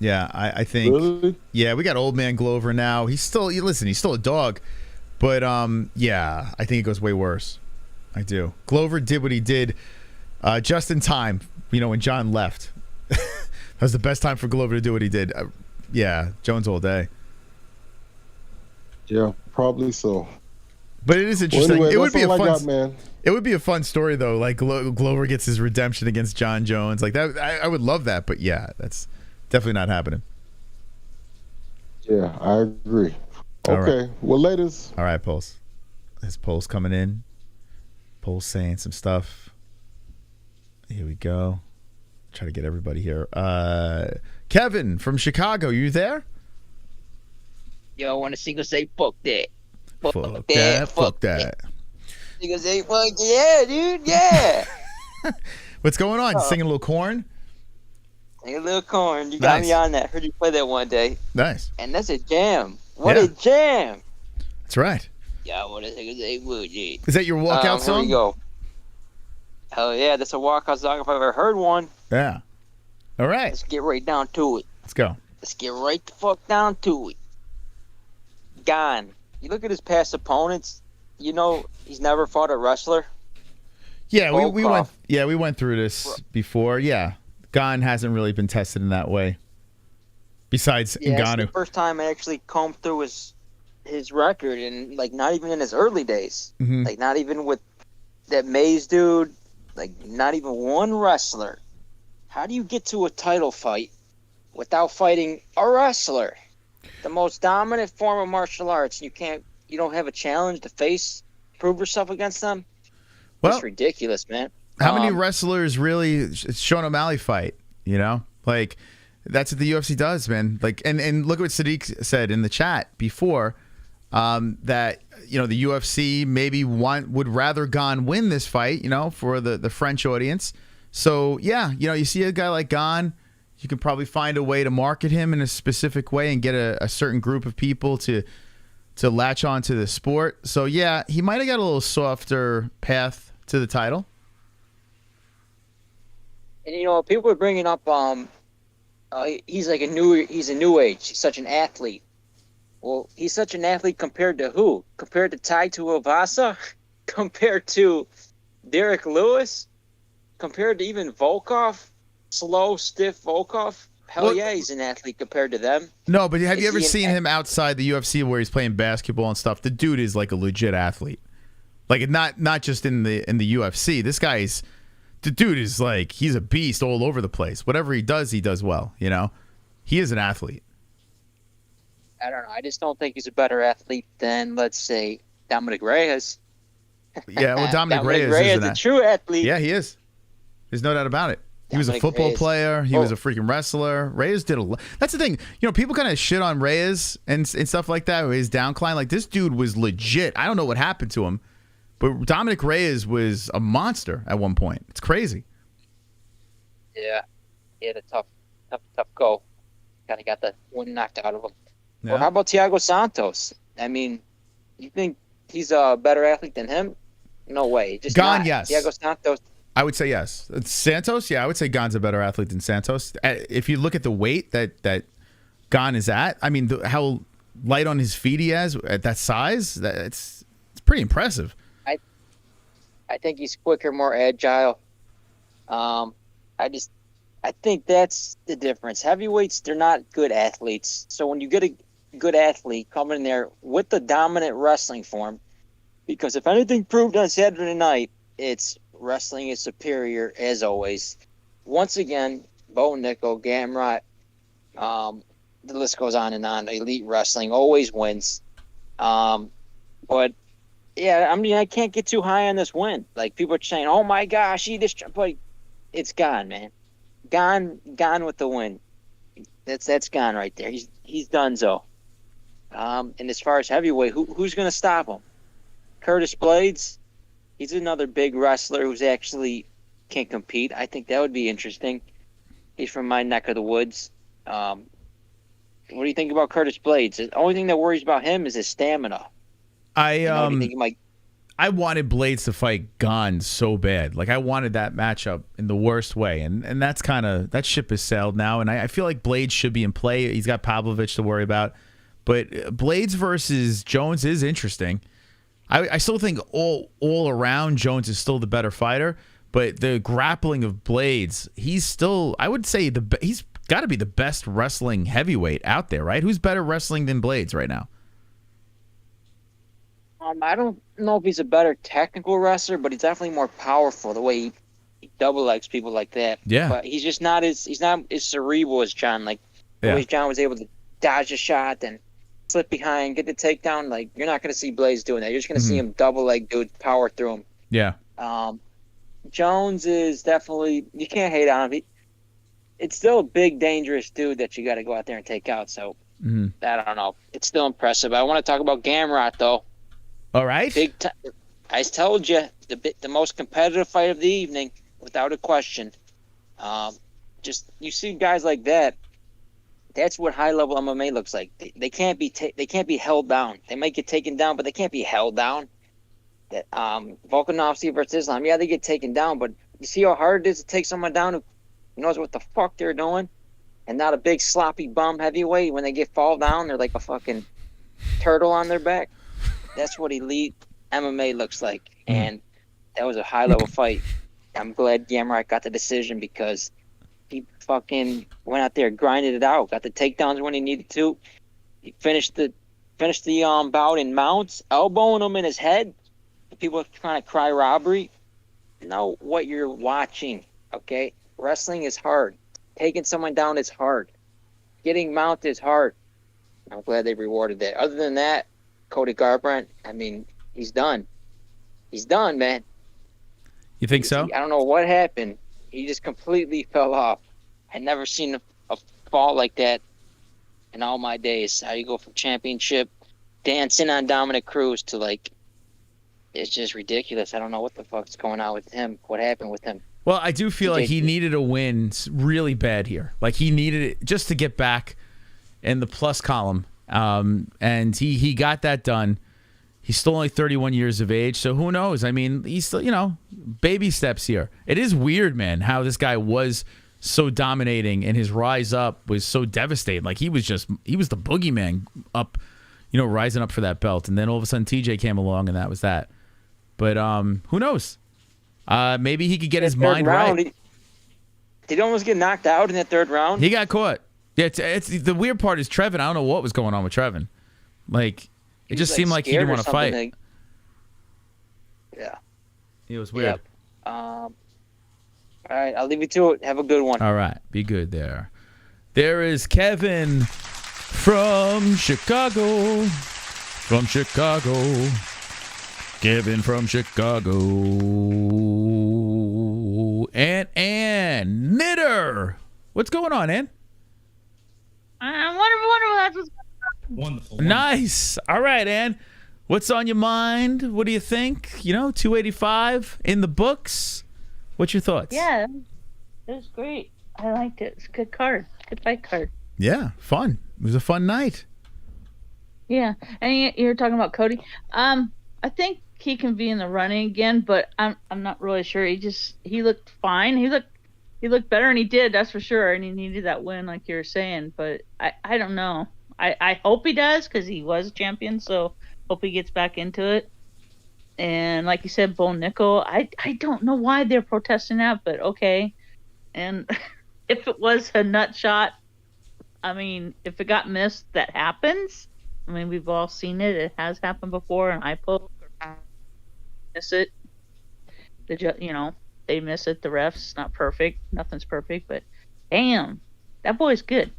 Yeah, I think. Really? Yeah, we got old man Glover now. He's still a dog, but yeah, I think it goes way worse. I do. Glover did what he did just in time. You know, when John left, that was the best time for Glover to do what he did. Yeah, Jones all day. Yeah, probably so. But it is interesting. Well, anyway, it would be a fun, man. It would be a fun story though. Like Glover gets his redemption against Jon Jones. Like that, I would love that. But yeah, that's definitely not happening. Yeah, I agree. All okay, right. Well, latest. All right, Pulse. His Pulse coming in. Pulse saying some stuff. Here we go. Try to get everybody here. Kevin from Chicago, you there? Yo, I want to single say fuck that. Fuck that. Fuck that. Single say fuck yeah, dude. Yeah. What's going on? Singing a little Corn? Sing a little Corn. You got me on that. Heard you play that one day. Nice. And that's a jam. What a jam. That's right. Yeah, I want to single say fuck yeah. Is that your walkout song? Here we go. Hell yeah, that's a walkout song if I've ever heard one. Yeah. All right. Let's get right down to it. Let's go. Let's get right the fuck down to it. Gane. You look at his past opponents, you know he's never fought a wrestler. Yeah, we went through this before. Yeah. Gane hasn't really been tested in that way. Besides Ngannou. It's the first time I actually combed through his record, and like not even in his early days. Mm-hmm. Like not even with that Mays dude, like not even one wrestler. How do you get to a title fight without fighting a wrestler? The most dominant form of martial arts. You don't have a challenge to prove yourself against them. Well, it's ridiculous, man. How many wrestlers really Sean O'Malley fight? You know, like that's what the UFC does, man. Like, and look at what Sadiq said in the chat before, that you know the UFC maybe would rather Gane win this fight, you know, for the French audience. So yeah, you know, you see a guy like Gane, you can probably find a way to market him in a specific way and get a certain group of people to latch on to the sport. So yeah, he might have got a little softer path to the title. And you know, people are bringing up he's a new age. He's such an athlete. Well, he's such an athlete compared to who? Compared to Tai Tuivasa? Compared to Derek Lewis? Compared to even Volkov? Slow, stiff Volkov? Hell yeah, he's an athlete compared to them. No, but have you ever seen him outside the UFC where he's playing basketball and stuff? The dude is like a legit athlete. Like not just in the UFC. The dude is like, he's a beast all over the place. Whatever he does well, you know? He is an athlete. I don't know. I just don't think he's a better athlete than, let's say, Dominic Reyes. Yeah, well, Dominic Reyes is a true athlete. Yeah, he is. There's no doubt about it. He was a football player. He was a freaking wrestler. Reyes did a lot. That's the thing. You know, people kind of shit on Reyes and stuff like that. His downcline. Like, this dude was legit. I don't know what happened to him, but Dominic Reyes was a monster at one point. It's crazy. Yeah. He had a tough go. Kind of got the one knocked out of him. Yeah. Or how about Thiago Santos? I mean, you think he's a better athlete than him? No way. Just Gane, not. yes. Thiago Santos. I would say yes. Santos, yeah, I would say Gane's a better athlete than Santos. If you look at the weight that Gane is at, I mean, how light on his feet he is at that size, it's pretty impressive. I think he's quicker, more agile. I think that's the difference. Heavyweights, they're not good athletes. So when you get a good athlete coming in there with the dominant wrestling form, Because if anything proved on Saturday night, it's wrestling is superior as always. Once again, Bo Nickel, Gamrot, the list goes on and on. Elite Wrestling always wins. But yeah, I mean, I can't get too high on this win. Like, people are saying, "Oh my gosh, but it's gone, man. Gone with the win. That's gone right there. He's donezo. And as far as heavyweight, who's gonna stop him? Curtis Blades. He's another big wrestler who's actually can compete. I think that would be interesting. He's from my neck of the woods. What do you think about Curtis Blades? The only thing that worries about him is his stamina. I wanted Blades to fight Gane so bad. Like, I wanted that matchup in the worst way, and that's kind of that ship has sailed now. And I feel like Blades should be in play. He's got Pavlovich to worry about, but Blades versus Jones is interesting. I still think all around Jones is still the better fighter, but the grappling of Blades, he's still, I would say, he's got to be the best wrestling heavyweight out there, right? Who's better wrestling than Blades right now? I don't know if he's a better technical wrestler, but he's definitely more powerful. The way he double legs people like that. Yeah. But he's not as cerebral as John. Like the way John was able to dodge a shot and slip behind, get the takedown. Like, you're not going to see Blaze doing that. You're just going to see him double leg dude power through him. Yeah. Jones is definitely, you can't hate on him. It's still a big, dangerous dude that you got to go out there and take out. So I don't know. It's still impressive. I want to talk about Gamrot though. All right. I told you the most competitive fight of the evening, without a question. Just you see guys like that. That's what high level MMA looks like. They can't be held down. They might get taken down, but they can't be held down. That Volkanovski versus Islam, yeah, they get taken down, but you see how hard it is to take someone down who knows what the fuck they're doing, and not a big sloppy bum heavyweight. When they fall down, they're like a fucking turtle on their back. That's what elite MMA looks like, and that was a high level fight. I'm glad Gamrot got the decision because he fucking went out there, grinded it out, got the takedowns when he needed to. He finished the bout in mounts, elbowing him in his head. People are trying to cry robbery. Know what you're watching, okay? Wrestling is hard. Taking someone down is hard. Getting mounted is hard. I'm glad they rewarded that. Other than that, Cody Garbrandt, I mean, he's done. He's done, man. You think so? I don't know what happened. He just completely fell off. I've never seen a fall like that in all my days. How you go from championship, dancing on Dominic Cruz to like, it's just ridiculous. I don't know what the fuck's going on with him. What happened with him? Well, I do feel like he needed a win really bad here. Like, he needed it just to get back in the plus column. And he got that done. He's still only 31 years of age, so who knows? I mean, he's still, baby steps here. It is weird, man, how this guy was so dominating and his rise up was so devastating. Like, he was the boogeyman up, rising up for that belt. And then all of a sudden TJ came along and that was that. But who knows? Maybe he could get his mind right. Did he almost get knocked out in that third round? He got caught. Yeah, it's the weird part is Trevin. I don't know what was going on with Trevin. Like, it just seemed like he didn't want to fight. Yeah. It was weird. Yep. All right, I'll leave you to it. Have a good one. All right, be good there. There is Kevin from Chicago. From Chicago. Kevin from Chicago. And Ann Knitter. What's going on, Ann? Wonderful. Wonderful. Nice. All right, Ann. What's on your mind? What do you think? 285 in the books. What's your thoughts? Yeah, it was great. I liked it. It's a good card. Good fight card. Yeah, fun. It was a fun night. Yeah, and you're talking about Cody. I think he can be in the running again, but I'm not really sure. He looked fine. He looked better, and he did. That's for sure. And he needed that win, like you were saying. But I don't know. I hope he does because he was a champion. So hope he gets back into it. And like you said, Bo Nickel. I don't know why they're protesting that, but okay. And if it was a nut shot, I mean, if it got missed, that happens. I mean, we've all seen it. It has happened before, an eye poke. miss it. They miss it. The refs, not perfect. Nothing's perfect, but damn, that boy's good.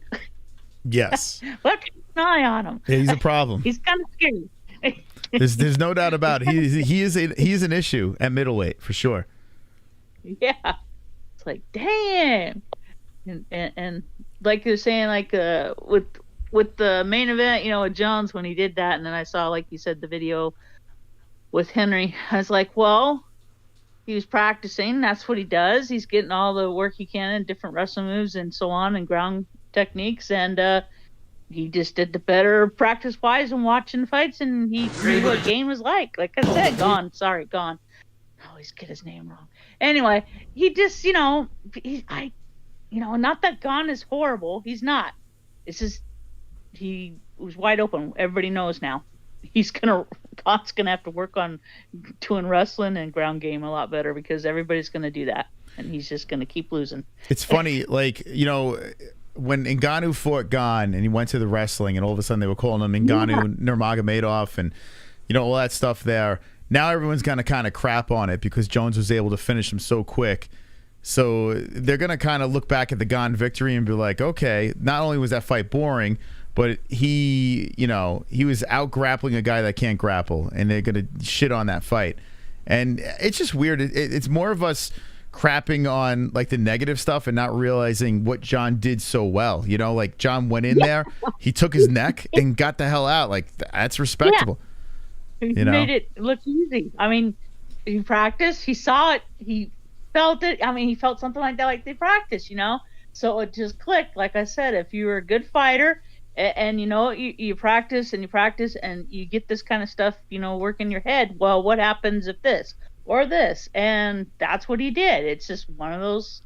Yes. Let's keep an eye on him. Yeah, he's a problem. He's kind of scary. There's no doubt about it. He is an issue at middleweight for sure. Yeah, it's like damn, and like you're saying, like with the main event, with Jones when he did that, and then I saw, like you said, the video with Henry. I was like, well, he was practicing. That's what he does. He's getting all the work he can in different wrestling moves and so on, and ground techniques, and he just did the better practice-wise and watching fights, and he knew what Gane was like. Like I said, Gone. I always get his name wrong. Anyway, he just, not that Gane is horrible. He's not. It's just he was wide open. Everybody knows now. Gane's gonna have to work on doing wrestling and ground game a lot better because everybody's gonna do that, and he's just gonna keep losing. It's funny, like when Ngannou fought Gane and he went to the wrestling, and all of a sudden they were calling him Ngannou Nurmagomedov and all that stuff there. Now everyone's gonna kind of crap on it because Jones was able to finish him so quick. So they're gonna kind of look back at the Gane victory and be like, okay, not only was that fight boring, but he was out grappling a guy that can't grapple, and they're gonna shit on that fight. And it's just weird. It's more of us crapping on like the negative stuff and not realizing what Jon did so well. Like Jon went in there, he took his neck and got the hell out. Like that's respectable. Yeah. He made it look easy. I mean, he practiced, he saw it, he felt it. I mean, he felt something like that, like they practiced, So it just clicked. Like I said, if you're a good fighter and you practice and you get this kind of stuff, work in your head. Well, what happens if this or this? And that's what he did. It's just one of those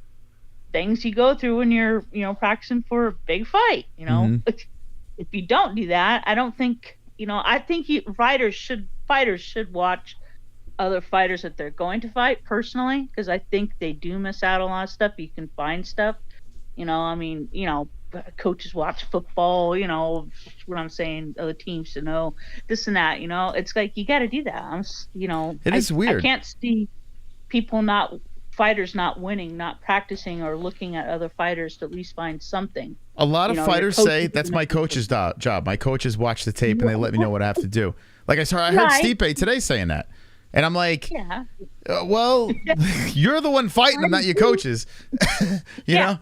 things you go through when you're, practicing for a big fight. If you don't do that, I don't think, I think fighters should watch other fighters that they're going to fight personally, because I think they do miss out on a lot of stuff. You can find stuff, coaches watch football, what I'm saying, other teams to know this and that, it's like, you got to do that. It is weird. I can't see fighters not winning, not practicing or looking at other fighters to at least find something. A lot of fighters say that's my coach's job. My coaches watch the tape and they let me know what I have to do. Like I heard Stipe today saying that. And I'm like, well, you're the one fighting them, not your coaches. you know?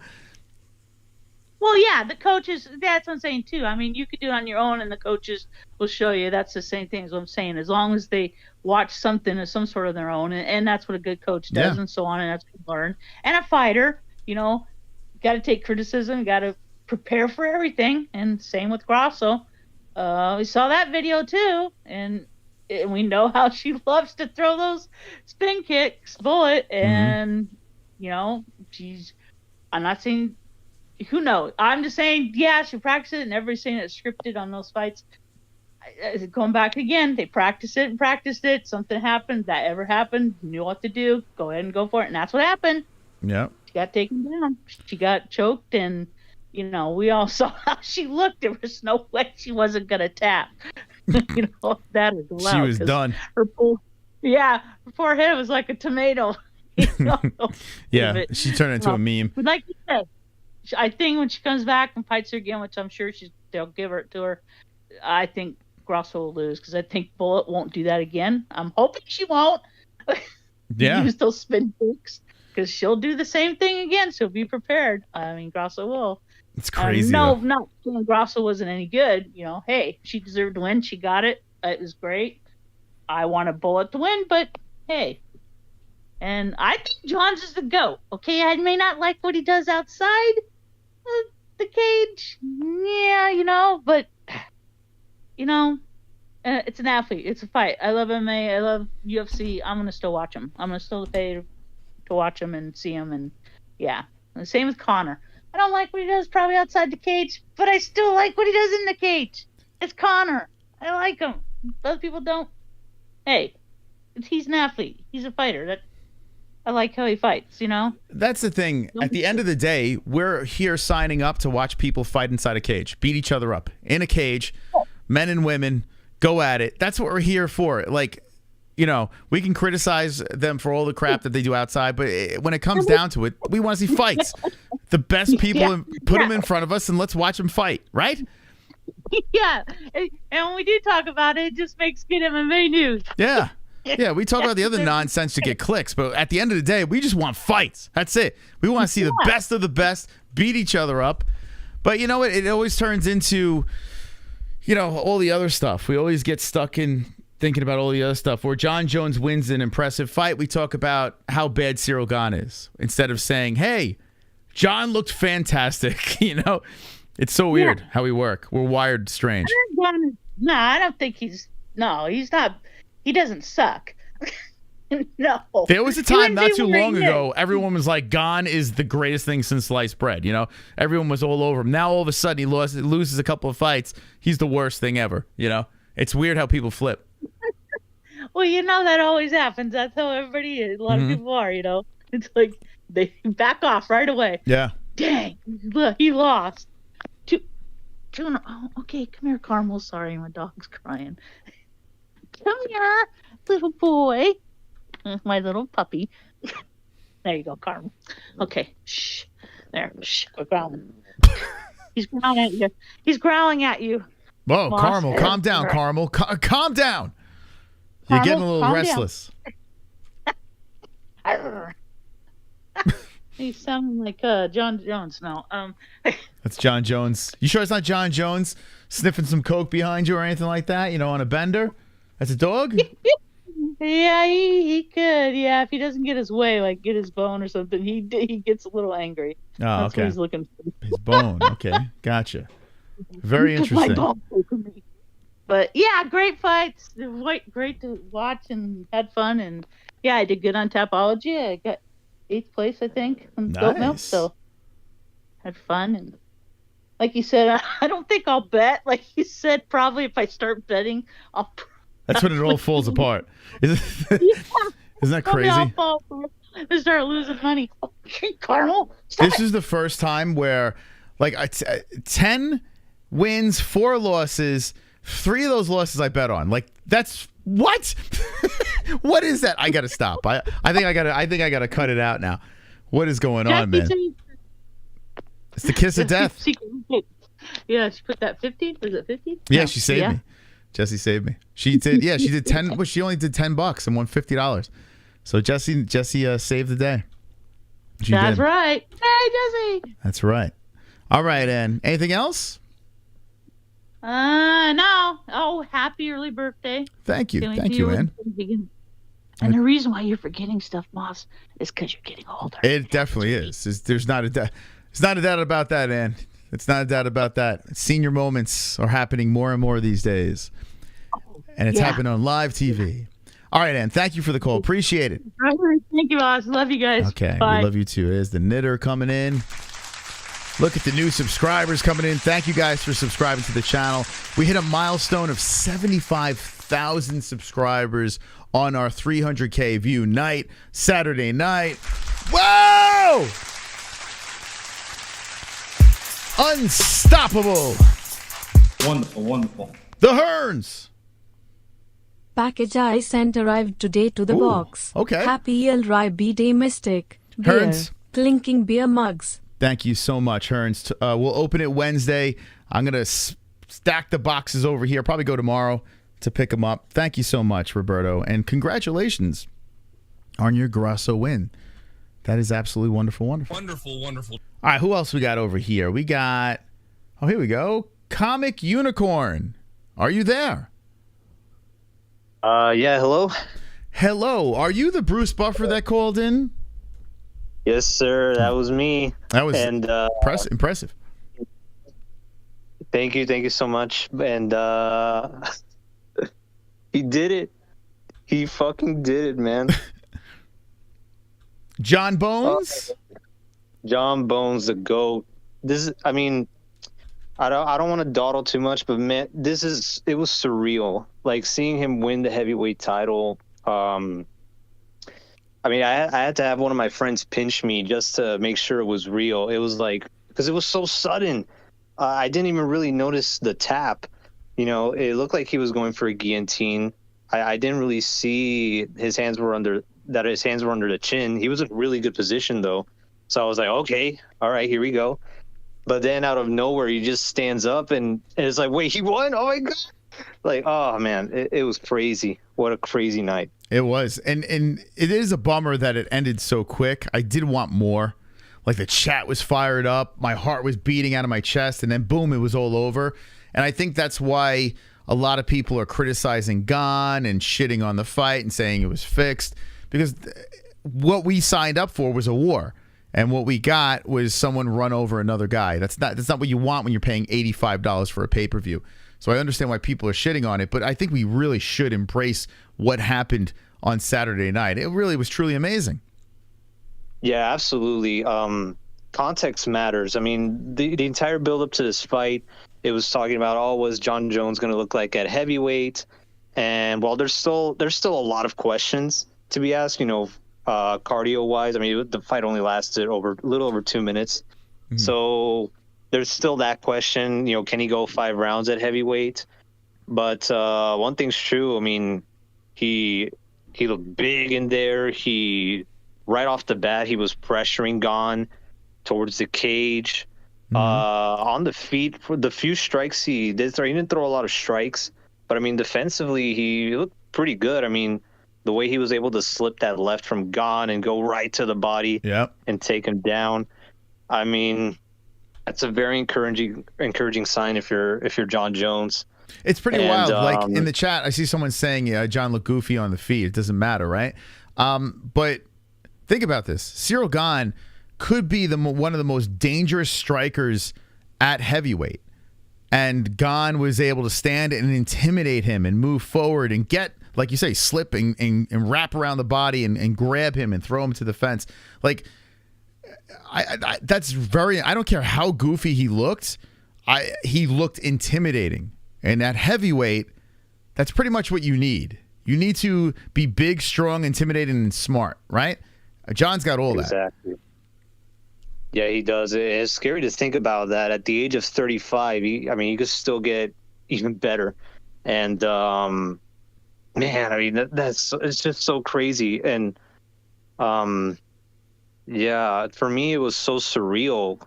Well, yeah, the coaches, that's what I'm saying too. I mean, you could do it on your own and the coaches will show you. That's the same thing as what I'm saying. As long as they watch something of some sort of their own, and that's what a good coach does and so on, and that's what you learn. And a fighter, got to take criticism, got to prepare for everything. And same with Grasso. We saw that video too, and we know how she loves to throw those spin kicks, bullet, and I'm not saying, who knows? I'm just saying, she practiced it, and everybody's saying it's scripted on those fights. Going back again, they practiced it. Something happened. That ever happened? Knew what to do. Go ahead and go for it, and that's what happened. Yeah. She got taken down. She got choked, and we all saw how she looked. There was no way she wasn't gonna tap. That is allowed. She was done. Her forehead was like a tomato. Yeah, she turned into a meme. But like you said, I think when she comes back and fights her again, which I'm sure they'll give it to her, I think Grasso will lose, because I think Bullet won't do that again. I'm hoping she won't. Use those spin kicks, because she'll do the same thing again. So be prepared. I mean, Grasso will. It's crazy. Not saying Grasso wasn't any good. Hey, she deserved to win. She got it. It was great. I want a Bullet to win, but hey. And I think Jon's is the GOAT. Okay, I may not like what he does outside the cage. Yeah, but it's an athlete. It's a fight. I love MMA. I love UFC. I'm gonna still watch him. I'm gonna still pay to watch him and see him. And yeah, and the same with Conor. I don't like what he does probably outside the cage, but I still like what he does in the cage. It's Conor. I like him. Other people don't. Hey, he's an athlete. He's a fighter. I like how he fights, That's the thing. At the end of the day, we're here signing up to watch people fight inside a cage, beat each other up in a cage, men and women, go at it. That's what we're here for. Like, we can criticize them for all the crap that they do outside, but when it comes down to it, we want to see fights. The best people, put them in front of us and let's watch them fight, right? Yeah. And when we do talk about it, it just makes good MMA news. Yeah. Yeah, we talk about the other nonsense to get clicks, but at the end of the day, we just want fights. That's it. We want to see the best of the best beat each other up. But you know what? It always turns into, all the other stuff. We always get stuck in thinking about all the other stuff. Where Jon Jones wins an impressive fight, we talk about how bad Ciryl Gane is, instead of saying, hey, Jon looked fantastic. It's so weird how we work. We're wired strange. No, I don't think he's not. He doesn't suck. No. There was a time not too long ago, everyone was like, Gane is the greatest thing since sliced bread. Everyone was all over him. Now all of a sudden he loses a couple of fights. He's the worst thing ever. It's weird how people flip. Well, that always happens. That's how everybody is. A lot of people are. It's like they back off right away. Yeah. Dang, look, he lost. Oh, okay, come here, Carmel. Sorry, my dog's crying. Come here, little boy. My little puppy. There you go, Carmel. Okay, shh. There, shh. We're growling. He's growling at you. He's growling at you. Whoa, Moss. Carmel, calm down, Carmel. Calm down. You're Carmel, getting a little restless. He's sounding like Jon Jones now. That's Jon Jones. You sure it's not Jon Jones sniffing some coke behind you or anything like that? On a bender? That's a dog? Yeah, he could. Yeah, if he doesn't get his way, like get his bone or something, he gets a little angry. Oh, That's okay. what he's looking for. His bone. Okay, gotcha. Very interesting. But yeah, great fights. Great to watch and had fun. And yeah, I did good on Tapology. I got 8th place, I think, on Goat Milk. So had fun. And like you said, I don't think I'll bet. Like you said, probably if I start betting, I'll. That's when it all falls apart. Isn't that crazy? I start losing money. Carmel, this is the first time where, 10 wins, 4 losses, 3 of those losses I bet on. That's what? What is that? I gotta stop. I think I gotta cut it out now. What is going on, man? It's the kiss of death. Yeah, she put that 50. Was it 50? Yeah, she saved me. Jesse saved me. She did. Yeah, she did 10. Well, she only did $10 and won $50. So Jesse saved the day. That's right. Hey, Jesse. That's right. All right, Ann. Anything else? No. Oh, happy early birthday. Thank you. Thank you, Ann. And the reason why you're forgetting stuff, Moss, is because you're getting older. It definitely is. There's not a doubt about that, Ann. It's not a doubt about that. Senior moments are happening more and more these days. And it's happening on live TV. All right, Ann. Thank you for the call. Appreciate it. All right. Thank you, Moss. Love you guys. Okay. Bye. We love you too. There's the knitter coming in. Look at the new subscribers coming in. Thank you guys for subscribing to the channel. We hit a milestone of 75,000 subscribers on our 300K view night, Saturday night. Whoa! Unstoppable. Wonderful. The Hearns. Package I sent arrived today to the box. Okay. Happy LRI B-Day Mystic. Beer. Hearns. Clinking beer mugs. Thank you so much, Hearns. We'll open it Wednesday. I'm going to stack the boxes over here. Probably go tomorrow to pick them up. Thank you so much, Roberto. And congratulations on your Grasso win. That is absolutely wonderful. Wonderful. All right, who else we got over here? We got, here we go. Comic Unicorn. Are you there? Yeah, hello? Hello. Are you the Bruce Buffer that called in? Yes, sir. That was me. That was impressive. Thank you so much. And he did it. He fucking did it, man. John Bones? John Bones, the GOAT. I don't want to dawdle too much, but man, it was surreal. Like seeing him win the heavyweight title. I had to have one of my friends pinch me just to make sure it was real. It was like, because it was so sudden. I didn't even really notice the tap. It looked like he was going for a guillotine. I didn't really see his hands were under the chin. He was in a really good position though. So I was like, okay, all right, here we go. But then out of nowhere, he just stands up and it's like, wait, he won? Oh my God. Like, oh man, it was crazy. What a crazy night. It was. And it is a bummer that it ended so quick. I did want more. Like the chat was fired up. My heart was beating out of my chest. And then boom, it was all over. And I think that's why a lot of people are criticizing Gane and shitting on the fight and saying it was fixed. Because what we signed up for was a war. And what we got was someone run over another guy. That's not what you want when you're paying $85 for a pay-per-view. So I understand why people are shitting on it, but I think we really should embrace what happened on Saturday night. It really was truly amazing. Yeah, absolutely. Context matters. I mean, the entire build-up to this fight, it was talking about, was Jon Jones going to look like at heavyweight? And while there's still a lot of questions to be asked, cardio-wise. I mean, the fight only lasted a little over 2 minutes. Mm-hmm. So there's still that question, can he go 5 rounds at heavyweight? But one thing's true. I mean, he looked big in there. Right off the bat, he was pressuring Gane towards the cage. Mm-hmm. On the feet, for the few strikes he did throw, he didn't throw a lot of strikes. But, I mean, defensively, he looked pretty good. I mean, the way he was able to slip that left from Gane and go right to the body and take him down. I mean, that's a very encouraging sign if you're Jon Jones. It's pretty wild. Like in the chat, I see someone saying, Jon looked goofy on the feet. It doesn't matter, right? But think about this. Ciryl Gane could be one of the most dangerous strikers at heavyweight. And Gane was able to stand and intimidate him and move forward and get, like you say, slip and wrap around the body and grab him and throw him to the fence. Like, I don't care how goofy he looked. He looked intimidating. And at heavyweight, that's pretty much what you need. You need to be big, strong, intimidating, and smart, right? Jon's got all that. Exactly. Yeah, he does. It's scary to think about that. At the age of 35, he could still get even better. And, man, I mean, it's just so crazy. And, yeah, for me, it was so surreal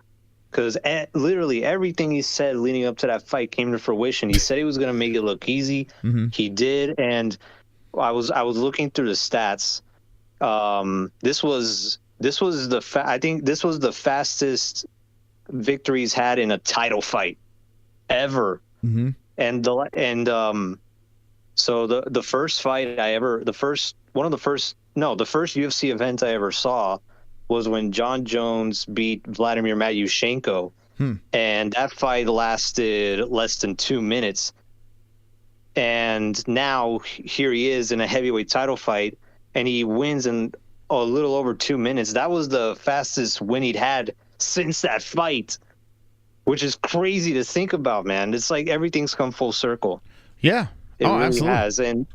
because literally everything he said leading up to that fight came to fruition. He said he was going to make it look easy. Mm-hmm. He did. And I was looking through the stats. I think this was the fastest victory he's had in a title fight ever. Mm-hmm. So the first fight the first UFC event I ever saw was when Jon Jones beat Valentina Shevchenko. And that fight lasted less than 2 minutes. And now here he is in a heavyweight title fight and he wins in a little over 2 minutes. That was the fastest win he'd had since that fight, which is crazy to think about, man. It's like everything's come full circle. Yeah. It really absolutely has. And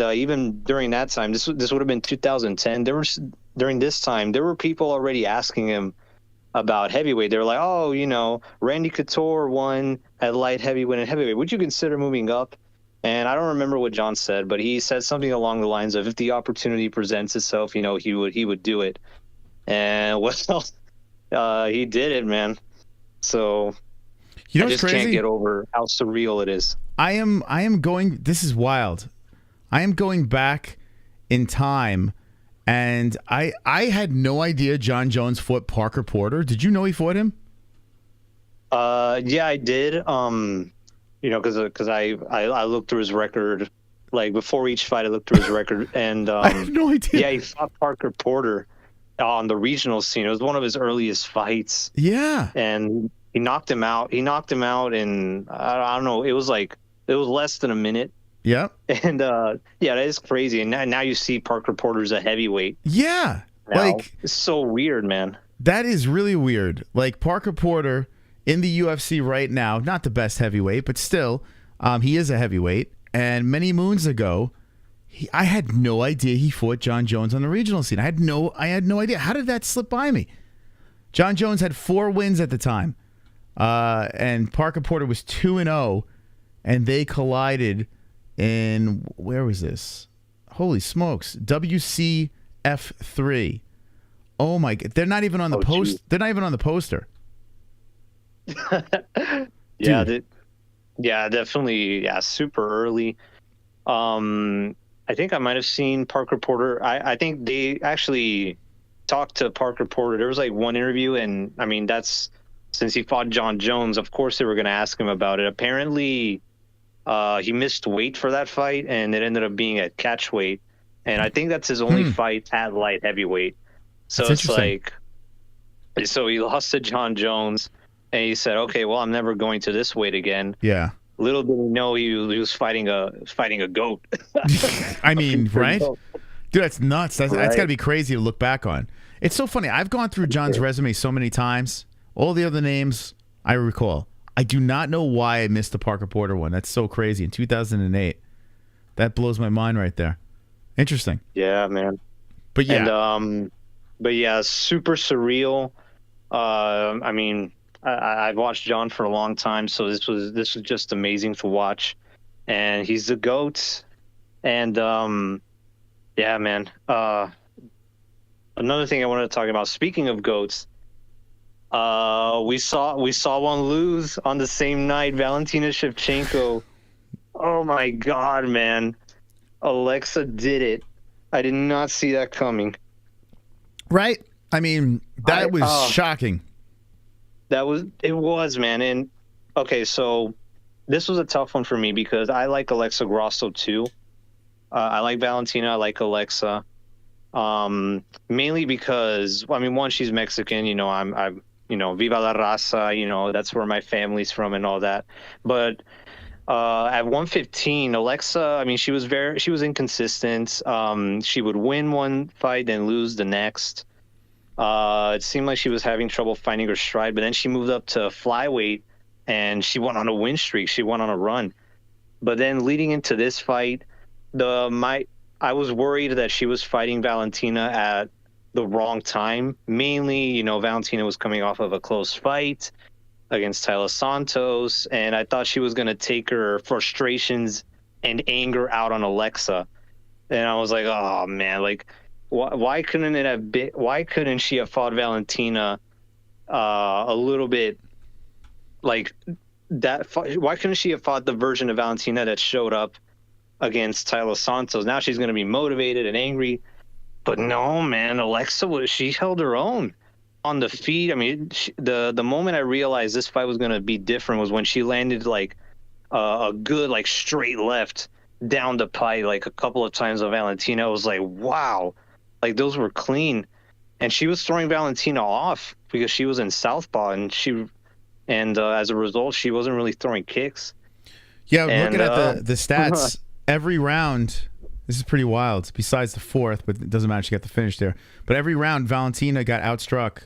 even during that time, this would have been 2010. During this time, there were people already asking him about heavyweight. They were like, Randy Couture won at light heavyweight and heavyweight. Would you consider moving up? And I don't remember what Jon said, but he said something along the lines of, if the opportunity presents itself, he would do it. And he did it, man. So I just can't get over how surreal it is. I am going, this is wild. I am going back in time, and I had no idea Jon Jones fought Parker Porter. Did you know he fought him? Yeah, I did. Because I looked through his record, like before each fight, I looked through his record, and I have no idea. Yeah, he fought Parker Porter on the regional scene. It was one of his earliest fights. Yeah, and he knocked him out. in I don't know. It was less than a minute. Yeah, and that is crazy. And now you see Parker Porter's a heavyweight. Yeah, now. It's so weird, man. That is really weird. Like Parker Porter in the UFC right now, not the best heavyweight, but still, he is a heavyweight. And many moons ago, I had no idea he fought Jon Jones on the regional scene. I had no idea. How did that slip by me? Jon Jones had 4 wins at the time, and Parker Porter was 2-0, and they collided in, where was this? Holy smokes. WCF3. Oh my God. They're not even on the post. They're not even on the poster. Yeah, definitely. Yeah, super early. I think I might have seen Parker Porter. I think they actually talked to Parker Porter. There was like one interview, and I mean, that's since he fought Jon Jones, of course they were going to ask him about it. Apparently, he missed weight for that fight, and it ended up being at catch weight. And I think that's his only fight at light heavyweight. So it's like, so he lost to Jon Jones, and he said, "Okay, well, I'm never going to this weight again." Yeah. Little did he know he was fighting a goat. I mean, right? Dude, that's nuts. That's got to be crazy to look back on. It's so funny. I've gone through John's resume so many times. All the other names I recall. I do not know why I missed the Parker Porter one. That's so crazy. In 2008. That blows my mind right there. Interesting. Yeah, man. But yeah. And, but yeah, super surreal. I mean, I've watched John for a long time, so this was just amazing to watch. And he's the GOAT. And yeah, man. Another thing I wanted to talk about, speaking of GOATs, we saw one lose on the same night, Valentina Shevchenko. Oh my God, man. Alexa did it. I did not see that coming. Right? I mean, that was shocking. It was, man. And okay, so this was a tough one for me because I like Alexa Grasso too. I like Valentina. I like Alexa. Mainly because, I mean, one, she's Mexican. You know, I'm Viva la Raza. You know, that's where my family's from and all that. But at 115, Alexa, I mean, she was inconsistent. She would win one fight, then lose the next. It seemed like she was having trouble finding her stride, but then she moved up to flyweight and she went on a win streak. She went on a run. But then leading into this fight, I was worried that she was fighting Valentina at the wrong time. Mainly, you know, Valentina was coming off of a close fight against Taila Santos, and I thought she was going to take her frustrations and anger out on Alexa. And I was like, oh man, like, why couldn't she have fought Valentina a little bit like that? Why couldn't she have fought the version of Valentina that showed up against Taila Santos? Now she's going to be motivated and angry. But no, man, Alexa, she held her own on the feet. I mean, the moment I realized this fight was going to be different was when she landed like a good like straight left down the pipe like a couple of times on Valentina. I was like, wow, like those were clean. And she was throwing Valentina off because she was in southpaw, and as a result, she wasn't really throwing kicks. Yeah, looking at the stats, every round, this is pretty wild. Besides the fourth, but it doesn't matter. She got the finish there. But every round, Valentina got outstruck.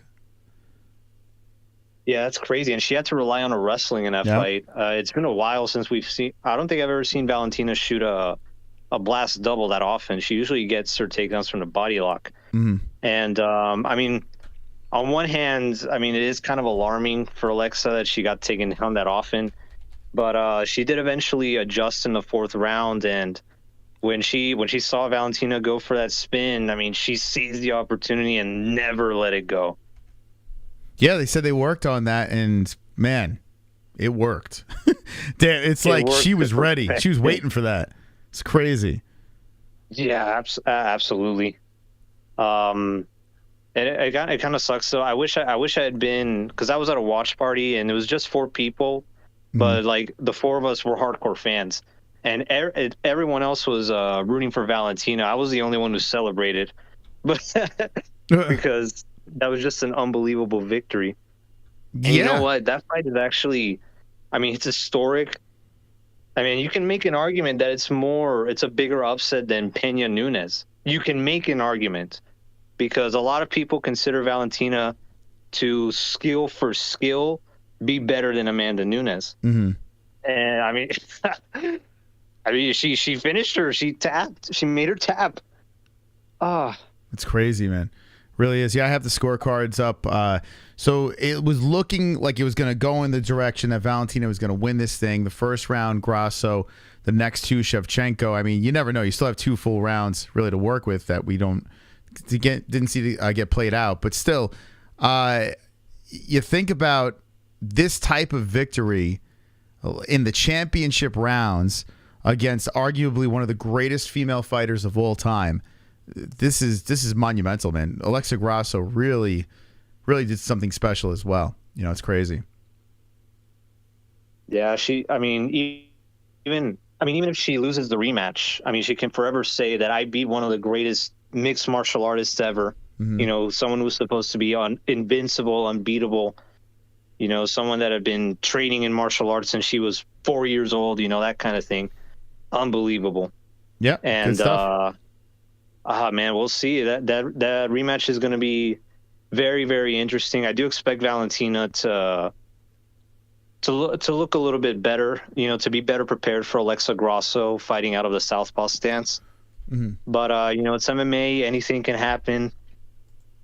Yeah, that's crazy. And she had to rely on her wrestling in that fight. It's been a while since we've seen... I don't think I've ever seen Valentina shoot a blast double that often. She usually gets her takedowns from the body lock. Mm-hmm. And, I mean, on one hand, I mean, it is kind of alarming for Alexa that she got taken down that often. But she did eventually adjust in the fourth round, and when she saw Valentina go for that spin, I mean, she seized the opportunity and never let it go. Yeah, they said they worked on that, and man, it worked. Damn, it's like she was ready. She was waiting for that. It's crazy. Yeah, absolutely. And it kind of sucks. So I wish I had been, because I was at a watch party and it was just 4 people, but like the 4 of us were hardcore fans, and everyone else was rooting for Valentina. I was the only one who celebrated, but because that was just an unbelievable victory. And you know what? That fight is actually, I mean, it's historic. I mean, you can make an argument that it's a bigger upset than Peña Nunes. You can make an argument because a lot of people consider Valentina to skill for skill be better than Amanda Nunes. Mm-hmm. And I mean, she finished her. She tapped. She made her tap. It's crazy, man. Really is. Yeah, I have the scorecards up. So it was looking like it was going to go in the direction that Valentina was going to win this thing. The first round, Grasso. The next two, Shevchenko. I mean, you never know. You still have 2 full rounds really to work with that we didn't see get played out. But still, you think about this type of victory in the championship rounds against arguably one of the greatest female fighters of all time. This is monumental, man. Alexa Grasso really did something special as well. You know, it's crazy. Yeah, even if she loses the rematch, I mean, she can forever say that I beat one of the greatest mixed martial artists ever. Mm-hmm. You know, someone who's supposed to be invincible, unbeatable. You know, someone that had been training in martial arts since she was 4 years old. You know, that kind of thing. Unbelievable. Yeah, and good stuff. Man, we'll see. That rematch is going to be very, very interesting. I do expect Valentina to look a little bit better, you know, to be better prepared for Alexa Grasso fighting out of the southpaw stance. Mm-hmm. But you know, it's MMA; anything can happen,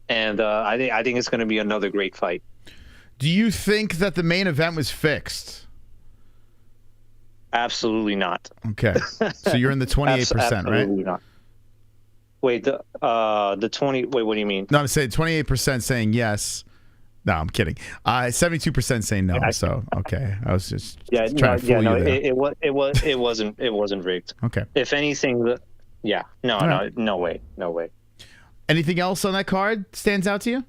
and I think it's going to be another great fight. Do you think that the main event was fixed? Absolutely not. Okay, so you're in the 28%, right? Absolutely not. Wait, the 20. Wait, what do you mean? No, I'm saying 28% saying yes. No, I'm kidding. 72% saying no. So okay, I was just trying to fool you there. It wasn't rigged. Okay. If anything, no way. Anything else on that card stands out to you?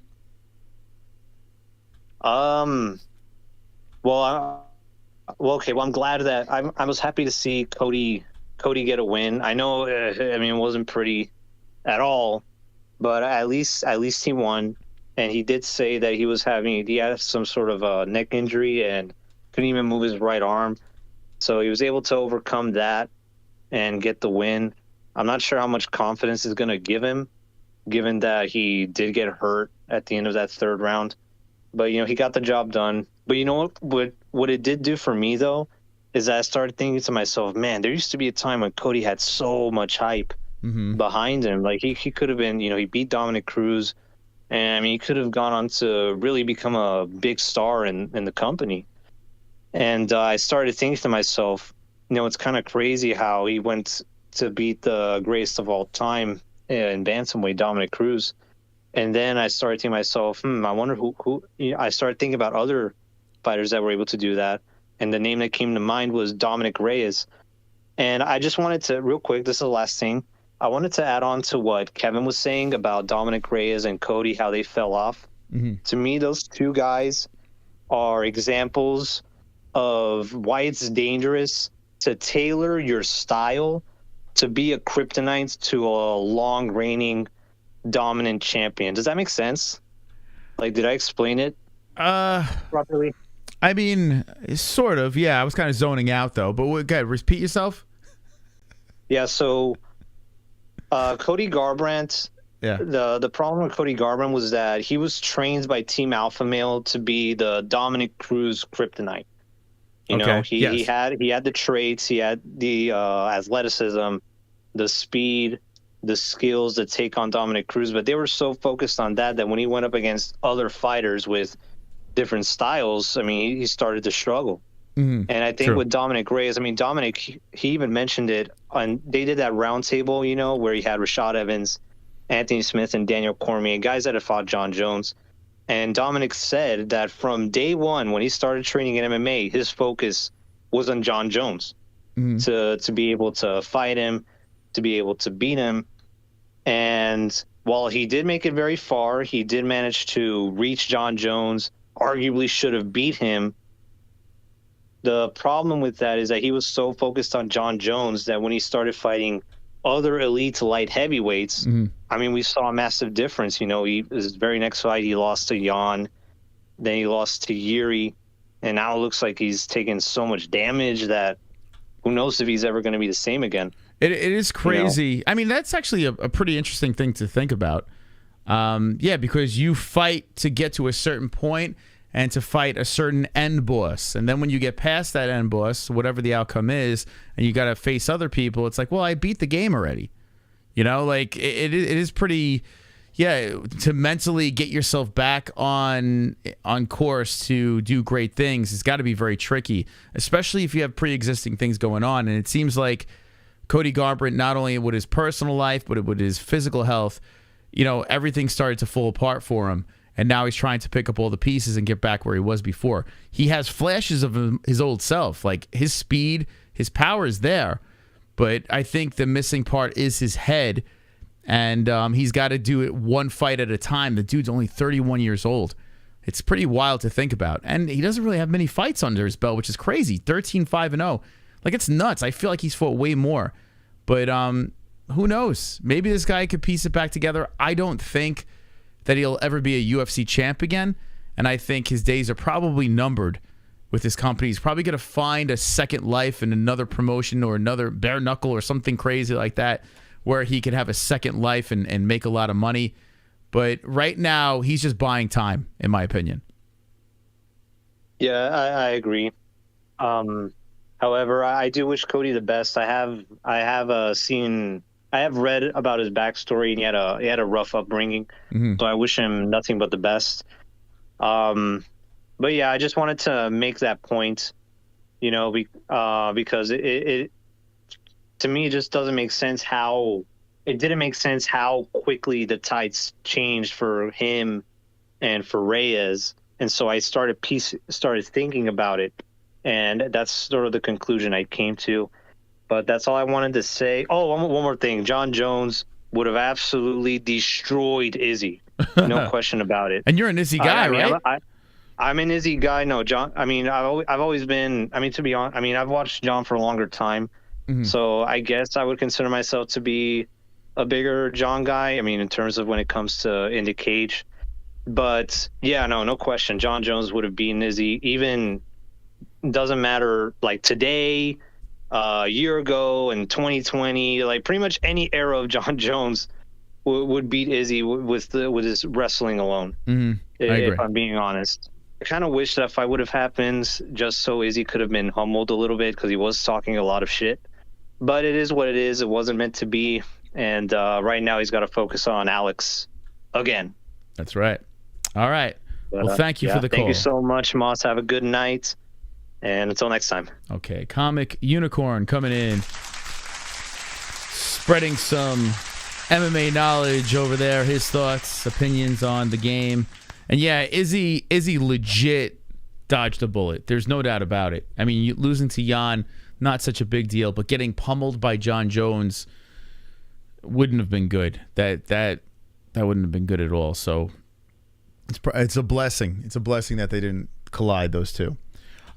Well, I'm glad that I was happy to see Cody get a win. I know, I mean, it wasn't pretty at all, but at least he won. And he did say that he had some sort of a neck injury and couldn't even move his right arm. So he was able to overcome that and get the win. I'm not sure how much confidence is going to give him, given that he did get hurt at the end of that third round. But, you know, he got the job done. But you know what it did do for me, though, is that I started thinking to myself, man, there used to be a time when Cody had so much hype behind him. Like, he could have been, you know, he beat Dominic Cruz. And I mean, he could have gone on to really become a big star in the company. And I started thinking to myself, you know, it's kind of crazy how he went to beat the greatest of all time in bantamweight, Dominic Cruz. And then I started thinking to myself, I wonder who you know, I started thinking about other fighters that were able to do that. And the name that came to mind was Dominic Reyes. And I just wanted to, real quick, this is the last thing. I wanted to add on to what Kevin was saying about Dominic Reyes and Cody, how they fell off. Mm-hmm. To me, those two guys are examples of why it's dangerous to tailor your style to be a kryptonite to a long-reigning dominant champion. Does that make sense? Like, did I explain it properly? I mean, sort of. Yeah, I was kind of zoning out, though. But go ahead, repeat yourself. Yeah, so... Cody Garbrandt, the problem with Cody Garbrandt was that he was trained by Team Alpha Male to be the Dominic Cruz kryptonite. You know, he had the traits, he had the athleticism, the speed, the skills to take on Dominic Cruz, but they were so focused on that when he went up against other fighters with different styles, I mean, he started to struggle. Mm-hmm. And I think with Dominic Reyes, I mean, Dominic, he even mentioned it on, they did that round table, you know, where he had Rashad Evans, Anthony Smith, and Daniel Cormier, guys that had fought Jon Jones. And Dominic said that from day one, when he started training in MMA, his focus was on Jon Jones to be able to fight him, to be able to beat him. And while he did make it very far, he did manage to reach Jon Jones, arguably should have beat him. The problem with that is that he was so focused on Jon Jones that when he started fighting other elite light heavyweights, I mean, we saw a massive difference. You know, his very next fight, he lost to Jan, then he lost to Yuri, and now it looks like he's taken so much damage that who knows if he's ever going to be the same again. It is crazy. You know? I mean, that's actually a pretty interesting thing to think about. Yeah, because you fight to get to a certain point and to fight a certain end boss. And then when you get past that end boss, whatever the outcome is, and you got to face other people, it's like, well, I beat the game already. You know, like it is pretty, to mentally get yourself back on course to do great things has got to be very tricky, especially if you have pre-existing things going on. And it seems like Cody Garbrandt, not only with his personal life, but with his physical health, everything started to fall apart for him. And now he's trying to pick up all the pieces and get back where he was before. He has flashes of his old self, like his speed, his power is there. But I think the missing part is his head. And he's got to do it one fight at a time. The dude's only 31 years old. It's pretty wild to think about. And he doesn't really have many fights under his belt, which is crazy. 13-5-0. Like, it's nuts. I feel like he's fought way more. But who knows? Maybe this guy could piece it back together. I don't think that he'll ever be a UFC champ again. And I think his days are probably numbered with his company. He's probably going to find a second life in another promotion or another bare knuckle or something crazy like that, where he could have a second life and make a lot of money. But right now, he's just buying time, in my opinion. Yeah, I agree. However, I do wish Cody the best. I have read about his backstory, and he had a rough upbringing. So I wish him nothing but the best. But yeah, I just wanted to make that point, because it to me, it just doesn't make sense it didn't make sense how quickly the tides changed for him and for Reyes. And so I started thinking about it, and that's sort of the conclusion I came to. But that's all I wanted to say. Oh, one more thing. Jon Jones would have absolutely destroyed Izzy. No question about it. And you're an Izzy guy, right? I'm an Izzy guy. No, Jon. I mean, I've always been. I mean, to be honest, I've watched Jon for a longer time. So I guess I would consider myself to be a bigger Jon guy. I mean, in terms of when it comes to in the cage. But yeah, no question. Jon Jones would have beaten Izzy. Even doesn't matter. Like today, a year ago, in 2020, like pretty much any era of Jon Jones would beat Izzy with his wrestling alone. If I'm being honest. I kind of wish that fight would have happened just so Izzy could have been humbled a little bit, because he was talking a lot of shit. But it is what it is. It wasn't meant to be. And right now he's got to focus on Alex again. That's right. All right. Well, thank you for the call. Thank you so much, Moss. Have a good night. And until next time. Okay. Comic Unicorn coming in. Spreading some MMA knowledge over there. His thoughts, opinions on the game. And yeah, Izzy legit dodged a bullet. There's no doubt about it. I mean, losing to Jan, not such a big deal, but getting pummeled by Jon Jones wouldn't have been good. That wouldn't have been good at all. So it's a blessing. It's a blessing that they didn't collide, those two.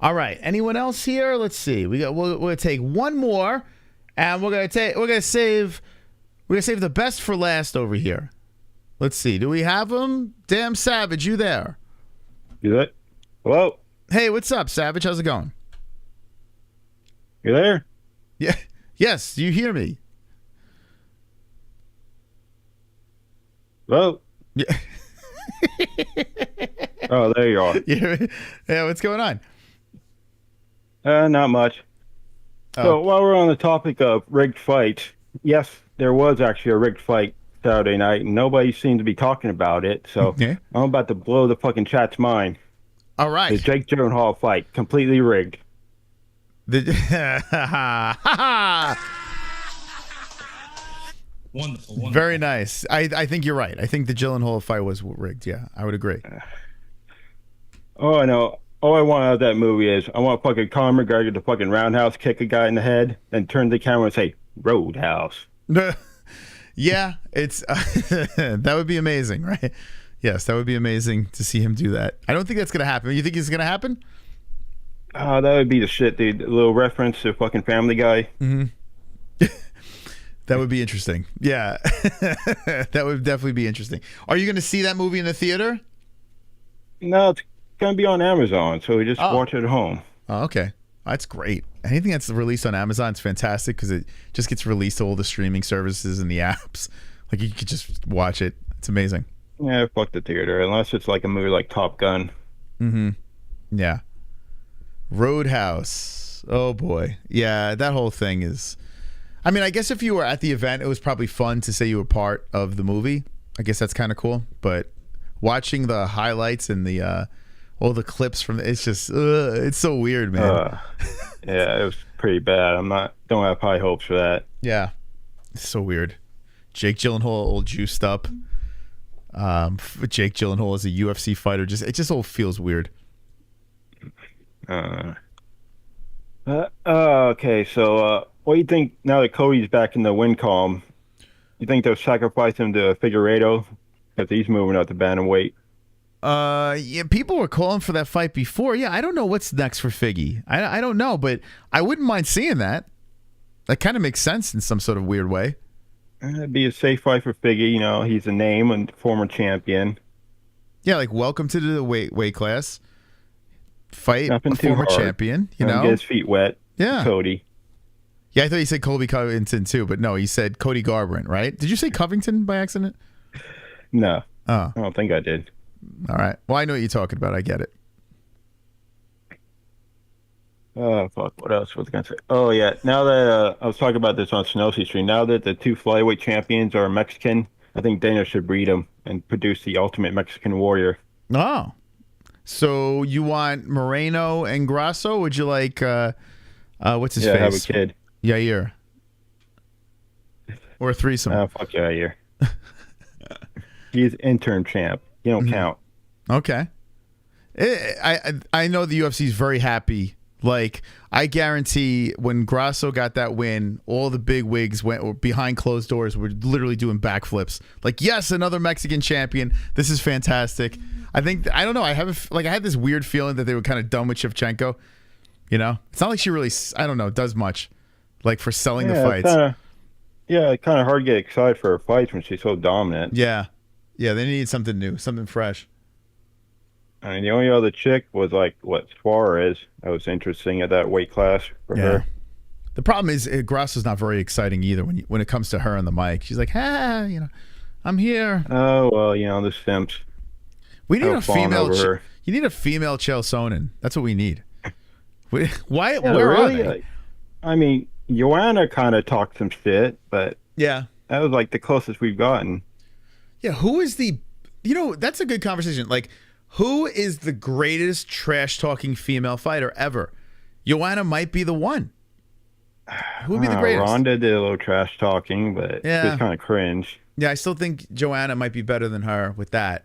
All right. Anyone else here? Let's see. We're gonna take one more, and we're gonna save the best for last over here. Let's see. Do we have him? Damn Savage, you there? You there? Hello? Hey, what's up, Savage? How's it going? You there? Yeah. Yes, do you hear me? Hello? Yeah. Oh, there you are. Yeah, what's going on? Not much. So while we're on the topic of rigged fights, yes, there was actually a rigged fight Saturday night, and nobody seemed to be talking about it. So I'm about to blow the fucking chat's mind. All right. The Jake Gyllenhaal fight, completely rigged. Wonderful. Very nice. I think you're right. I think the Gyllenhaal fight was rigged. Yeah, I would agree. Oh, I know. All I want out of that movie is I want fucking Conor McGregor to fucking roundhouse kick a guy in the head, then turn to the camera and say, Roadhouse. Yeah, it's that would be amazing, right? Yes, that would be amazing to see him do that. I don't think that's going to happen. You think it's going to happen? That would be the shit, dude. A little reference to fucking Family Guy. That would be interesting. Yeah. That would definitely be interesting. Are you going to see that movie in the theater? No, it's going to be on Amazon, so we just watch it at home. Oh, okay. That's great. Anything that's released on Amazon is fantastic because it just gets released to all the streaming services and the apps. Like, you could just watch it. It's amazing. Yeah, fuck the theater, unless it's like a movie like Top Gun. Yeah. Roadhouse. Oh, boy. Yeah, that whole thing is... I mean, I guess if you were at the event, it was probably fun to say you were part of the movie. I guess that's kind of cool. But watching the highlights and the all the clips from it's just it's so weird, man. Yeah, it was pretty bad. Don't have high hopes for that. Yeah, it's so weird. Jake Gyllenhaal all juiced up. Jake Gyllenhaal as a UFC fighter, it just all feels weird. Okay, so what do you think now that Cody's back in the win column? You think they'll sacrifice him to Figueiredo because he's moving up to bantamweight? Yeah, people were calling for that fight before. Yeah, I don't know what's next for Figgy. I don't know, but I wouldn't mind seeing that. That kind of makes sense in some sort of weird way. It'd be a safe fight for Figgy. You know, he's a name and former champion. Yeah, like welcome to the weight class. Fight Nothing a former champion. You know, get his feet wet. Yeah, Cody. Yeah, I thought you said Colby Covington too, but no, he said Cody Garbrandt, right? Did you say Covington by accident? No. Oh, I don't think I did. All right. Well, I know what you're talking about. I get it. Oh, fuck. What else was I going to say? Oh, yeah. Now that I was talking about this on Snowy Street, now that the two flyweight champions are Mexican, I think Dana should breed them and produce the ultimate Mexican warrior. Oh. So you want Moreno and Grasso? Or would you like, what's his face? Have a kid. Yair. Or a threesome. Oh, fuck Yair. He's interim champ. You don't count. Okay. I know the UFC is very happy. Like, I guarantee when Grasso got that win, all the big wigs went behind closed doors, were literally doing backflips. Like, yes, another Mexican champion. This is fantastic. I don't know. I had this weird feeling that they were kind of done with Shevchenko. You know, it's not like she really, I don't know, does much like for selling the fights. It's kind of hard to get excited for her fights when she's so dominant. Yeah. Yeah, they need something new, something fresh. I mean, the only other chick was Suarez. That was interesting at that weight class for her. The problem is Grasso's not very exciting either when it comes to her on the mic. She's like, I'm here. Oh, well, the simps. We need a female. You need a female Chael Sonnen. That's what we need. Why? Where are they? I mean, Joanna kind of talked some shit, but yeah, that was the closest we've gotten. Yeah, who is the? That's a good conversation. Like, who is the greatest trash-talking female fighter ever? Joanna might be the one. Who would be the greatest? Ronda did a little trash-talking, but it's kind of cringe. Yeah, I still think Joanna might be better than her with that.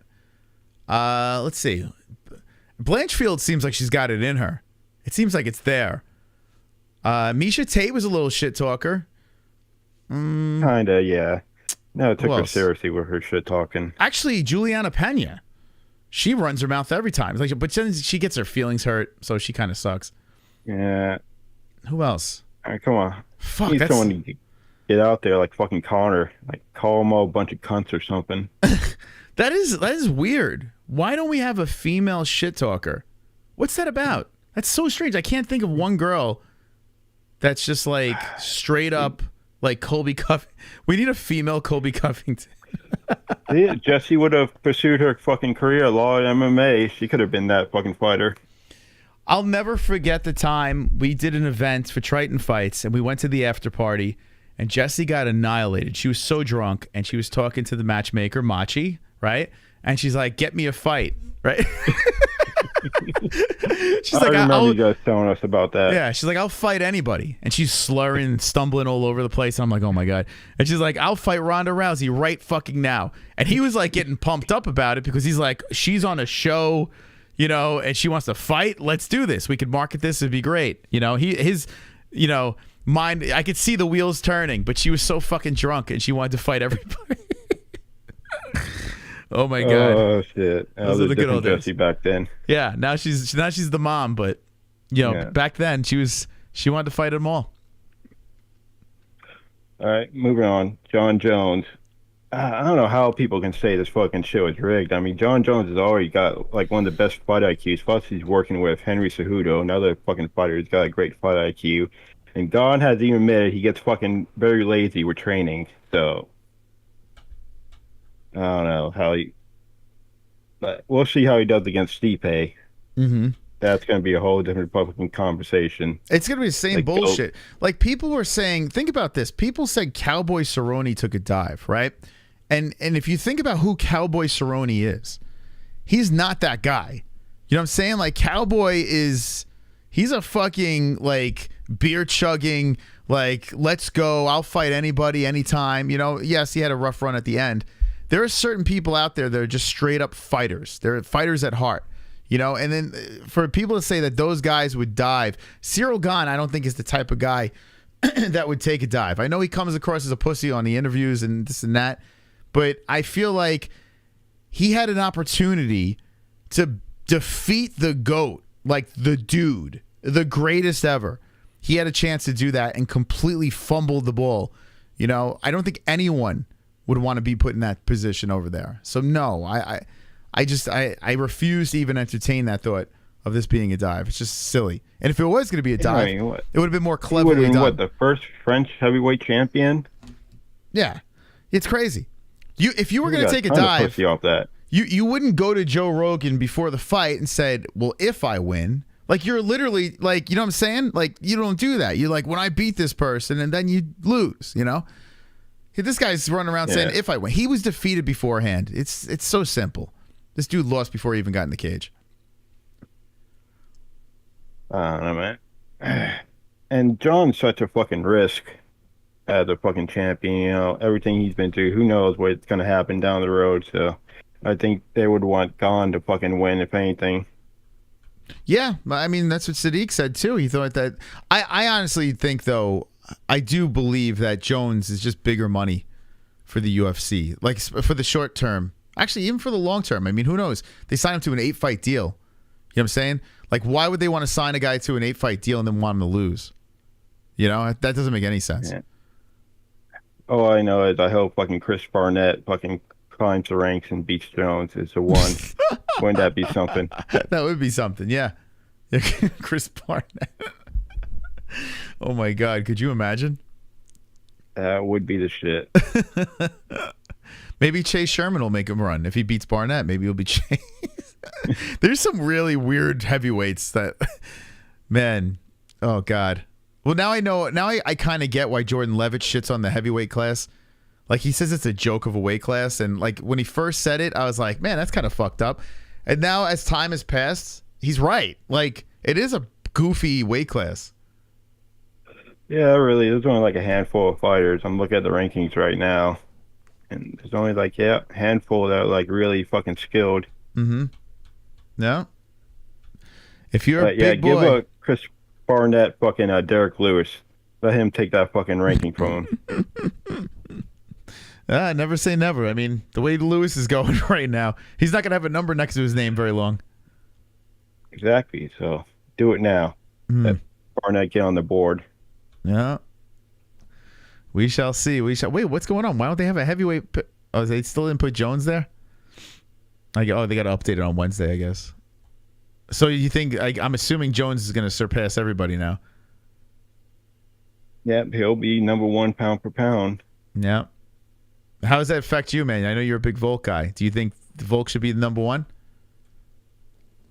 Let's see. Blanchfield seems like she's got it in her. It seems like it's there. Misha Tate was a little shit-talker. Kinda, yeah. No, it took her seriously with her shit-talking. Actually, Juliana Pena. She runs her mouth every time. But then she gets her feelings hurt, so she kind of sucks. Yeah. Who else? All right, come on. Fuck, need someone to get out there like fucking Conor. Like, call them all a bunch of cunts or something. That is weird. Why don't we have a female shit talker? What's that about? That's so strange. I can't think of one girl that's just like straight up like Colby Covington. We need a female Colby Covington. Yeah, Jessie would have pursued her fucking career, law and MMA. She could have been that fucking fighter. I'll never forget the time we did an event for Triton Fights, and we went to the after party, and Jessie got annihilated. She was so drunk, and she was talking to the matchmaker, Machi, right? And she's like, "Get me a fight," right? She's like, I remember you guys telling us about that. Yeah, she's like, "I'll fight anybody," and she's slurring and stumbling all over the place. And I'm like, "Oh my god!" And she's like, "I'll fight Ronda Rousey right fucking now." And he was like getting pumped up about it because he's like, "She's on a show, and she wants to fight. Let's do this. We could market this. It'd be great." His mind. I could see the wheels turning, but she was so fucking drunk and she wanted to fight everybody. Oh my god! Oh shit! Those are the good old days. Jessie back then. Yeah, now she's the mom, but back then she wanted to fight them all. All right, moving on. Jon Jones. I don't know how people can say this fucking shit was rigged. I mean, Jon Jones has already got like one of the best fight IQs. Plus, he's working with Henry Cejudo, another fucking fighter who's got a great fight IQ. And God has even admitted he gets fucking very lazy with training. So I don't know how but we'll see how he does against Stipe. Mm-hmm. That's going to be a whole different Republican conversation. It's going to be the same bullshit. Like people were saying, think about this. People said Cowboy Cerrone took a dive, right? And if you think about who Cowboy Cerrone is, he's not that guy. You know what I'm saying? Like, Cowboy he's a fucking, like, beer chugging, like, let's go, I'll fight anybody, anytime. You know, yes, he had a rough run at the end. There are certain people out there that are just straight up fighters. They're fighters at heart. You know, and then for people to say that those guys would dive, Ciryl Gane, I don't think is the type of guy that would take a dive. I know he comes across as a pussy on the interviews and this and that, but I feel like he had an opportunity to defeat the GOAT, like the dude, the greatest ever. He had a chance to do that and completely fumbled the ball. You know, I don't think anyone would want to be put in that position over there. So no, I refuse to even entertain that thought of this being a dive. It's just silly. And if it was going to be a dive, it would have been more cleverly done. What, the first French heavyweight champion? Yeah, it's crazy. If you were going to take a dive, off that. You wouldn't go to Joe Rogan before the fight and said, well, if I win, like, you're literally like, you know what I'm saying? Like, you don't do that. You're like, when I beat this person, and then you lose, you know? This guy's running around saying, if I win. He was defeated beforehand. It's so simple. This dude lost before he even got in the cage. I don't know, man. And John's such a fucking risk as a fucking champion. You know, everything he's been through, who knows what's going to happen down the road. So I think they would want Gane to fucking win, if anything. Yeah, I mean, that's what Sadiq said, too. He thought that... I honestly think, though, I do believe that Jones is just bigger money for the UFC. Like, for the short term. Actually, even for the long term. I mean, who knows? They signed him to an 8-fight deal. You know what I'm saying? Like, why would they want to sign a guy to an 8-fight deal and then want him to lose? You know, that doesn't make any sense. Yeah. All I know is I hope fucking Chris Barnett fucking climbs the ranks and beats Jones. It's a one. Wouldn't that be something? That would be something, yeah. Chris Barnett. Oh, my God. Could you imagine? That would be the shit. Maybe Chase Sherman will make him run. If he beats Barnett, maybe he'll be Chase. There's some really weird heavyweights that, man, oh, God. Well, now I know. Now I kind of get why Jordan Levitt shits on the heavyweight class. Like, he says it's a joke of a weight class. And, like, when he first said it, I was like, man, that's kind of fucked up. And now, as time has passed, he's right. Like, it is a goofy weight class. Yeah, really. There's only like a handful of fighters. I'm looking at the rankings right now. And there's only like, a handful that are like really fucking skilled. Mm-hmm. No. If you're a big give boy. Chris Barnett fucking Derek Lewis. Let him take that fucking ranking from him. Never say never. I mean, the way Lewis is going right now, he's not going to have a number next to his name very long. Exactly. So do it now. Let Barnett get on the board. Yeah. We shall see. Wait, what's going on? Why don't they have a heavyweight? Oh, they still didn't put Jones there? They got to update it on Wednesday, I guess. So you think, I'm assuming Jones is going to surpass everybody now. Yeah, he'll be number one pound for pound. Yeah. How does that affect you, man? I know you're a big Volk guy. Do you think Volk should be the number one?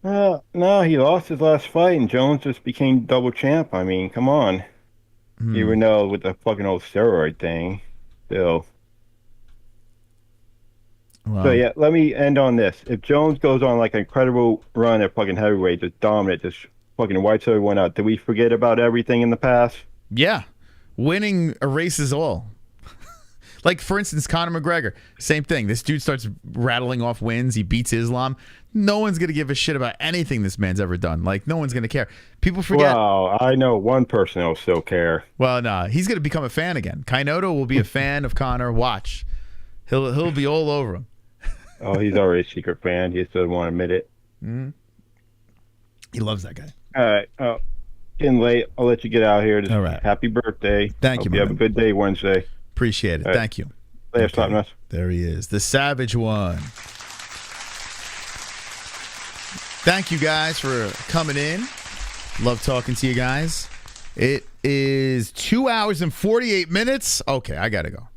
No, he lost his last fight, and Jones just became double champ. I mean, come on. Even though with the fucking old steroid thing, still. Wow. So, yeah, let me end on this. If Jones goes on like an incredible run at fucking heavyweight, just dominant, just fucking wipes everyone out, do we forget about everything in the past? Yeah. Winning erases all. Like, for instance, Conor McGregor. Same thing. This dude starts rattling off wins. He beats Islam. No one's going to give a shit about anything this man's ever done. Like, no one's going to care. People forget. Well, I know one person who'll still care. Well, nah. He's going to become a fan again. Kainoto will be a fan of Conor. Watch. He'll be all over him. Oh, he's already a secret fan. He just doesn't want to admit it. Mm-hmm. He loves that guy. All right. Oh, getting late. I'll let you get out here. All right. Happy birthday. Thank you, Hope you have a good day Wednesday. Appreciate it. Right. Thank you. Okay. There he is. The Savage One. Thank you guys for coming in. Love talking to you guys. It is 2 hours and 48 minutes. Okay, I got to go.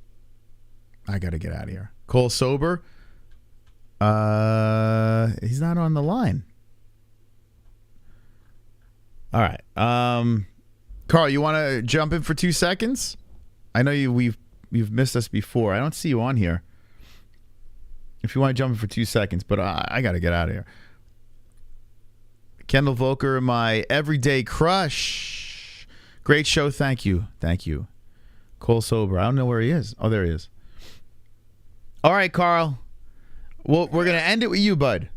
I got to get out of here. Cole Sober. He's not on the line. All right. Carl, you want to jump in for 2 seconds? I know you've missed us before. I don't see you on here. if you want to jump in for 2 seconds, but I got to get out of here. Kendall Volker, my everyday crush. Great show. Thank you. Thank you. Cole Sober. I don't know where he is. Oh, there he is. All right, Carl. Well, we're going to end it with you, bud.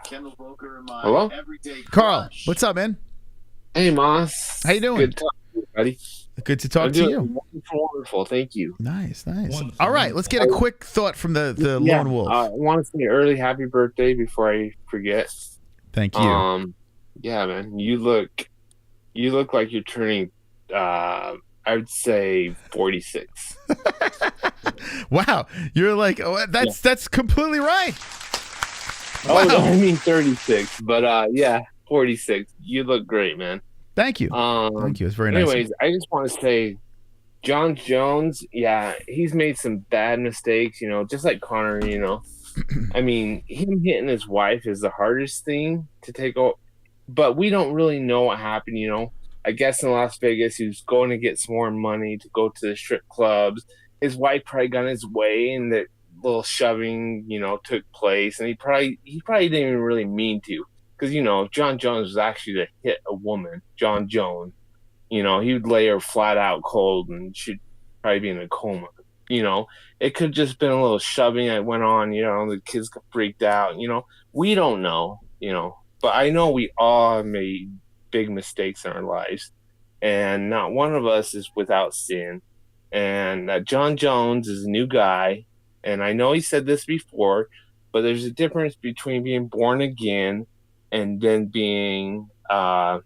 Kendall Volker, my Hello? everyday crush. Carl, what's up, man? Hey, Moss. How you doing? Good talking to you, buddy. Good to talk to you. Wonderful. Thank you. Nice, nice. Wonderful. All right, let's get a quick thought from the Lone Wolf. I want to say early happy birthday before I forget. Thank you. Yeah, man. You look like you're turning I would say 46. Wow. You're like, oh, that's completely right. Oh, Wow. I mean 36, but yeah, 46. You look great, man. Thank you. Thank you. It's very nice. Anyways, I just want to say, Jon Jones, yeah, he's made some bad mistakes, just like Conor, I mean, him hitting his wife is the hardest thing to take over, but we don't really know what happened, I guess in Las Vegas, he was going to get some more money to go to the strip clubs. His wife probably got in his way, and that little shoving, took place, and he probably didn't even really mean to. Because, Jon Jones was actually to hit a woman, Jon Jones. He would lay her flat out cold and she'd probably be in a coma. It could just been a little shoving that went on, the kids got freaked out, We don't know, But I know we all made big mistakes in our lives. And not one of us is without sin. And Jon Jones is a new guy. And I know he said this before, but there's a difference between being born again and then being a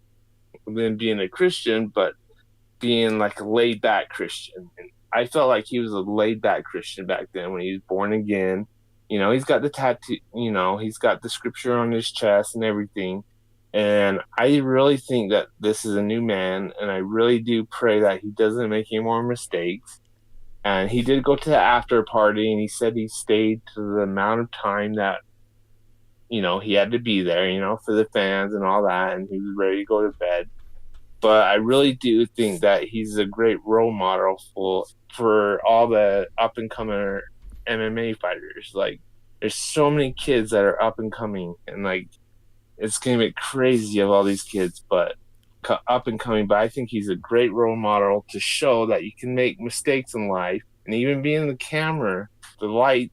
Christian, but being like a laid back Christian. And I felt like he was a laid back Christian back then when he was born again. He's got the tattoo, he's got the scripture on his chest and everything. And I really think that this is a new man, and I really do pray that he doesn't make any more mistakes. And he did go to the after party, and he said he stayed to the amount of time that he had to be there, for the fans and all that, and he was ready to go to bed. But I really do think that he's a great role model for all the up-and-coming MMA fighters. Like, there's so many kids that are up-and-coming, and, like, it's going to be crazy of all these kids, but up-and-coming. But I think he's a great role model to show that you can make mistakes in life and even be in the camera, the light,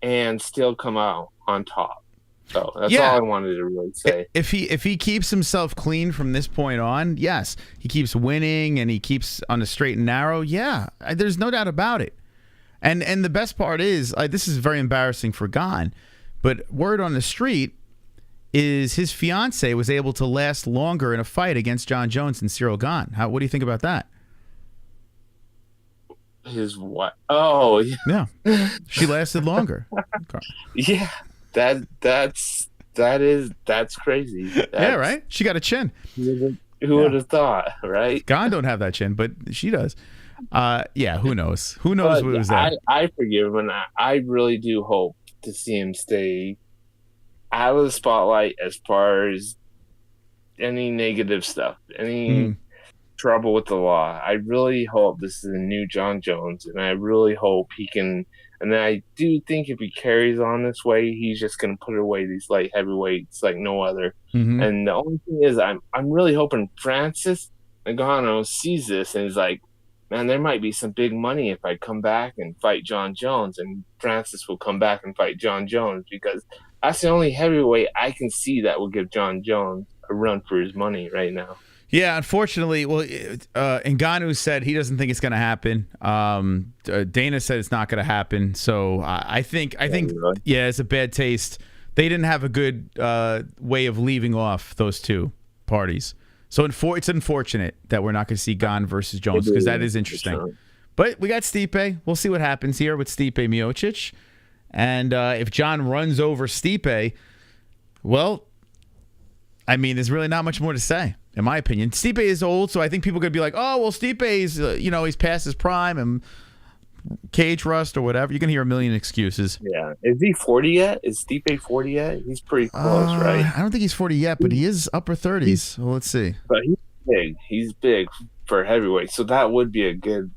and still come out on top. So that's all I wanted to really say. If he keeps himself clean from this point on, yes, he keeps winning and he keeps on the straight and narrow. Yeah, there's no doubt about it. And the best part is, this is very embarrassing for Gane, but word on the street is his fiance was able to last longer in a fight against Jon Jones and Ciryl Gane. What do you think about that? His what? Oh, yeah. She lasted longer. Okay. Yeah. That's crazy. Yeah, right? She got a chin. Who would have thought, right? Gane don't have that chin, but she does. Yeah, who knows? Who knows what was that? I forgive him, and I really do hope to see him stay out of the spotlight as far as any negative stuff, any trouble with the law. I really hope this is a new Jon Jones, and I really hope he can. And then I do think if he carries on this way, he's just going to put away these light heavyweights like no other. Mm-hmm. And the only thing is, I'm really hoping Francis Ngannou sees this and is like, man, there might be some big money if I come back and fight Jon Jones, and Francis will come back and fight Jon Jones, because that's the only heavyweight I can see that will give Jon Jones a run for his money right now. Yeah, unfortunately, well, Ngannou said he doesn't think it's going to happen. Dana said it's not going to happen. So I think, yeah, it's a bad taste. They didn't have a good way of leaving off those two parties. So it's unfortunate that we're not going to see Gane versus Jones, because that is interesting. But we got Stipe. We'll see what happens here with Stipe Miocic. And if Jon runs over Stipe, well, I mean, there's really not much more to say, in my opinion. Stipe is old, so I think people are going to be like, oh, well, Stipe's, he's past his prime and cage rust or whatever. You're going to hear a million excuses. Yeah. Is he 40 yet? Is Stipe 40 yet? He's pretty close, right? I don't think he's 40 yet, but he is upper 30s. Well, let's see. But he's big. He's big for heavyweight. So that would be a good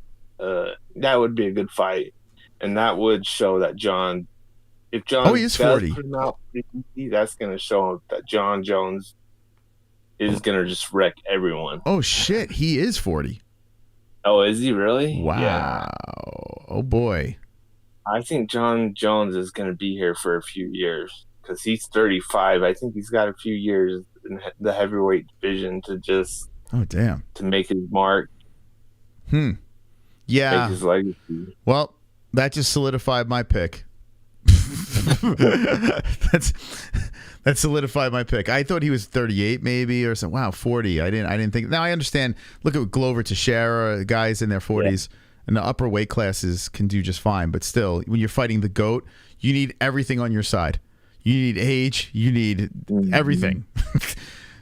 fight. And that would show that Jon If John he is does 40. put him out, that's going to show him that Jon Jones is going to just wreck everyone. Oh, shit. He is 40. Oh, is he really? Wow. Yeah. Oh, boy. I think Jon Jones is going to be here for a few years because he's 35. I think he's got a few years in the heavyweight division to just to make his mark. Yeah. Make his legacy. Well, that just solidified my pick. That solidified my pick. I thought he was 38 maybe or something. Wow, 40. I didn't think. Now I understand. Look at Glover Teixeira, guys in their 40s. Yeah. And the upper weight classes can do just fine, but still, when you're fighting the GOAT, you need everything on your side. You need age, you need everything.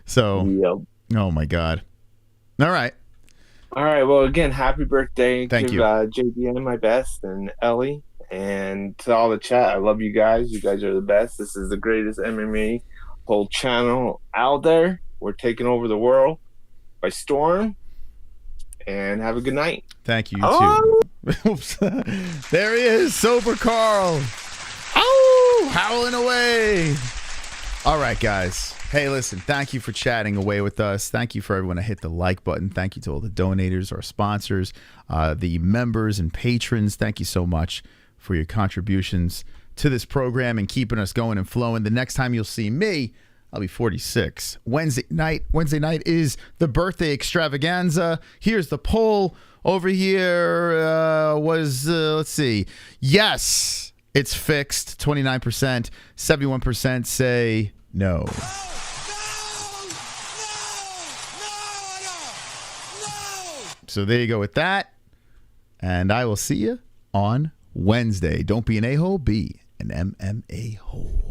So, oh my God. All right. Well, again, happy birthday. Thank you. JBN my best and Ellie. And to all the chat, I love you guys. You guys are the best. This is the greatest MMA whole channel out there. We're taking over the world by storm. And have a good night. Thank you, too. Oops. There he is, Sober Carl. Oh, howling away. All right, guys. Hey, listen, thank you for chatting away with us. Thank you for everyone to hit the like button. Thank you to all the donators, our sponsors, the members and patrons. Thank you so much for your contributions to this program and keeping us going and flowing. The next time you'll see me, I'll be 46. Wednesday night is the birthday extravaganza. Here's the poll over here. Let's see. Yes, it's fixed. 29%. 71% say no. So there you go with that. And I will see you on Wednesday. Don't be an a-hole, be an MMA hole.